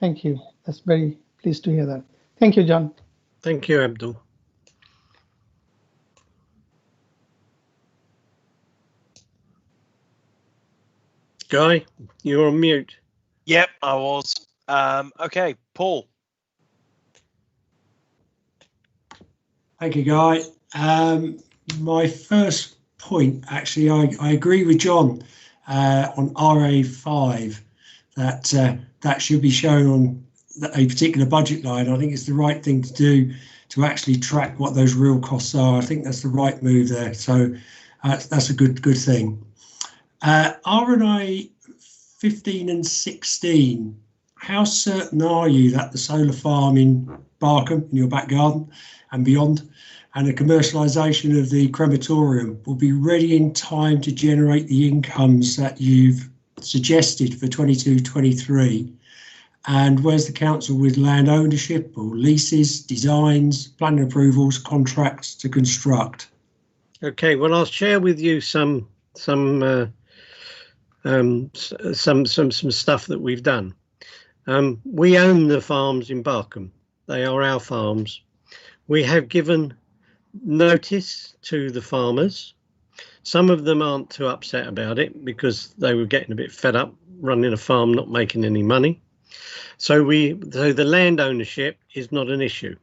Thank you. That's very pleased to hear that. Thank you, John. Thank you, Abdul. Guy, you're on mute. Yep, I was. Okay, Paul. Thank you, Guy. My first point, actually, I agree with John on RA5 that that should be shown on a particular budget line. I think it's the right thing to do to actually track what those real costs are. I think that's the right move there. So that's a good thing. RNA 15 and 16, how certain are you that the solar farm in Barkham, in your back garden and beyond, and the commercialisation of the crematorium will be ready in time to generate the incomes that you've suggested for 22-23? And where's the council with land ownership or leases, designs, planning approvals, contracts to construct? Okay, well, I'll share with you some stuff that we've done. We own the farms in Barkham. They are our farms. We have given notice to the farmers. Some of them aren't too upset about it because they were getting a bit fed up running a farm, not making any money. So the land ownership is not an issue.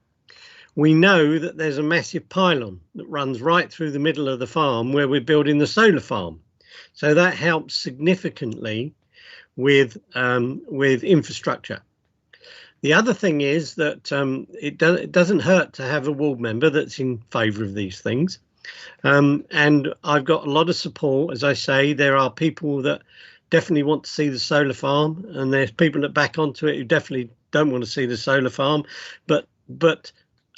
We know that there's a massive pylon that runs right through the middle of the farm where we're building the solar farm. So that helps significantly with infrastructure. The other thing is that it doesn't hurt to have a ward member that's in favour of these things. And I've got a lot of support. As I say, there are people that definitely want to see the solar farm, and there's people that back onto it who definitely don't want to see the solar farm. But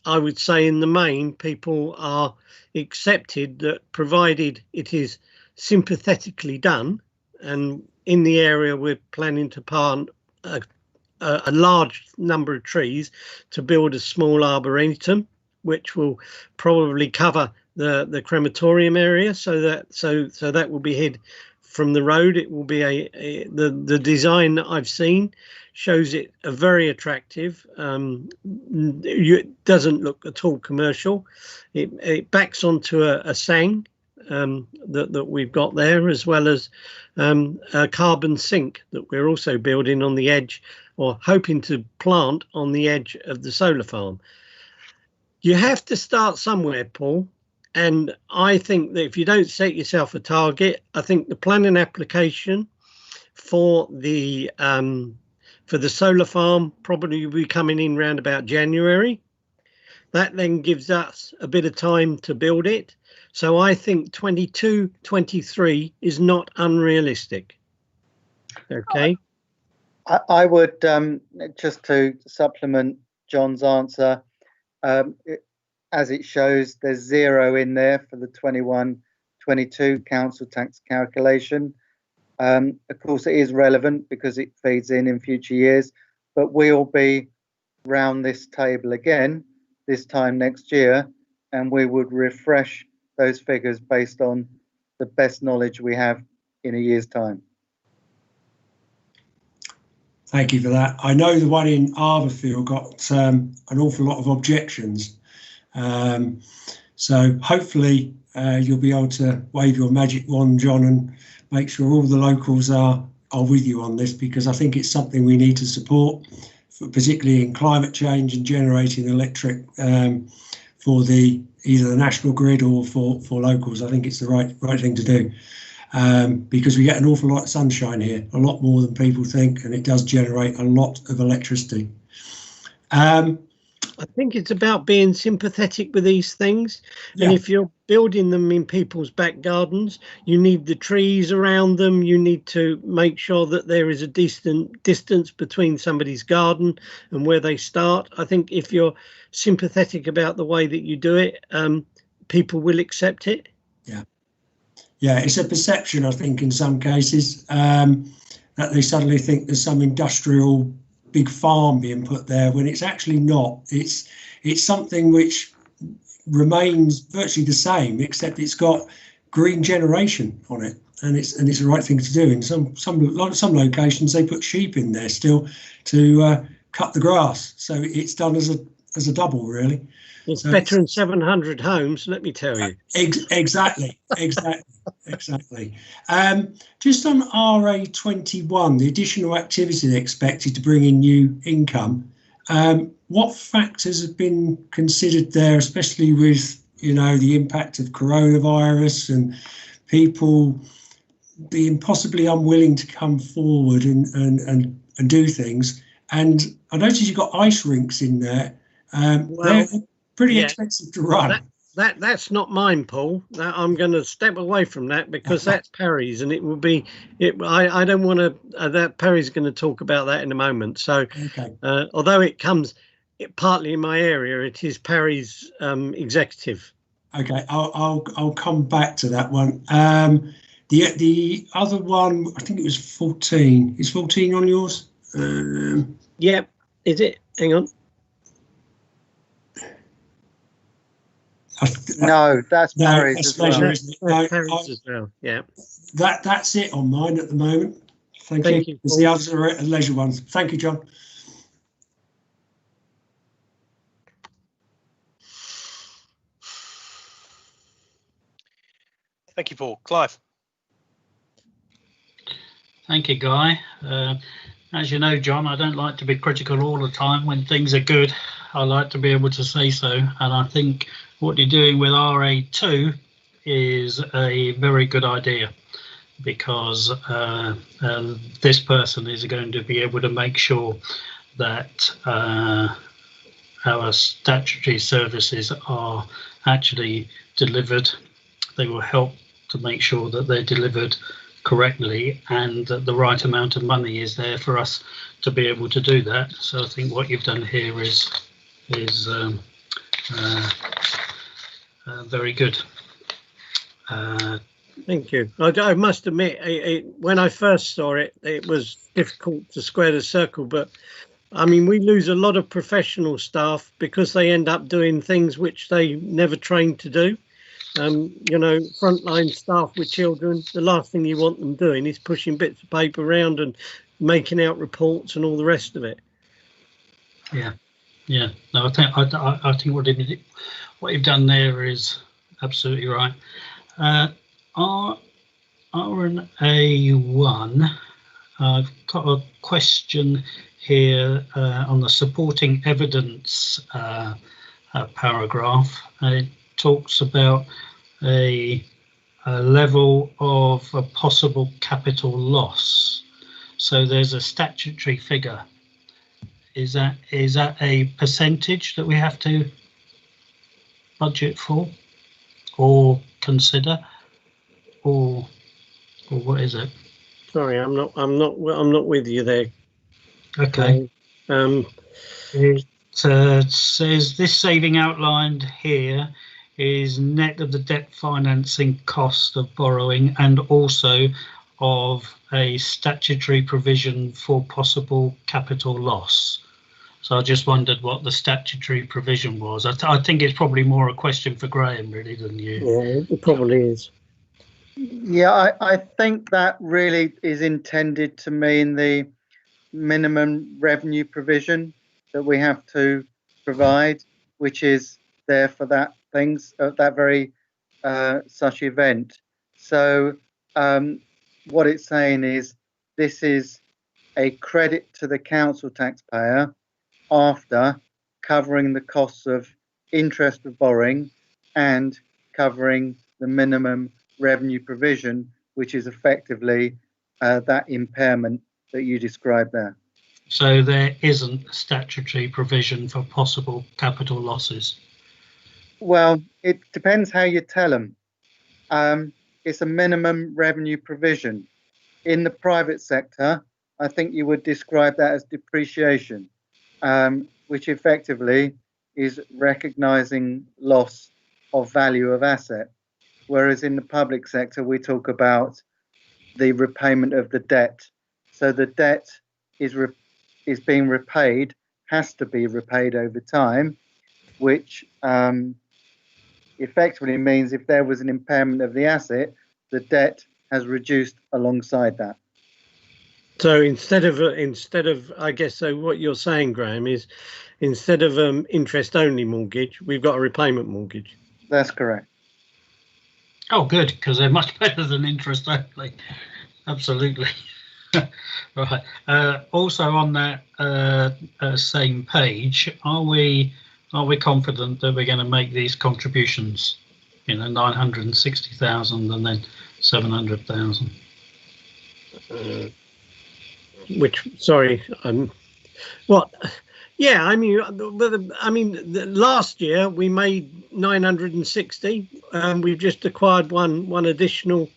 I would say in the main, people are accepted that provided it is sympathetically done, and in the area we're planning to plant a large number of trees to build a small arboretum, which will probably cover the crematorium area, so that will be hid from the road. It will be the design that I've seen shows it a very attractive. It doesn't look at all commercial. It backs onto a sang that we've got there, as well as a carbon sink that we're also building on the edge, or hoping to plant on the edge of the solar farm. You have to start somewhere, Paul. And I think that if you don't set yourself a target, I think the planning application for the solar farm probably will be coming in round about January. That then gives us a bit of time to build it. So I think 22-23 is not unrealistic. Okay. I would, just to supplement John's answer, as it shows, there's 0 in there for the 21-22 council tax calculation. Of course, it is relevant because it feeds in future years, but we'll be round this table again this time next year, and we would refresh those figures based on the best knowledge we have in a year's time. Thank you for that. I know the one in Arborfield got an awful lot of objections. So hopefully you'll be able to wave your magic wand, John, and make sure all the locals are with you on this, because I think it's something we need to support, particularly in climate change and generating electric for either the national grid or for locals. I think it's the right thing to do. Because we get an awful lot of sunshine here, a lot more than people think, and it does generate a lot of electricity. I think it's about being sympathetic with these things. Yeah. And if you're building them in people's back gardens, you need the trees around them. You need to make sure that there is a decent distance between somebody's garden and where they start. I think if you're sympathetic about the way that you do it, people will accept it. Yeah, it's a perception, I think, in some cases. that they suddenly think there's some industrial big farm being put there when it's actually not. It's something which remains virtually the same, except it's got green generation on it, and it's the right thing to do. In some locations they put sheep in there still to cut the grass, so it's done as a double, really. It's so better than 700 homes, let me tell you. Exactly. Just on RA21, the additional activity expected to bring in new income, what factors have been considered there, especially with, you know, the impact of coronavirus and people being possibly unwilling to come forward and do things? And I noticed you've got ice rinks in there. They're pretty expensive to run. That's not mine, Paul. I'm going to step away from that because that's Perry's, and it will be. I don't want to. That Perry's going to talk about that in a moment. So, although it comes partly in my area, it is Perry's executive. Okay, I'll come back to that one. The other one, I think it was 14. Is 14 on yours? Yep. Is it? Hang on. No, that's Perry's as well. Isn't it? No, Perry's as well. Yeah. That's it on mine at the moment. Thank you. Because the others are leisure ones. Thank you, John. Thank you, Paul. Clive. Thank you, Guy. As you know, John, I don't like to be critical all the time. When things are good, I like to be able to say so. And I think what you're doing with RA2 is a very good idea, because this person is going to be able to make sure that our statutory services are actually delivered. They will help to make sure that they're delivered correctly and that the right amount of money is there for us to be able to do that. So I think what you've done here is very good. Thank you. I must admit, when I first saw it, it was difficult to square the circle, but I mean, we lose a lot of professional staff because they end up doing things which they never trained to do. You know, frontline staff with children, the last thing you want them doing is pushing bits of paper around and making out reports and all the rest of it. Yeah. No, I think what you've done there is absolutely right. RA1, I've got a question here on the supporting evidence paragraph. It talks about a level of a possible capital loss. So there's a statutory figure. Is that a percentage that we have to budget for, or consider, or what is it? Sorry, I'm not with you there. Okay. It says this saving outlined here is net of the debt financing cost of borrowing and also of a statutory provision for possible capital loss. So I just wondered what the statutory provision was. I think it's probably more a question for Graham really than you. Yeah, it probably is. Yeah, I think that really is intended to mean the minimum revenue provision that we have to provide, which is there for that very such event. So what it's saying is this is a credit to the council taxpayer after covering the costs of interest of borrowing and covering the minimum revenue provision, which is effectively that impairment that you described there. So there isn't a statutory provision for possible capital losses? Well, it depends how you tell them. It's a minimum revenue provision. In the private sector, I think you would describe that as depreciation, which effectively is recognizing loss of value of asset. Whereas in the public sector, we talk about the repayment of the debt. So the debt is being repaid, has to be repaid over time, which effectively means if there was an impairment of the asset, the debt has reduced alongside that. So instead of I guess, so what you're saying, Graham, is instead of interest only mortgage, we've got a repayment mortgage. That's correct. Oh, good, because they're much better than interest only. Absolutely. Right. Also on that same page, are we confident that we're going to make these contributions? 960,000 and then 700,000. Which, sorry, what? Yeah, last year we made 960. We've just acquired one additional.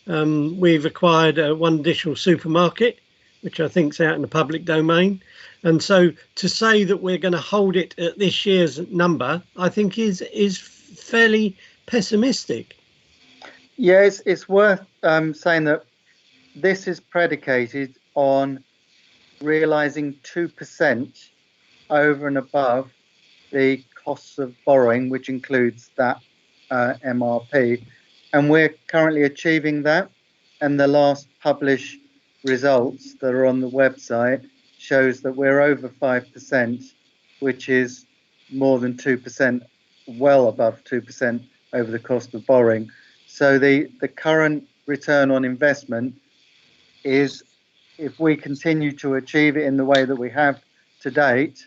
We've acquired one additional supermarket, which I think is out in the public domain. And so to say that we're going to hold it at this year's number, I think is fairly pessimistic. Yeah, it's worth saying that this is predicated on realising 2% over and above the costs of borrowing, which includes that MRP. And we're currently achieving that. And the last published results that are on the website shows that we're over 5%, which is more than 2%, well above 2% over the cost of borrowing. So the current return on investment is, if we continue to achieve it in the way that we have to date,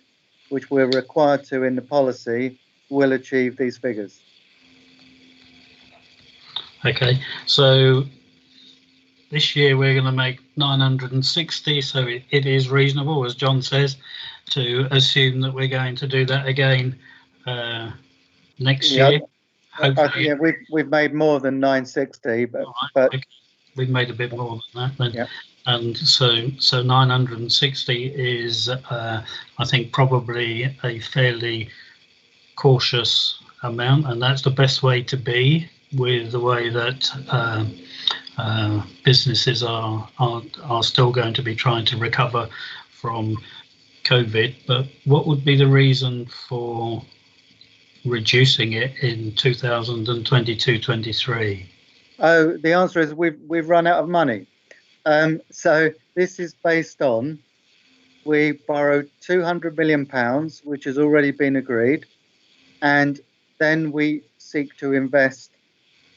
which we're required to in the policy, we'll achieve these figures. Okay, so this year we're going to make 960, so it is reasonable, as John says, to assume that we're going to do that again next year. Hopefully. Yeah, we've made more than 960, but okay. We've made a bit more than that then. Yeah. And so 960 is, I think, probably a fairly cautious amount, and that's the best way to be with the way that businesses are still going to be trying to recover from COVID. But what would be the reason for reducing it in 2022-23? Oh, the answer is we've run out of money. So this is based on, we borrowed £200 million, which has already been agreed, and then we seek to invest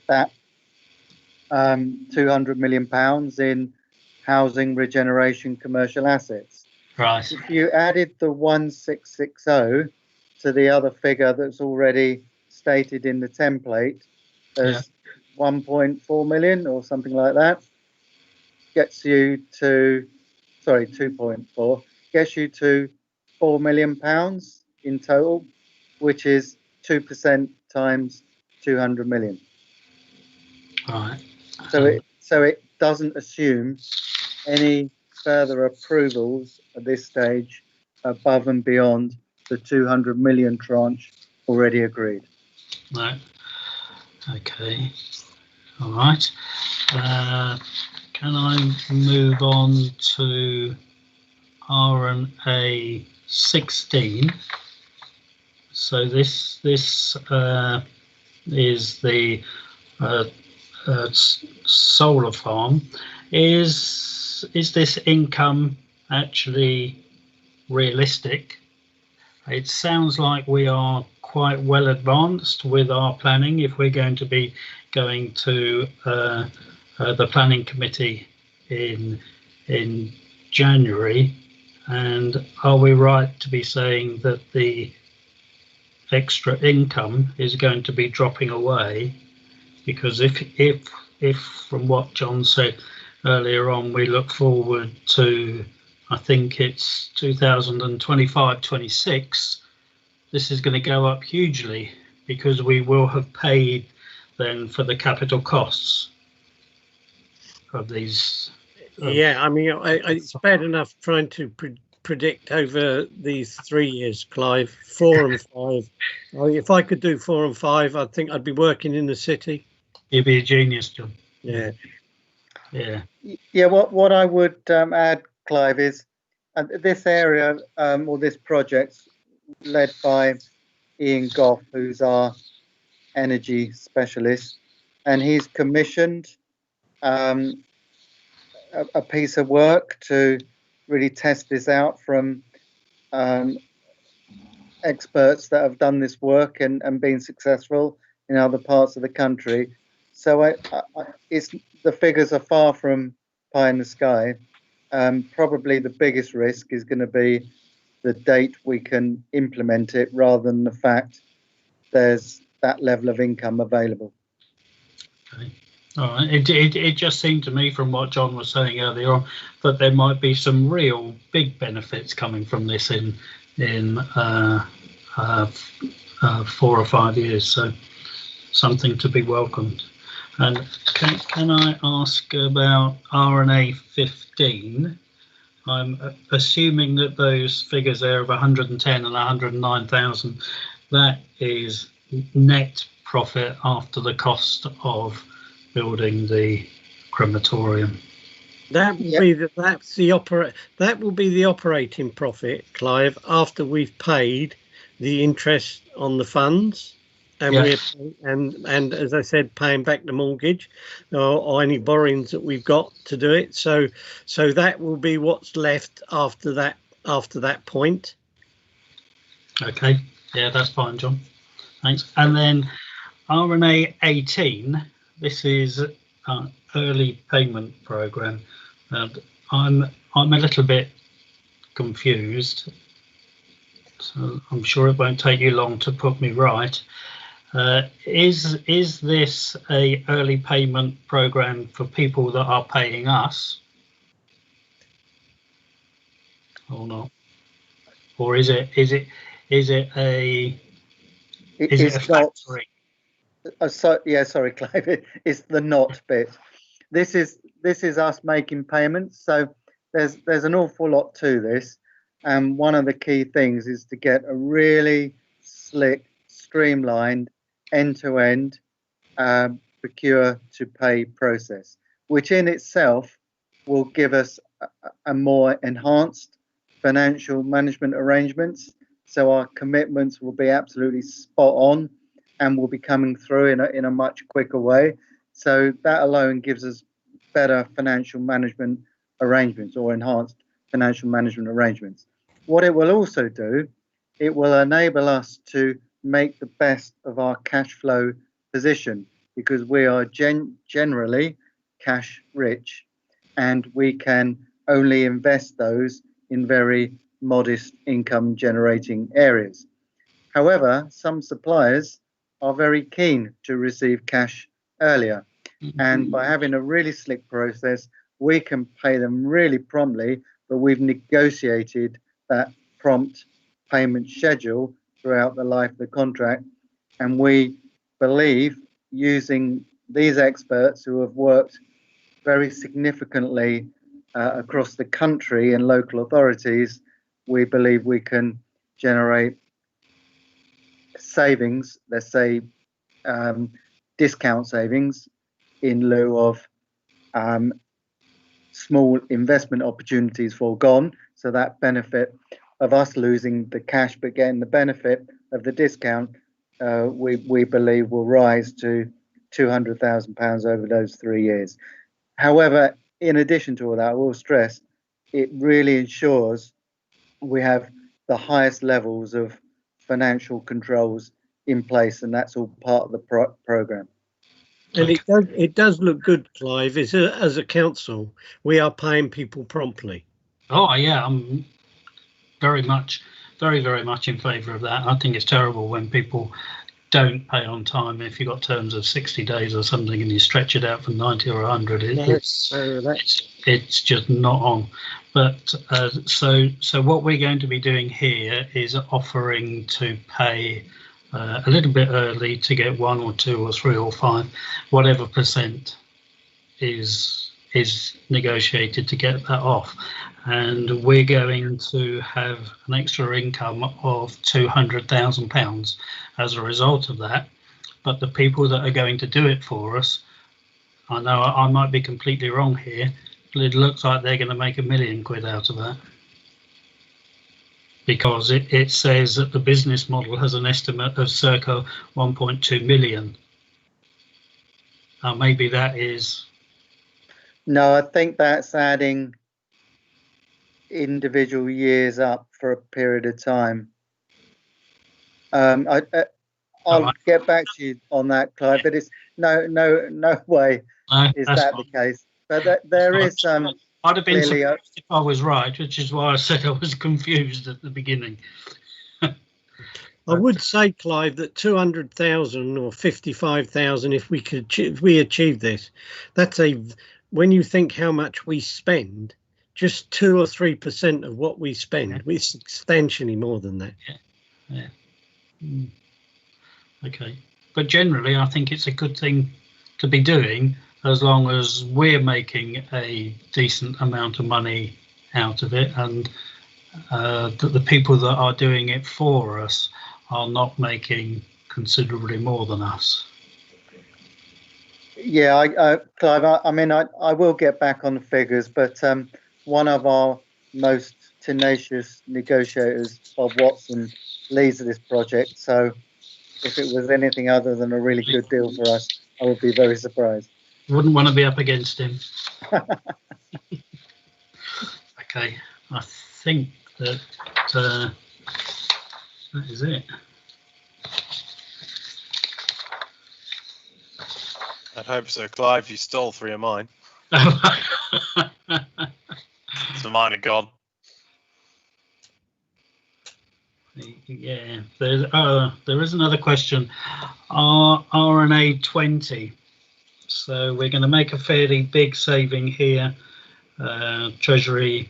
that £200 million in housing regeneration commercial assets. Right. If you added the 1660 to the other figure that's already stated in the template as 1.4 million or something like that, gets you to, sorry, 2.4, gets you to £4 million in total, which is 2% times 200 million. Right. So it doesn't assume any further approvals at this stage above and beyond the 200 million tranche already agreed. Right. Okay. All right. Can I move on to R&A 16? So this is the solar farm. Is this income actually realistic? It sounds like we are quite well advanced with our planning if we're going to be going to the planning committee in January. And are we right to be saying that the extra income is going to be dropping away? Because if from what John said earlier on, we look forward to, I think it's 2025-26, this is going to go up hugely because we will have paid then for the capital costs of these. Yeah, I mean, it's bad enough trying to predict over these 3 years, Clive, 4 and 5. If I could do 4 and 5, I think I'd be working in the city. You'd be a genius, John. Yeah. Yeah. Yeah. What I would add, Clive, is this area or this project's led by Ian Goff, who's our energy specialist, and he's commissioned a piece of work to really test this out from experts that have done this work and been successful in other parts of the country. So the figures are far from pie in the sky. Probably the biggest risk is going to be the date we can implement it, rather than the fact there's that level of income available. Okay. All right. It just seemed to me from what John was saying earlier on that there might be some real big benefits coming from this in 4 or 5 years. So something to be welcomed. And can I ask about RNA 15? I'm assuming that those figures there of 110 and 109,000, that is net profit after the cost of building the crematorium. That will be that will be the operating profit, Clive, after we've paid the interest on the funds, and and as I said, paying back the mortgage or any borrowings that we've got to do it. So that will be what's left after that point. Okay, yeah, that's fine, John. Thanks. And then RNA 18. This is an early payment program. And I'm a little bit confused, so I'm sure it won't take you long to put me right. Is this a early payment program for people that are paying us, or not? Or is it a factory? Sorry, Clive. It's the not bit. This is us making payments. So there's an awful lot to this, and one of the key things is to get a really slick, streamlined, end-to-end procure to pay process, which in itself will give us a more enhanced financial management arrangements. So our commitments will be absolutely spot on and will be coming through in a much quicker way. So that alone gives us better financial management arrangements, or enhanced financial management arrangements. What it will also do, it will enable us to make the best of our cash flow position, because we are generally cash rich, and we can only invest those in very modest income generating areas. However, some suppliers are very keen to receive cash earlier, and by having a really slick process, we can pay them really promptly, but we've negotiated that prompt payment schedule throughout the life of the contract. And we believe, using these experts who have worked very significantly across the country and local authorities, we believe we can generate savings, let's say discount savings, in lieu of small investment opportunities foregone. So that benefit of us losing the cash but getting the benefit of the discount, we believe will rise to £200,000 over those 3 years. However, in addition to all that, I will stress, it really ensures we have the highest levels of financial controls in place, and that's all part of the program. And it does look good, Clive. As a council, we are paying people promptly. Oh yeah, I'm very much in favour of that. I think it's terrible when people don't pay on time. If you've got terms of 60 days or something and you stretch it out for 90 or 100, it's just not on. But so what we're going to be doing here is offering to pay a little bit early to get 1 or 2 or 3 or 5, whatever percent is negotiated to get that off. And we're going to have an extra income of £200,000 as a result of that. But the people that are going to do it for us, I know I might be completely wrong here, it looks like they're going to make £1 million out of that, because it says that the business model has an estimate of circa 1.2 million. Maybe that is... No, I think that's adding individual years up for a period of time. I'll get back to you on that, Clive, but it's no way is that the case. But there is I'd have been clearly surprised if I was right, which is why I said I was confused at the beginning. I would say, Clive, that 200,000 or 55,000, if we achieve this, that's when you think how much we spend, just 2 or 3% of what we spend, we're substantially more than that. Yeah. Okay, but generally, I think it's a good thing to be doing, as long as we're making a decent amount of money out of it, and that the people that are doing it for us are not making considerably more than us. Yeah, Clive, I will get back on the figures, but one of our most tenacious negotiators, Bob Watson, leads this project. So if it was anything other than a really good deal for us, I would be very surprised. Wouldn't want to be up against him. Okay, I think that is it. I'd hope so, Clive. You stole 3 of mine. So mine are gone. Yeah, there is another question. RNA 20. So we're going to make a fairly big saving here. Treasury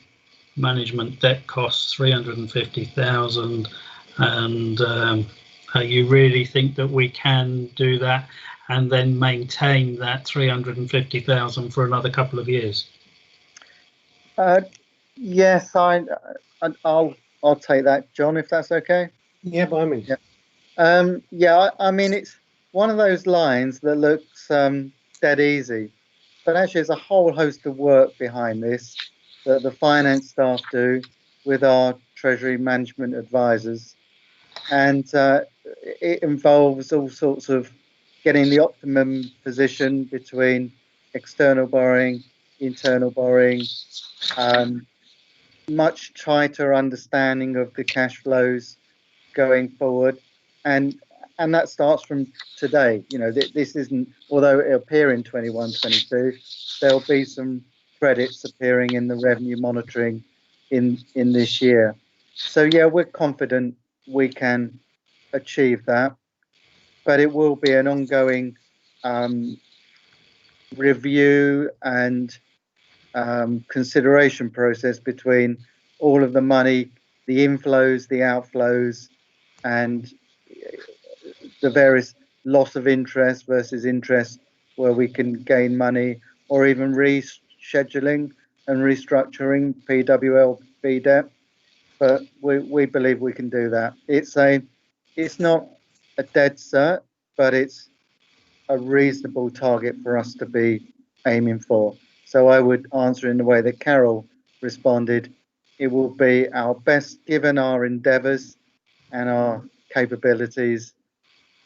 management debt costs 350,000, and you really think that we can do that and then maintain that 350,000 for another couple of years? Yes, I'll take that, John, if that's okay. Yeah, by me. Yeah. I mean, it's one of those lines that looks dead easy, but actually there's a whole host of work behind this that the finance staff do with our Treasury management advisors, and it involves all sorts of getting the optimum position between external borrowing, internal borrowing, much tighter understanding of the cash flows going forward, and that starts from today. You know, this isn't, although it appear in 21-22, there'll be some credits appearing in the revenue monitoring in this year. So yeah, we're confident we can achieve that, but it will be an ongoing review and consideration process between all of the money, the inflows, the outflows, and the various loss of interest versus interest where we can gain money, or even rescheduling and restructuring PWLB debt. But we believe we can do that. It's not a dead cert, but it's a reasonable target for us to be aiming for. So I would answer in the way that Carol responded. It will be our best, given our endeavours and our capabilities.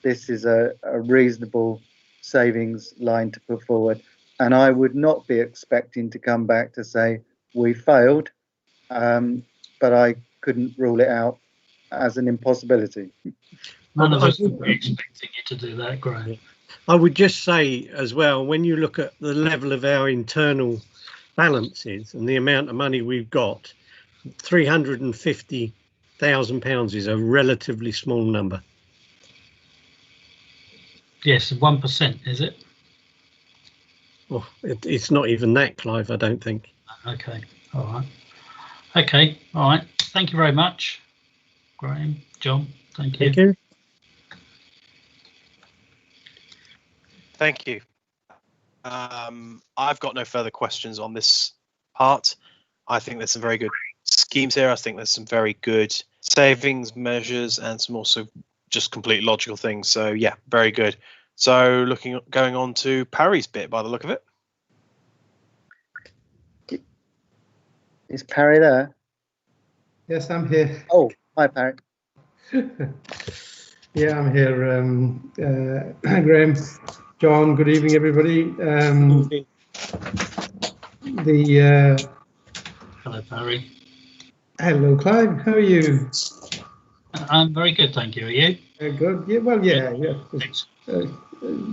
This is a reasonable savings line to put forward. And I would not be expecting to come back to say we failed, but I couldn't rule it out as an impossibility. None of us would be expecting you to do that, Graham. I would just say as well, when you look at the level of our internal balances and the amount of money we've got, £350,000 is a relatively small number. Yes, 1%, is it? Well, it's not even that, Clive, I don't think. Okay, all right. Okay, all right. Thank you very much, Graham, John. Thank you. Thank you. Thank you. I've got no further questions on this part. I think there's some very good schemes here. I think there's some very good savings measures and some also just complete logical things. So yeah, very good. So going on to Parry's bit by the look of it. Is Parry there? Yes, I'm here. Oh, hi, Parry. Yeah, I'm here. Graham, John, good evening, everybody. Hello, Parry. Hello, Clive. How are you? I'm very good, thank you. Are you? Good. Yeah. Well, yeah.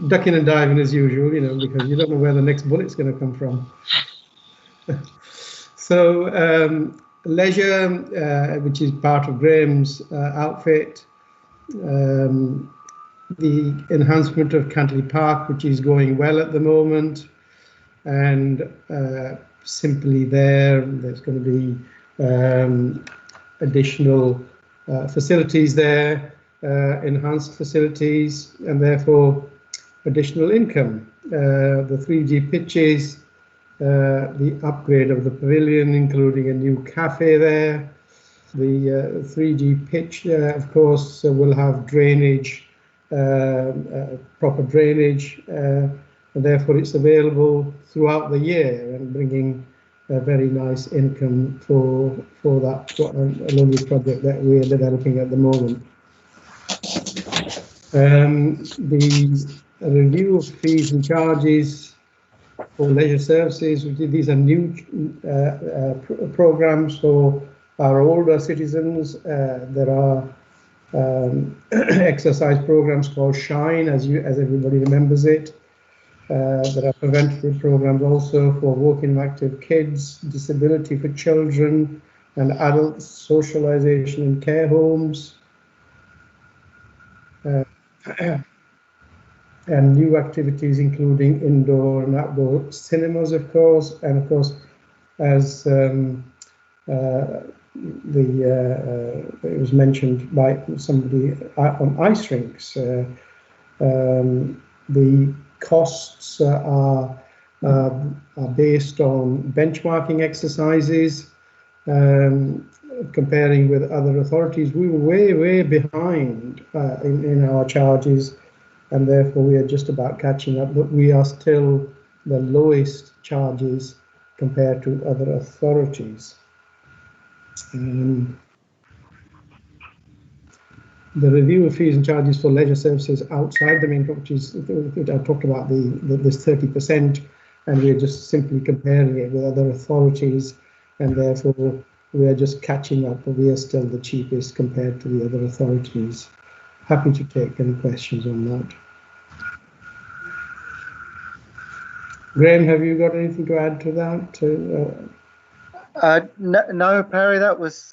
Ducking and diving as usual, because you don't know where the next bullet's going to come from. So, leisure, which is part of Graham's outfit. The enhancement of Cantley Park, which is going well at the moment, and simply there's going to be additional facilities there, enhanced facilities, and therefore additional income. The 3G pitches, the upgrade of the pavilion, including a new cafe there. The 3G pitch, of course, will have drainage, proper drainage, and therefore it's available throughout the year and bringing a very nice income for that lovely project that we're developing at the moment. The review of fees and charges for leisure services, these are new programs for our older citizens. There are exercise programs called Shine, as everybody remembers it. There are preventative programs also for working active kids, disability for children and adults, socialization in care homes, and new activities including indoor and outdoor cinemas, of course, and of course, as it was mentioned by somebody on ice rinks. The costs are based on benchmarking exercises, comparing with other authorities. We were way behind in our charges, and therefore we are just about catching up, but we are still the lowest charges compared to other authorities. The review of fees and charges for leisure services outside the main, which I talked about this 30%, and we're just simply comparing it with other authorities, and therefore we are just catching up, but we are still the cheapest compared to the other authorities. Happy to take any questions on that. Graham, have you got anything to add to that? No, Parry, that was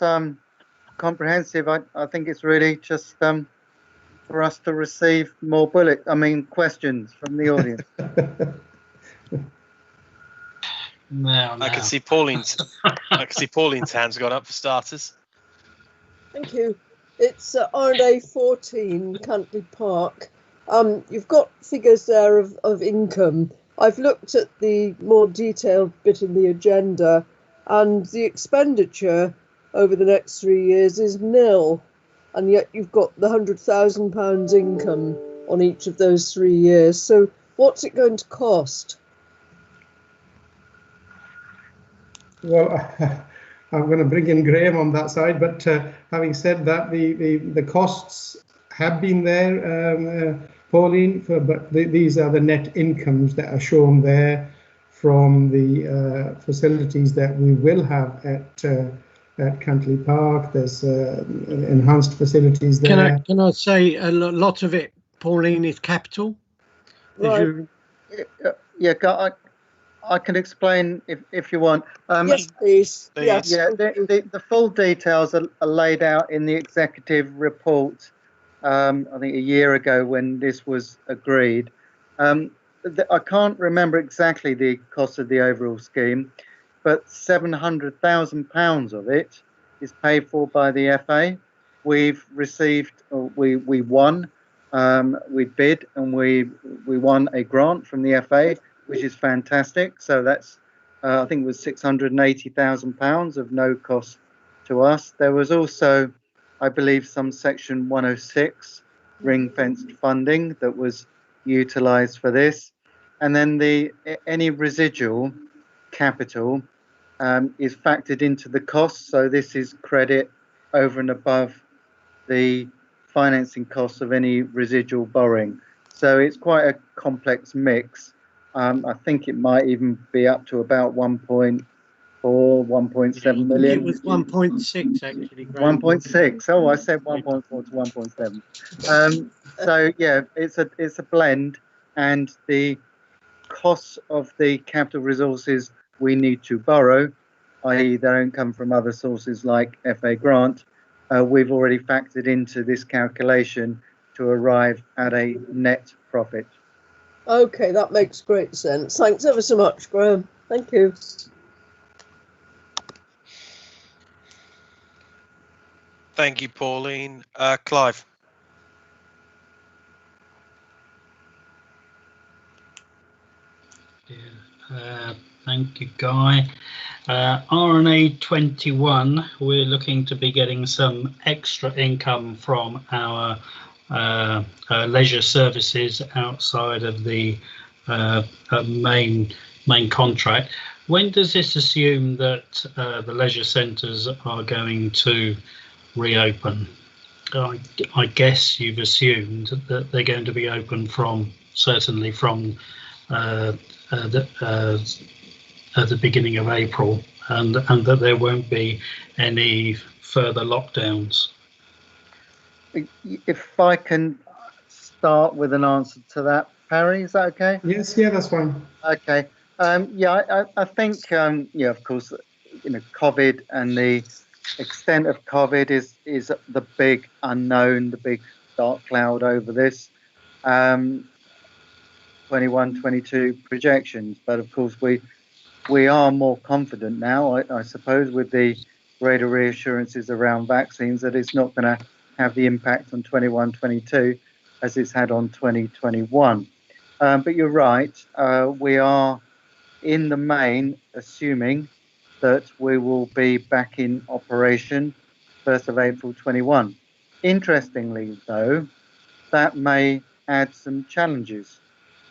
comprehensive. I think it's really just for us to receive more questions from the audience. No. I can see Pauline's hand's gone up for starters. Thank you. It's RNA 14, Cantley Park. You've got figures there of income. I've looked at the more detailed bit in the agenda, and the expenditure over the next 3 years is nil, and yet you've got the £100,000 income on each of those 3 years. So what's it going to cost? Well, I'm going to bring in Graham on that side, but having said that, the costs have been there, Pauline, but these are the net incomes that are shown there from the facilities that we will have at Cantley Park. There's enhanced facilities there. Can I say a lot of it, Pauline, is capital? Right. I can explain if you want. Yes, please. Yes. Yeah, the full details are laid out in the executive report, I think a year ago when this was agreed. I can't remember exactly the cost of the overall scheme, but £700,000 of it is paid for by the FA. We've received, we won, we bid, and we won a grant from the FA, which is fantastic. So that's, I think it was £680,000 of no cost to us. There was also, I believe, some Section 106 ring-fenced funding that was utilised for this. And then any residual capital is factored into the cost. So this is credit over and above the financing costs of any residual borrowing. So it's quite a complex mix. I think it might even be up to about 1.4, 1.7 million. It was 1.6 actually. 1.6. Oh, I said 1.4 to 1.7. So yeah, it's a blend, and the costs of the capital resources we need to borrow, i.e. they don't come from other sources like FA grant, we've already factored into this calculation to arrive at a net profit. Okay, that makes great sense. Thanks ever so much, Graham. Thank you. Thank you, Pauline. Clive. Thank you, Guy. RNA 21, we're looking to be getting some extra income from our leisure services outside of the main contract. When does this assume that the leisure centres are going to reopen? I guess you've assumed that they're going to be open certainly from at the beginning of April, and that there won't be any further lockdowns. If I can start with an answer to that, Harry, is that okay? Yes, yeah, that's fine. Okay. Yeah, I think, yeah, of course, COVID and the extent of COVID is the big unknown, the big dark cloud over this. 21, 22 projections, but of course we are more confident now, I suppose, with the greater reassurances around vaccines, that it's not going to have the impact on 21, 22 as it's had on 2021. But you're right, we are in the main assuming that we will be back in operation 1st of April 21. Interestingly, though, that may add some challenges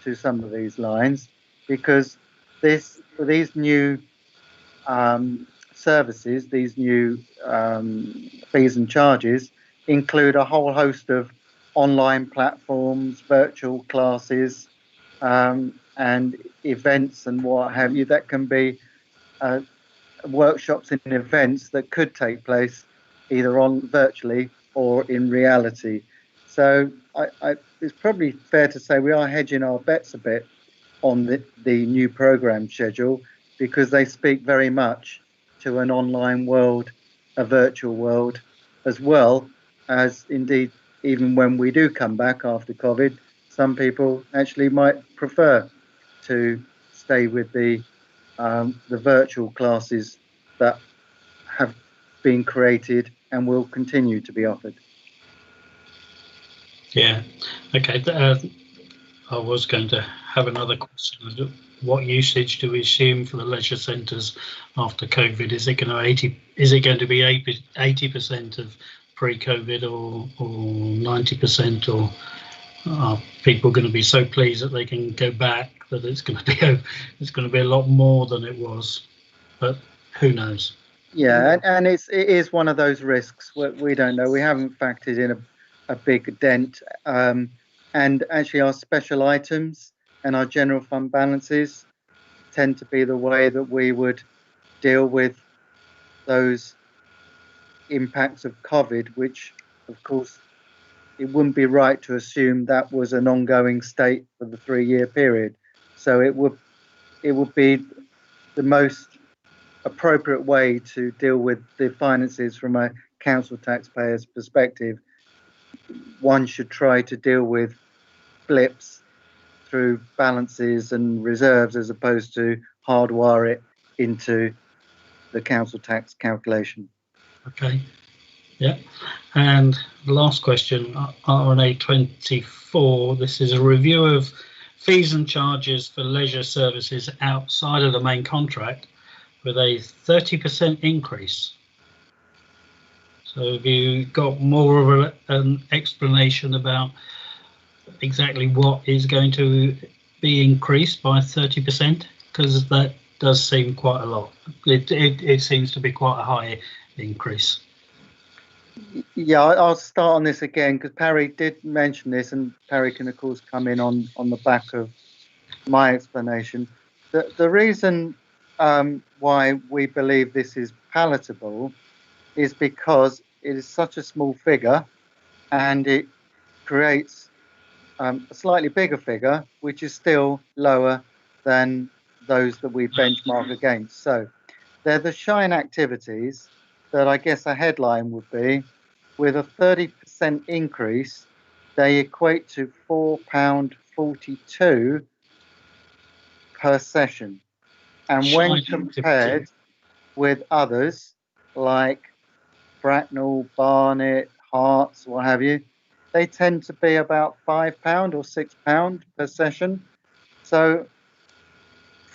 to some of these lines, because these new services, these new fees and charges include a whole host of online platforms, virtual classes, and events and what have you, that can be workshops and events that could take place either on virtually or in reality. So it's probably fair to say we are hedging our bets a bit on the new program schedule, because they speak very much to an online world, a virtual world, as well as indeed, even when we do come back after COVID, some people actually might prefer to stay with the virtual classes that have been created and will continue to be offered. Yeah, okay. I was going to have another question. What usage do we assume for the leisure centres after COVID? Is it going to be 80% of pre-COVID or 90%, or are people going to be so pleased that they can go back that it's going to be a lot more than it was? But who knows? Yeah, and it is one of those risks. We don't know. We haven't factored in a big dent. And actually our special items and our general fund balances tend to be the way that we would deal with those impacts of COVID, which of course it wouldn't be right to assume that was an ongoing state for the 3-year period. So it would be the most appropriate way to deal with the finances from a council taxpayer's perspective. One should try to deal with blips through balances and reserves as opposed to hardwire it into the council tax calculation. Okay. Yeah. And the last question, RNA 24. This is a review of fees and charges for leisure services outside of the main contract with a 30% increase. So have you got more of an explanation about exactly what is going to be increased by 30%? Because that does seem quite a lot. It seems to be quite a high increase. Yeah, I'll start on this again because Parry did mention this, and Parry can of course come in on the back of my explanation. The reason why we believe this is palatable is because it is such a small figure, and it creates a slightly bigger figure, which is still lower than those that we benchmark against. So they're the shine activities that I guess a headline would be, with a 30% increase, they equate to £4.42 per session. And when compared with others like Bracknell, Barnet, Hearts, what have you, they tend to be about £5 or £6 per session. So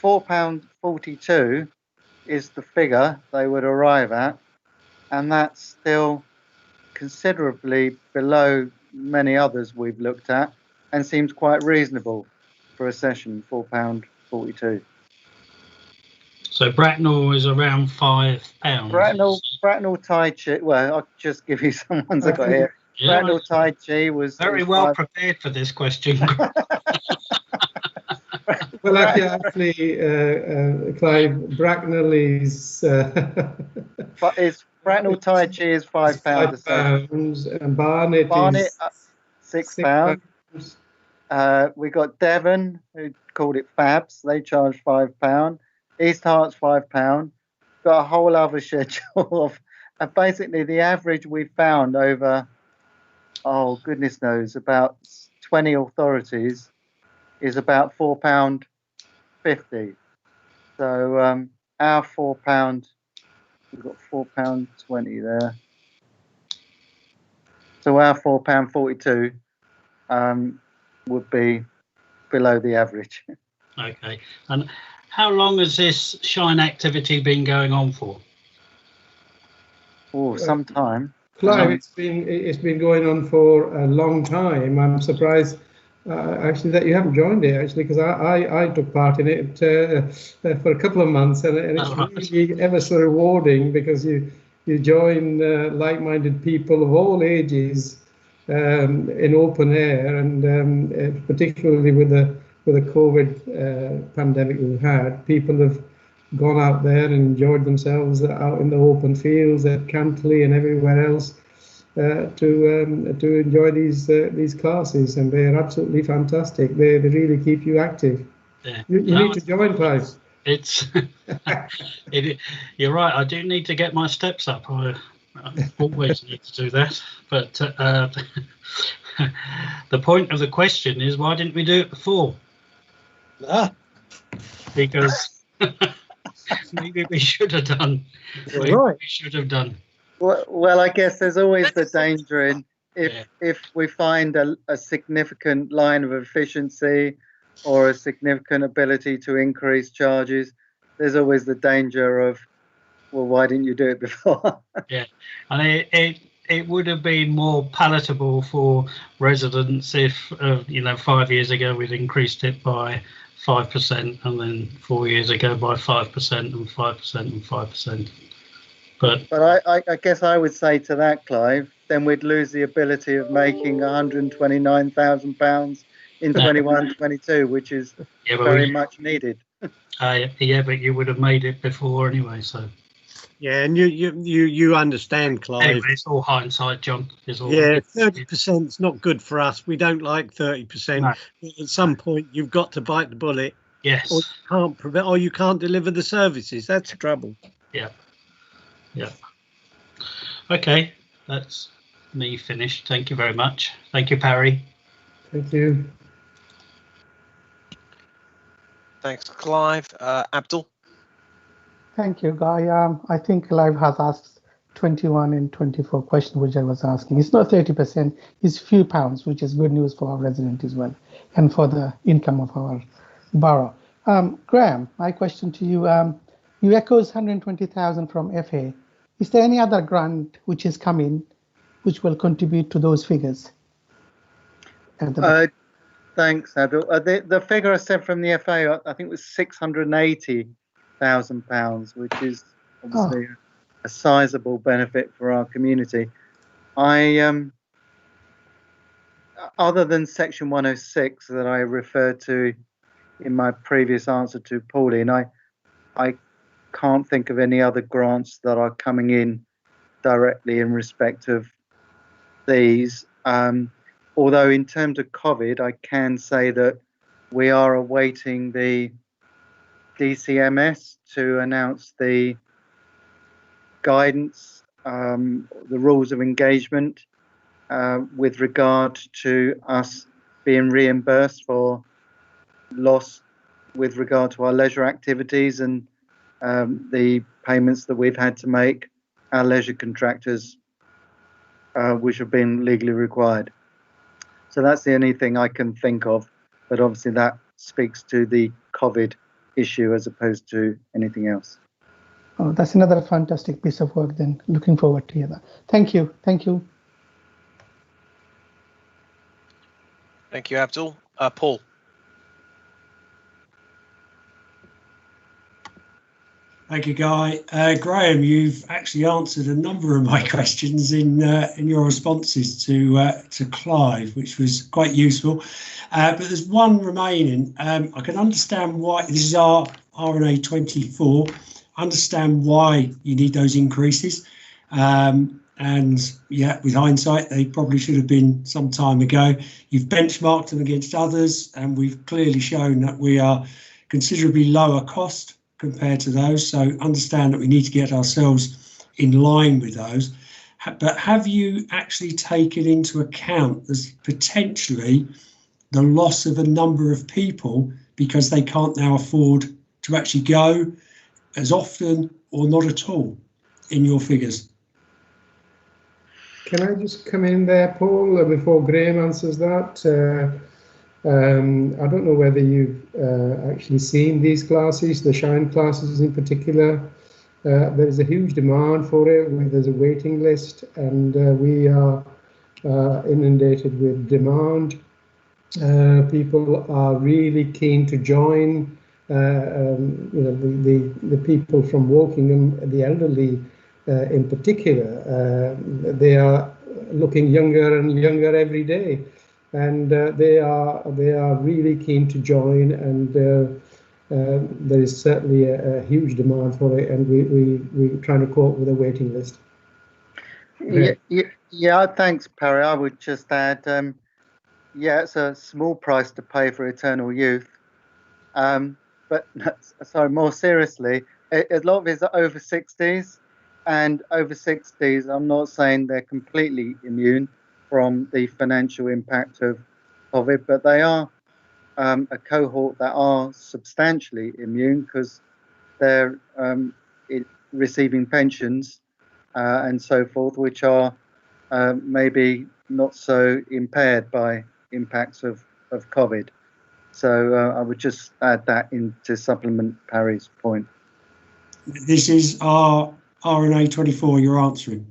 £4.42 is the figure they would arrive at, and that's still considerably below many others we've looked at, and seems quite reasonable for a session, £4.42. So Bracknell is around £5. Bracknell Tai Chi. Well, I'll just give you some ones I got here. Yeah, Bracknell Tai Chi was very well prepared for this question. Well, actually, Clive, Bracknell is. But it's Bracknell Tai Chi is £5 a session. And Barnet is £6. We got Devon, who called it Fabs. They charge £5. East Hearts £5. Got a whole other schedule of basically the average we found over, oh goodness knows, about 20 authorities is about £4.50. So our £4, we've got £4.20 there. So our £4.42 would be below the average. Okay, and how long has this shine activity been going on for? Oh, some time. Clive, it's been going on for a long time. I'm surprised actually that you haven't joined it, actually, because I took part in it for a couple of months, and it's really ever so rewarding because you join like-minded people of all ages in open air, and particularly with the COVID pandemic we've had, people have gone out there and enjoyed themselves out in the open fields at Cantley and everywhere else to enjoy these classes, and they are absolutely fantastic. They really keep you active. Yeah. You need to join, Clive. It's you're right. I do need to get my steps up. I always need to do that. But the point of the question is, why didn't we do it before? Because maybe we should have done. We should have done. Well, I guess there's always the danger in if we find a significant line of efficiency or a significant ability to increase charges, there's always the danger of, well, why didn't you do it before? Yeah, and it would have been more palatable for residents if 5 years ago we'd increased it by 5%, and then 4 years ago by 5% and 5% and 5%. But I guess I would say to that, Clive, then we'd lose the ability of making £129,000 in 21-22, which is very much needed. Yeah, but you would have made it before anyway, so. Yeah, and you understand, Clive. Anyway, it's all hindsight, John. It's all 30% is not good for us. We don't like 30%. No. At some point, you've got to bite the bullet. Yes. Or you can't deliver the services. That's the trouble. Yeah. Yeah. Okay, that's me finished. Thank you very much. Thank you, Parry. Thank you. Thanks, Clive. Abdul. Thank you, Guy. I think Clive has asked 21 and 24 questions, which I was asking. It's not 30%, it's few pounds, which is good news for our resident as well, and for the income of our borough. Graham, my question to you, you echoes 120,000 from FA. Is there any other grant which is coming, which will contribute to those figures? Thanks, Abdul. The figure I said from the FA, I think, was 680 £1,000, which is obviously a sizable benefit for our community. Other than Section 106 that I referred to in my previous answer to Pauline, I can't think of any other grants that are coming in directly in respect of these. Although in terms of COVID, I can say that we are awaiting the DCMS to announce the guidance, the rules of engagement with regard to us being reimbursed for loss with regard to our leisure activities and the payments that we've had to make our leisure contractors, which have been legally required. So that's the only thing I can think of, but obviously that speaks to the COVID issue as opposed to anything else. Oh, that's another fantastic piece of work then. Looking forward to hear that. Thank you. Thank you. Thank you, Abdul. Paul. Thank you, Guy. Graham, you've actually answered a number of my questions in your responses to Clive, which was quite useful. But there's one remaining. I can understand why this is our RNA 24. Understand why you need those increases. And yeah, with hindsight, they probably should have been some time ago. You've benchmarked them against others, and we've clearly shown that we are considerably lower cost compared to those. So understand that we need to get ourselves in line with those. But have you actually taken into account as potentially the loss of a number of people because they can't now afford to actually go as often or not at all in your figures? Can I just come in there, Paul, before Graham answers that? I don't know whether you've actually seen these classes, the Shine classes in particular. There's a huge demand for it. There's a waiting list, and we are inundated with demand. People are really keen to join. The people from Wokingham, the elderly in particular, they are looking younger and younger every day. And they are really keen to join, and there is certainly a huge demand for it, and we're trying to cope with a waiting list. Yeah, thanks, Perry. I would just add, yeah, it's a small price to pay for eternal youth. But sorry, more seriously, a lot of it is over 60s, and over 60s, I'm not saying they're completely immune from the financial impact of COVID, but they are a cohort that are substantially immune because they're receiving pensions and so forth, which are maybe not so impaired by impacts of COVID. So I would just add that in to supplement Parry's point. This is our RNA 24 you're answering.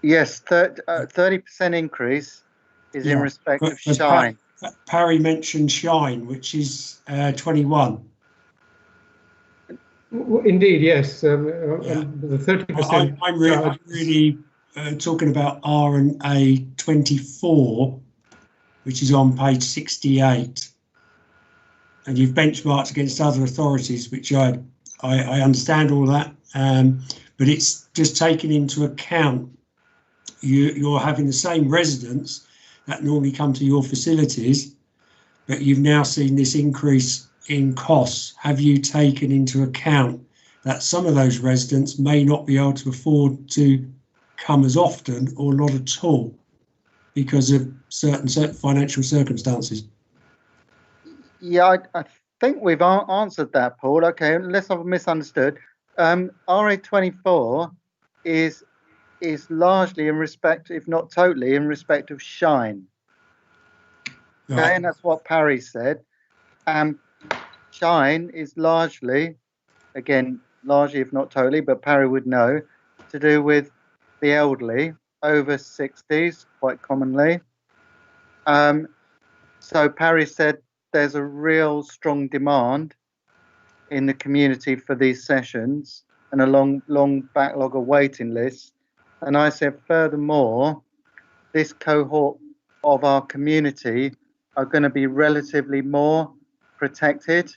Yes, 30% increase is in respect of Shine. Parry mentioned Shine, which is 21. Indeed, yes. The 30%. I'm really talking about RNA 24, which is on page 68. And you've benchmarked against other authorities, which I understand all that, but it's just taken into account you're having the same residents that normally come to your facilities, but you've now seen this increase in costs. Have you taken into account that some of those residents may not be able to afford to come as often or not at all because of certain financial circumstances? Yeah, I think we've answered that, Paul. Okay, unless I've misunderstood. RA24 is largely in respect, if not totally, in respect of Shine. Okay, and that's what Parry said. Shine is largely, again, largely if not totally, but Parry would know, to do with the elderly, over 60s, quite commonly. So Parry said there's a real strong demand in the community for these sessions and a long backlog of waiting lists. And I said, furthermore, this cohort of our community are going to be relatively more protected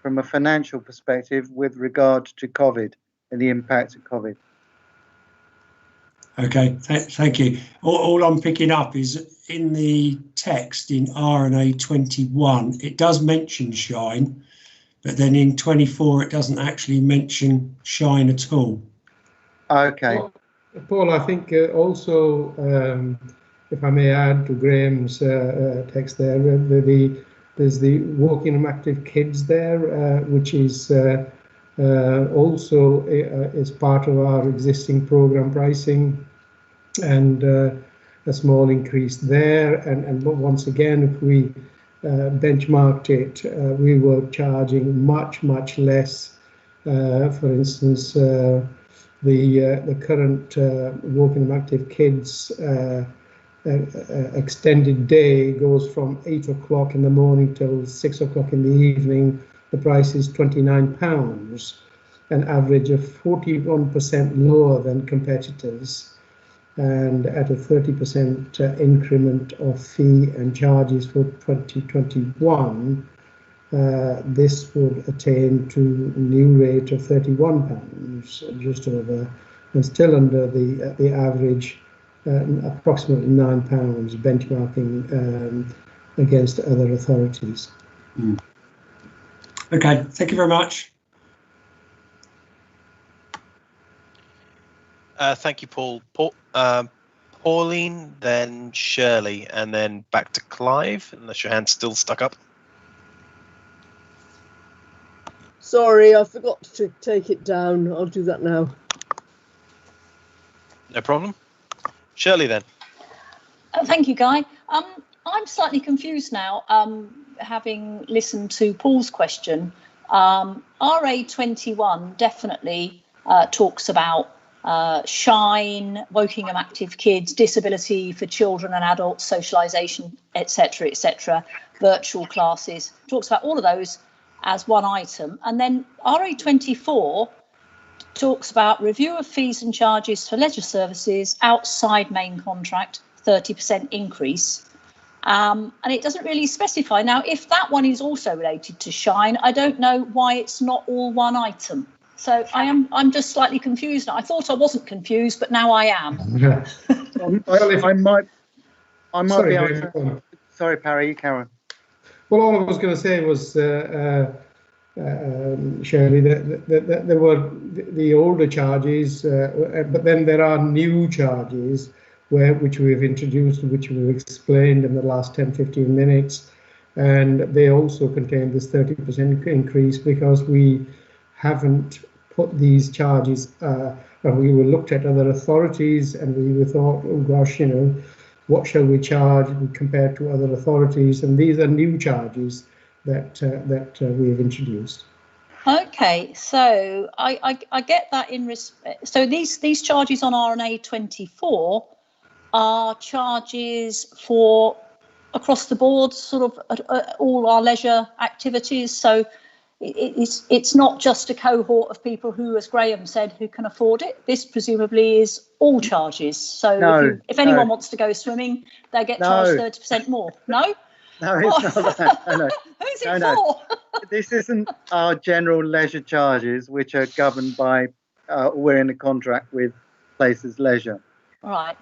from a financial perspective with regard to COVID and the impact of COVID. Okay, thank you. All I'm picking up is in the text in RNA 21, it does mention Shine, but then in 24, it doesn't actually mention Shine at all. Okay. Well, Paul, I think also, if I may add to Graham's text there, there's the Working Active Kids there, which is also is part of our existing program pricing, and a small increase there. And once again, if we benchmarked it, we were charging much less. For instance, the current Working Active Kids extended day goes from 8 o'clock in the morning till 6 o'clock in the evening. The price is £29, an average of 41% lower than competitors, and at a 30% increment of fee and charges for 2021, this would attain to a new rate of £31, just over, and still under the average, approximately £9, benchmarking against other authorities. Okay, thank you very much. Thank you, Paul. Pauline, then Shirley, and then back to Clive, unless your hand's still stuck up. Sorry, I forgot to take it down. I'll do that now. No problem. Shirley, then. Thank you, Guy. I'm slightly confused now, having listened to Paul's question. RA21 definitely talks about Shine, Wokingham Active Kids, disability for children and adults, socialisation, etc., virtual classes, talks about all of those as one item. And then RA24 talks about review of fees and charges for leisure services outside main contract, 30% increase. And it doesn't really specify. Now, if that one is also related to Shine, I don't know why it's not all one item. So I'm just slightly confused now. I thought I wasn't confused, but now I am. Well, if I might Sorry, be able to. Sorry, Parry, Karen. Well, all I was going to say was, Shirley, that there were the older charges, but then there are new charges which we've introduced, which we've explained in the last 10-15 minutes, and they also contain this 30% increase because we haven't put these charges, and we were looked at other authorities, and we thought, oh gosh, what shall we charge compared to other authorities? And these are new charges that we have introduced. Okay, so I get that in respect. So these charges on RNA 24 are charges for across the board, sort of all our leisure activities. So it's not just a cohort of people who, as Graham said, who can afford it. This presumably is all charges. So if anyone wants to go swimming, they get charged 30% more. No? No, it's not that. No. Who's it for? This isn't our general leisure charges, which are governed by, we're in a contract with Places Leisure. Right.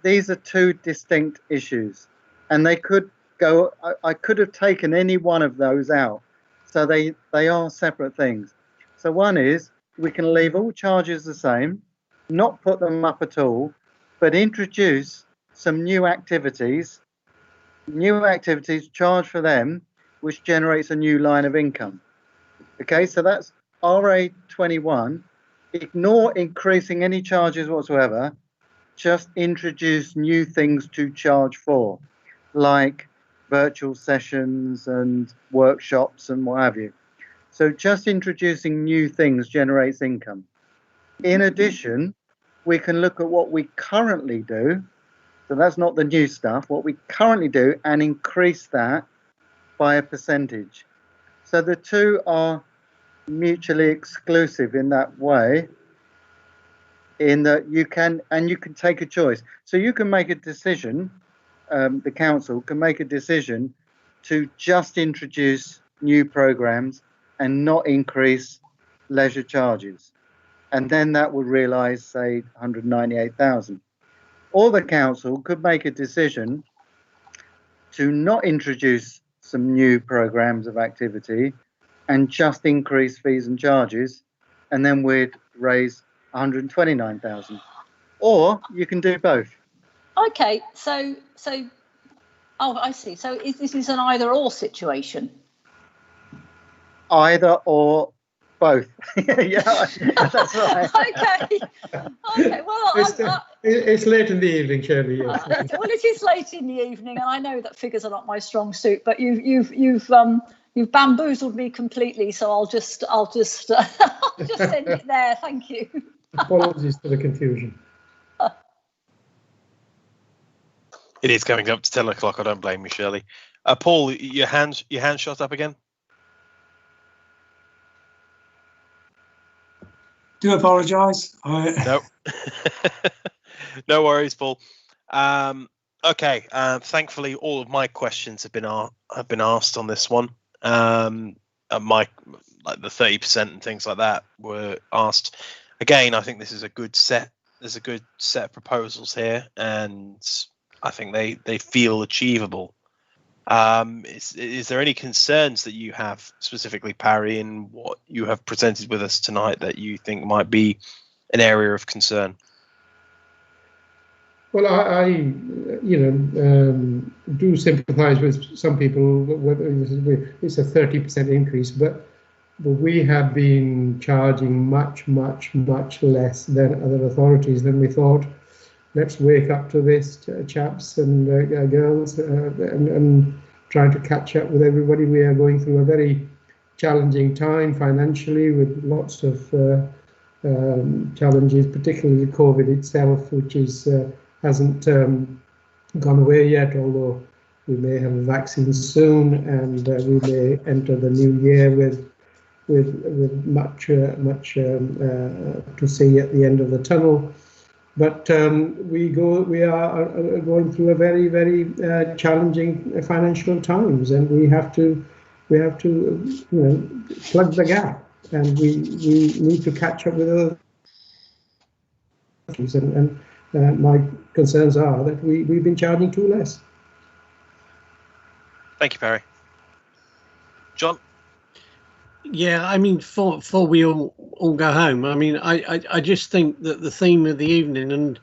These are two distinct issues, and they could go. I could have taken any one of those out. So they are separate things. So one is we can leave all charges the same, not put them up at all, but introduce some new activities, charge for them, which generates a new line of income. Okay, so that's RA21. Ignore increasing any charges whatsoever. Just introduce new things to charge for, like virtual sessions and workshops and what have you. So just introducing new things generates income. In addition, we can look at what we currently do. So that's not the new stuff, what we currently do, and increase that by a percentage. So the two are mutually exclusive in that way, in that you can take a choice. So you can make a decision, the council can make a decision to just introduce new programs and not increase leisure charges. And then that would realise, say, 198,000. Or the council could make a decision to not introduce some new programs of activity and just increase fees and charges, and then we'd raise 129,000. Or you can do both. Okay, so oh, I see. So this is an either-or situation? Either or both. Yeah, that's right. Okay, well, it's late in the evening, Shirley. Yes. Well, it is late in the evening, and I know that figures are not my strong suit, but you've bamboozled me completely. So I'll just send it there. Thank you. Apologies for the confusion. It is coming up to 10 o'clock. I don't blame you, Shirley. Paul, your hand shot up again. Do apologise. No, no worries, Paul. Okay. Thankfully, all of my questions have been asked on this one. The 30% and things like that were asked. Again, I think this is a good set. There's a good set of proposals here, and I think they feel achievable. Is there any concerns that you have specifically, Parry, in what you have presented with us tonight that you think might be an area of concern? Well, I do sympathise with some people whether it's a 30% increase, but we have been charging much less than other authorities than we thought. Let's wake up to this, chaps and girls, and trying to catch up with everybody. We are going through a very challenging time financially, with lots of challenges, particularly COVID itself, which hasn't gone away yet, although we may have a vaccine soon, and we may enter the new year with much to see at the end of the tunnel. But we are going through a very challenging financial times, and we have to plug the gap, and we need to catch up with other countries. And my concerns are that we've been charging too less. Thank you, Parry. John? Yeah, I mean, before we all go home, I mean, I just think that the theme of the evening, and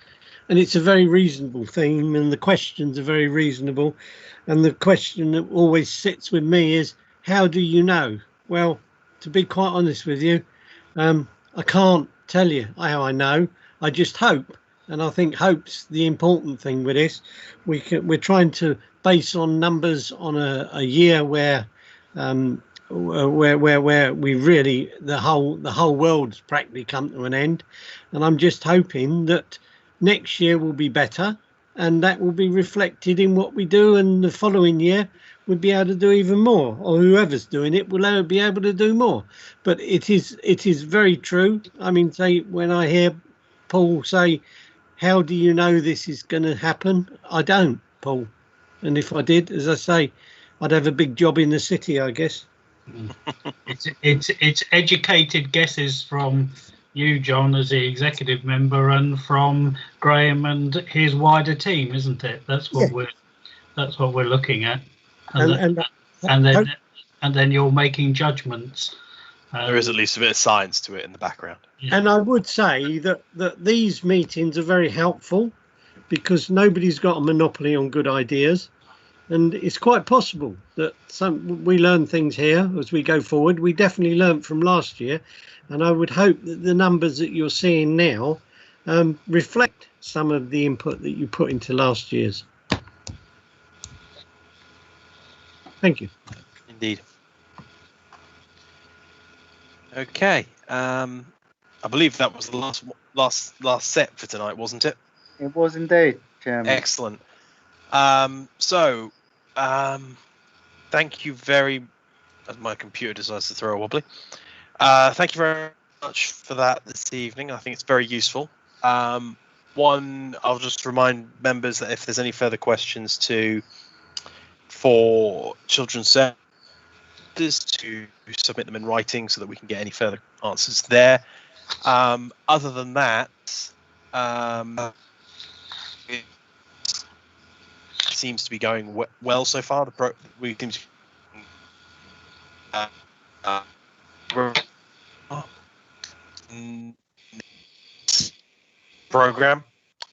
it's a very reasonable theme, and the questions are very reasonable, and the question that always sits with me is, how do you know? Well, to be quite honest with you, I can't tell you how I know. I just hope, and I think hope's the important thing with this. We're trying to base on numbers on a year where we really the whole world's practically come to an end, and I'm just hoping that next year will be better, and that will be reflected in what we do, and the following year we'll be able to do even more, or whoever's doing it will be able to do more. But it is very true. I mean, say, when I hear Paul say, how do you know this is going to happen? I don't, Paul, and if I did, as I say, I'd have a big job in the city, I guess. It's educated guesses from you, John, as the executive member, and from Graham and his wider team, isn't it? That's what we're looking at, and then you're making judgments. There is at least a bit of science to it in the background. And I would say that these meetings are very helpful, because nobody's got a monopoly on good ideas. And it's quite possible that we learn things here as we go forward. We definitely learned from last year, and I would hope that the numbers that you're seeing now reflect some of the input that you put into last year's. Thank you. Indeed. Okay. I believe that was the last set for tonight, wasn't it? It was indeed, Chairman. Excellent. Thank you very, as my computer decides to throw a wobbly. Thank you very much for that this evening. I think it's very useful. One, I'll just remind members that if there's any further questions for children's services, to submit them in writing so that we can get any further answers there. Other than that, it seems to be going well so far. We seem to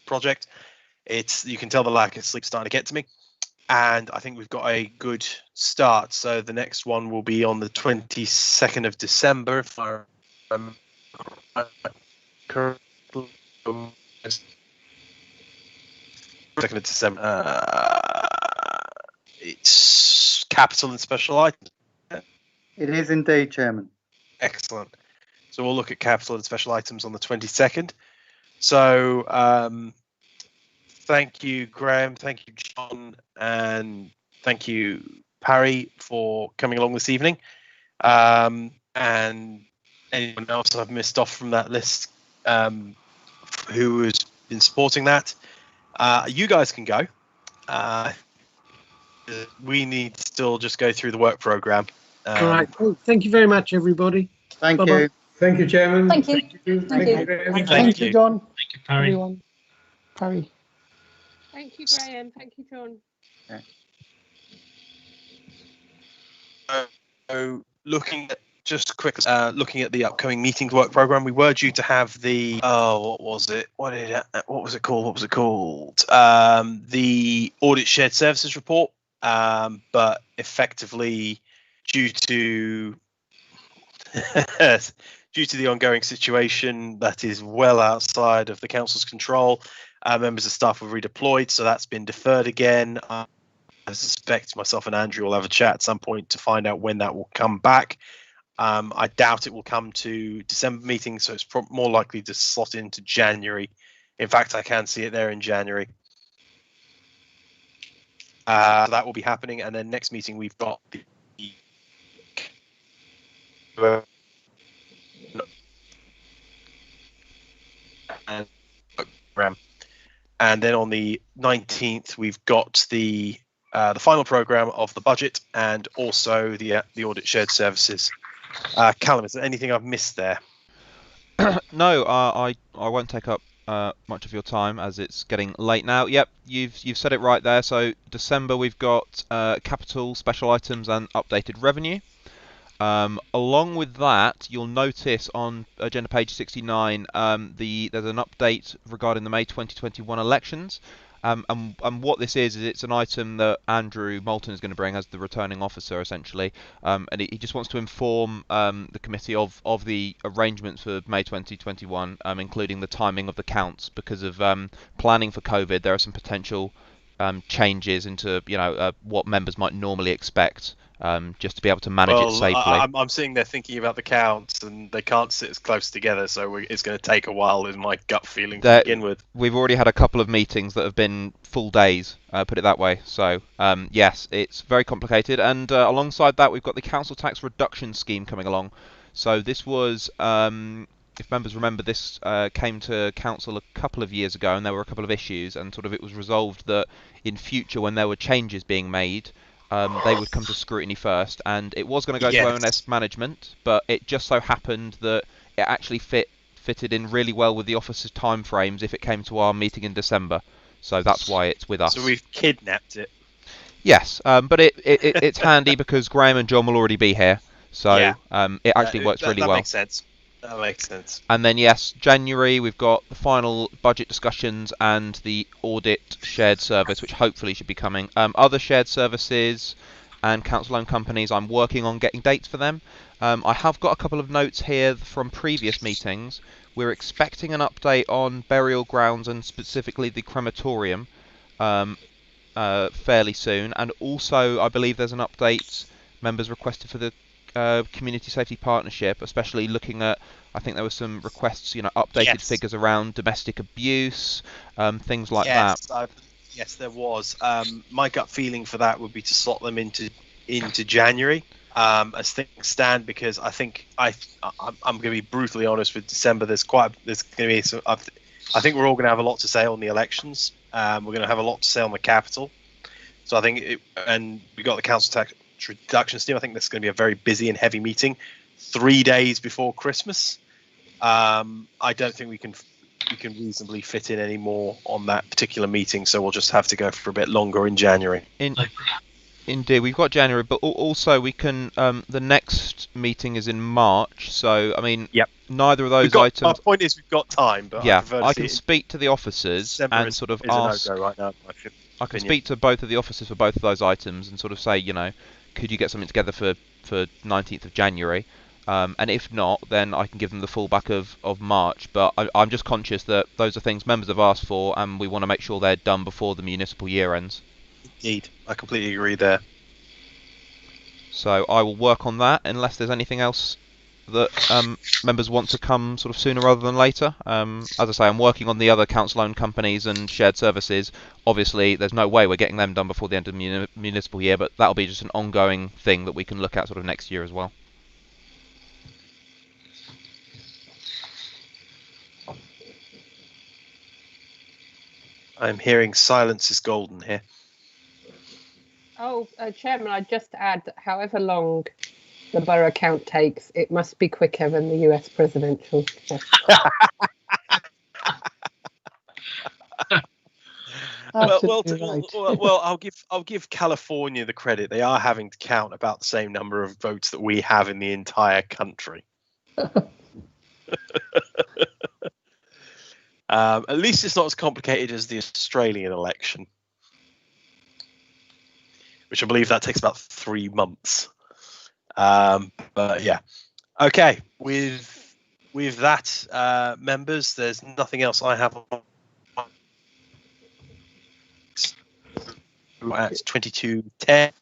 project. You can tell the lack of sleep starting to get to me, and I think we've got a good start. So the next one will be on the 22nd of December, if I remember correctly. 2nd of December. It's capital and special items. It is indeed, Chairman. Excellent. So we'll look at capital and special items on the 22nd. So thank you, Graham. Thank you, John. And thank you, Parry, for coming along this evening. And anyone else I've missed off from that list who has been supporting that, you guys can go. We need to still just go through the work programme. All right. Well, thank you very much, everybody. Thank Bye-bye. you. Thank you, Chairman. Thank you. Thank you. Thank you. Thank you, John. Thank you, Parry. Everyone. Parry. Thank you, Graham. Thank you, John. So looking at looking at the upcoming meetings work program, we were due to have the what was it called? The audit shared services report, but effectively due to the ongoing situation that is well outside of the council's control, members of staff were redeployed, so that's been deferred again. I suspect myself and Andrew will have a chat at some point to find out when that will come back. I doubt it will come to December meetings, so it's more likely to slot into January. In fact, I can see it there in January. That will be happening, and then next meeting we've got the program, and then on the 19th we've got the final program of the budget and also the audit shared services. Callum, is there anything I've missed there? No, I won't take up much of your time as it's getting late now. Yep, you've said it right there. So December we've got capital, special items, and updated revenue. Along with that, you'll notice on agenda page 69 there's an update regarding the May 2021 elections. And what this is it's an item that Andrew Moulton is going to bring as the returning officer, essentially, and he just wants to inform the committee of the arrangements for May 2021, including the timing of the counts. Because of planning for COVID, there are some potential changes into what members might normally expect, just to be able to manage it safely. I'm seeing they're thinking about the counts and they can't sit as close together, so it's going to take a while, is my gut feeling to begin with. We've already had a couple of meetings that have been full days, put it that way. So yes, it's very complicated, and alongside that we've got the council tax reduction scheme coming along. So this was, if members remember, this came to council a couple of years ago, and there were a couple of issues, and sort of it was resolved that in future when there were changes being made, they would come to scrutiny first, and it was going to go to ONS management, but it just so happened that it actually fitted in really well with the office's timeframes if it came to our meeting in December. So that's why it's with us. So we've kidnapped it. Yes, but it's handy because Graham and John will already be here, so it actually works really well. That makes sense. That makes sense. And then yes, January we've got the final budget discussions and the audit shared service, which hopefully should be coming. Other shared services and council-owned companies, I'm working on getting dates for them. I have got a couple of notes here from previous meetings. We're expecting an update on burial grounds and specifically the crematorium fairly soon. And also I believe there's an update members requested for the community safety partnership, especially looking at, I think there were some requests, updated figures around domestic abuse, things like that. Yes, there was. My gut feeling for that would be to slot them into January. as things stand, because I think I'm going to be brutally honest with December. There's going to be some. I think we're all going to have a lot to say on the elections. We're going to have a lot to say on the capital. So I think, and we got the council tax reduction scheme. I think this is going to be a very busy and heavy meeting, 3 days before Christmas. I don't think we can reasonably fit in any more on that particular meeting. So we'll just have to go for a bit longer in January. Indeed, we've got January, but also we can. The next meeting is in March, so I mean, neither of those items. My point is, we've got time, but yeah, I can speak to the officers December and sort of is ask. A no-go right now, I can speak to both of the officers for both of those items and sort of say, could you get something together for 19th of January? And if not, then I can give them the fallback of March. But I'm just conscious that those are things members have asked for, and we want to make sure they're done before the municipal year ends. Indeed, I completely agree there. So I will work on that unless there's anything else that members want to come sort of sooner rather than later. As I say, I'm working on the other council-owned companies and shared services. Obviously, there's no way we're getting them done before the end of the municipal year, but that'll be just an ongoing thing that we can look at sort of next year as well. I'm hearing silence is golden here. Oh, Chairman, I'd just add that however long the borough count takes, it must be quicker than the US presidential. Well, I'll give California the credit. They are having to count about the same number of votes that we have in the entire country. At least it's not as complicated as the Australian election, which I believe that takes about 3 months. But yeah, okay. With that, members, there's nothing else I have on. At 22:10.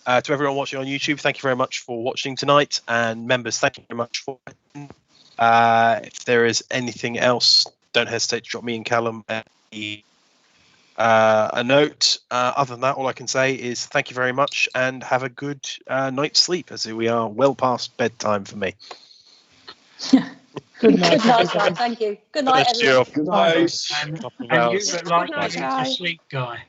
To everyone watching on YouTube, thank you very much for watching tonight, and members, thank you very much for. If there is anything else, don't hesitate to drop me and Callum a note. Other than that, all I can say is thank you very much and have a good night's sleep, as we are well past bedtime for me. Good night. Good night, guys. Thank you. Good night, everyone. Good night. And you look like you need to sleep, Guy.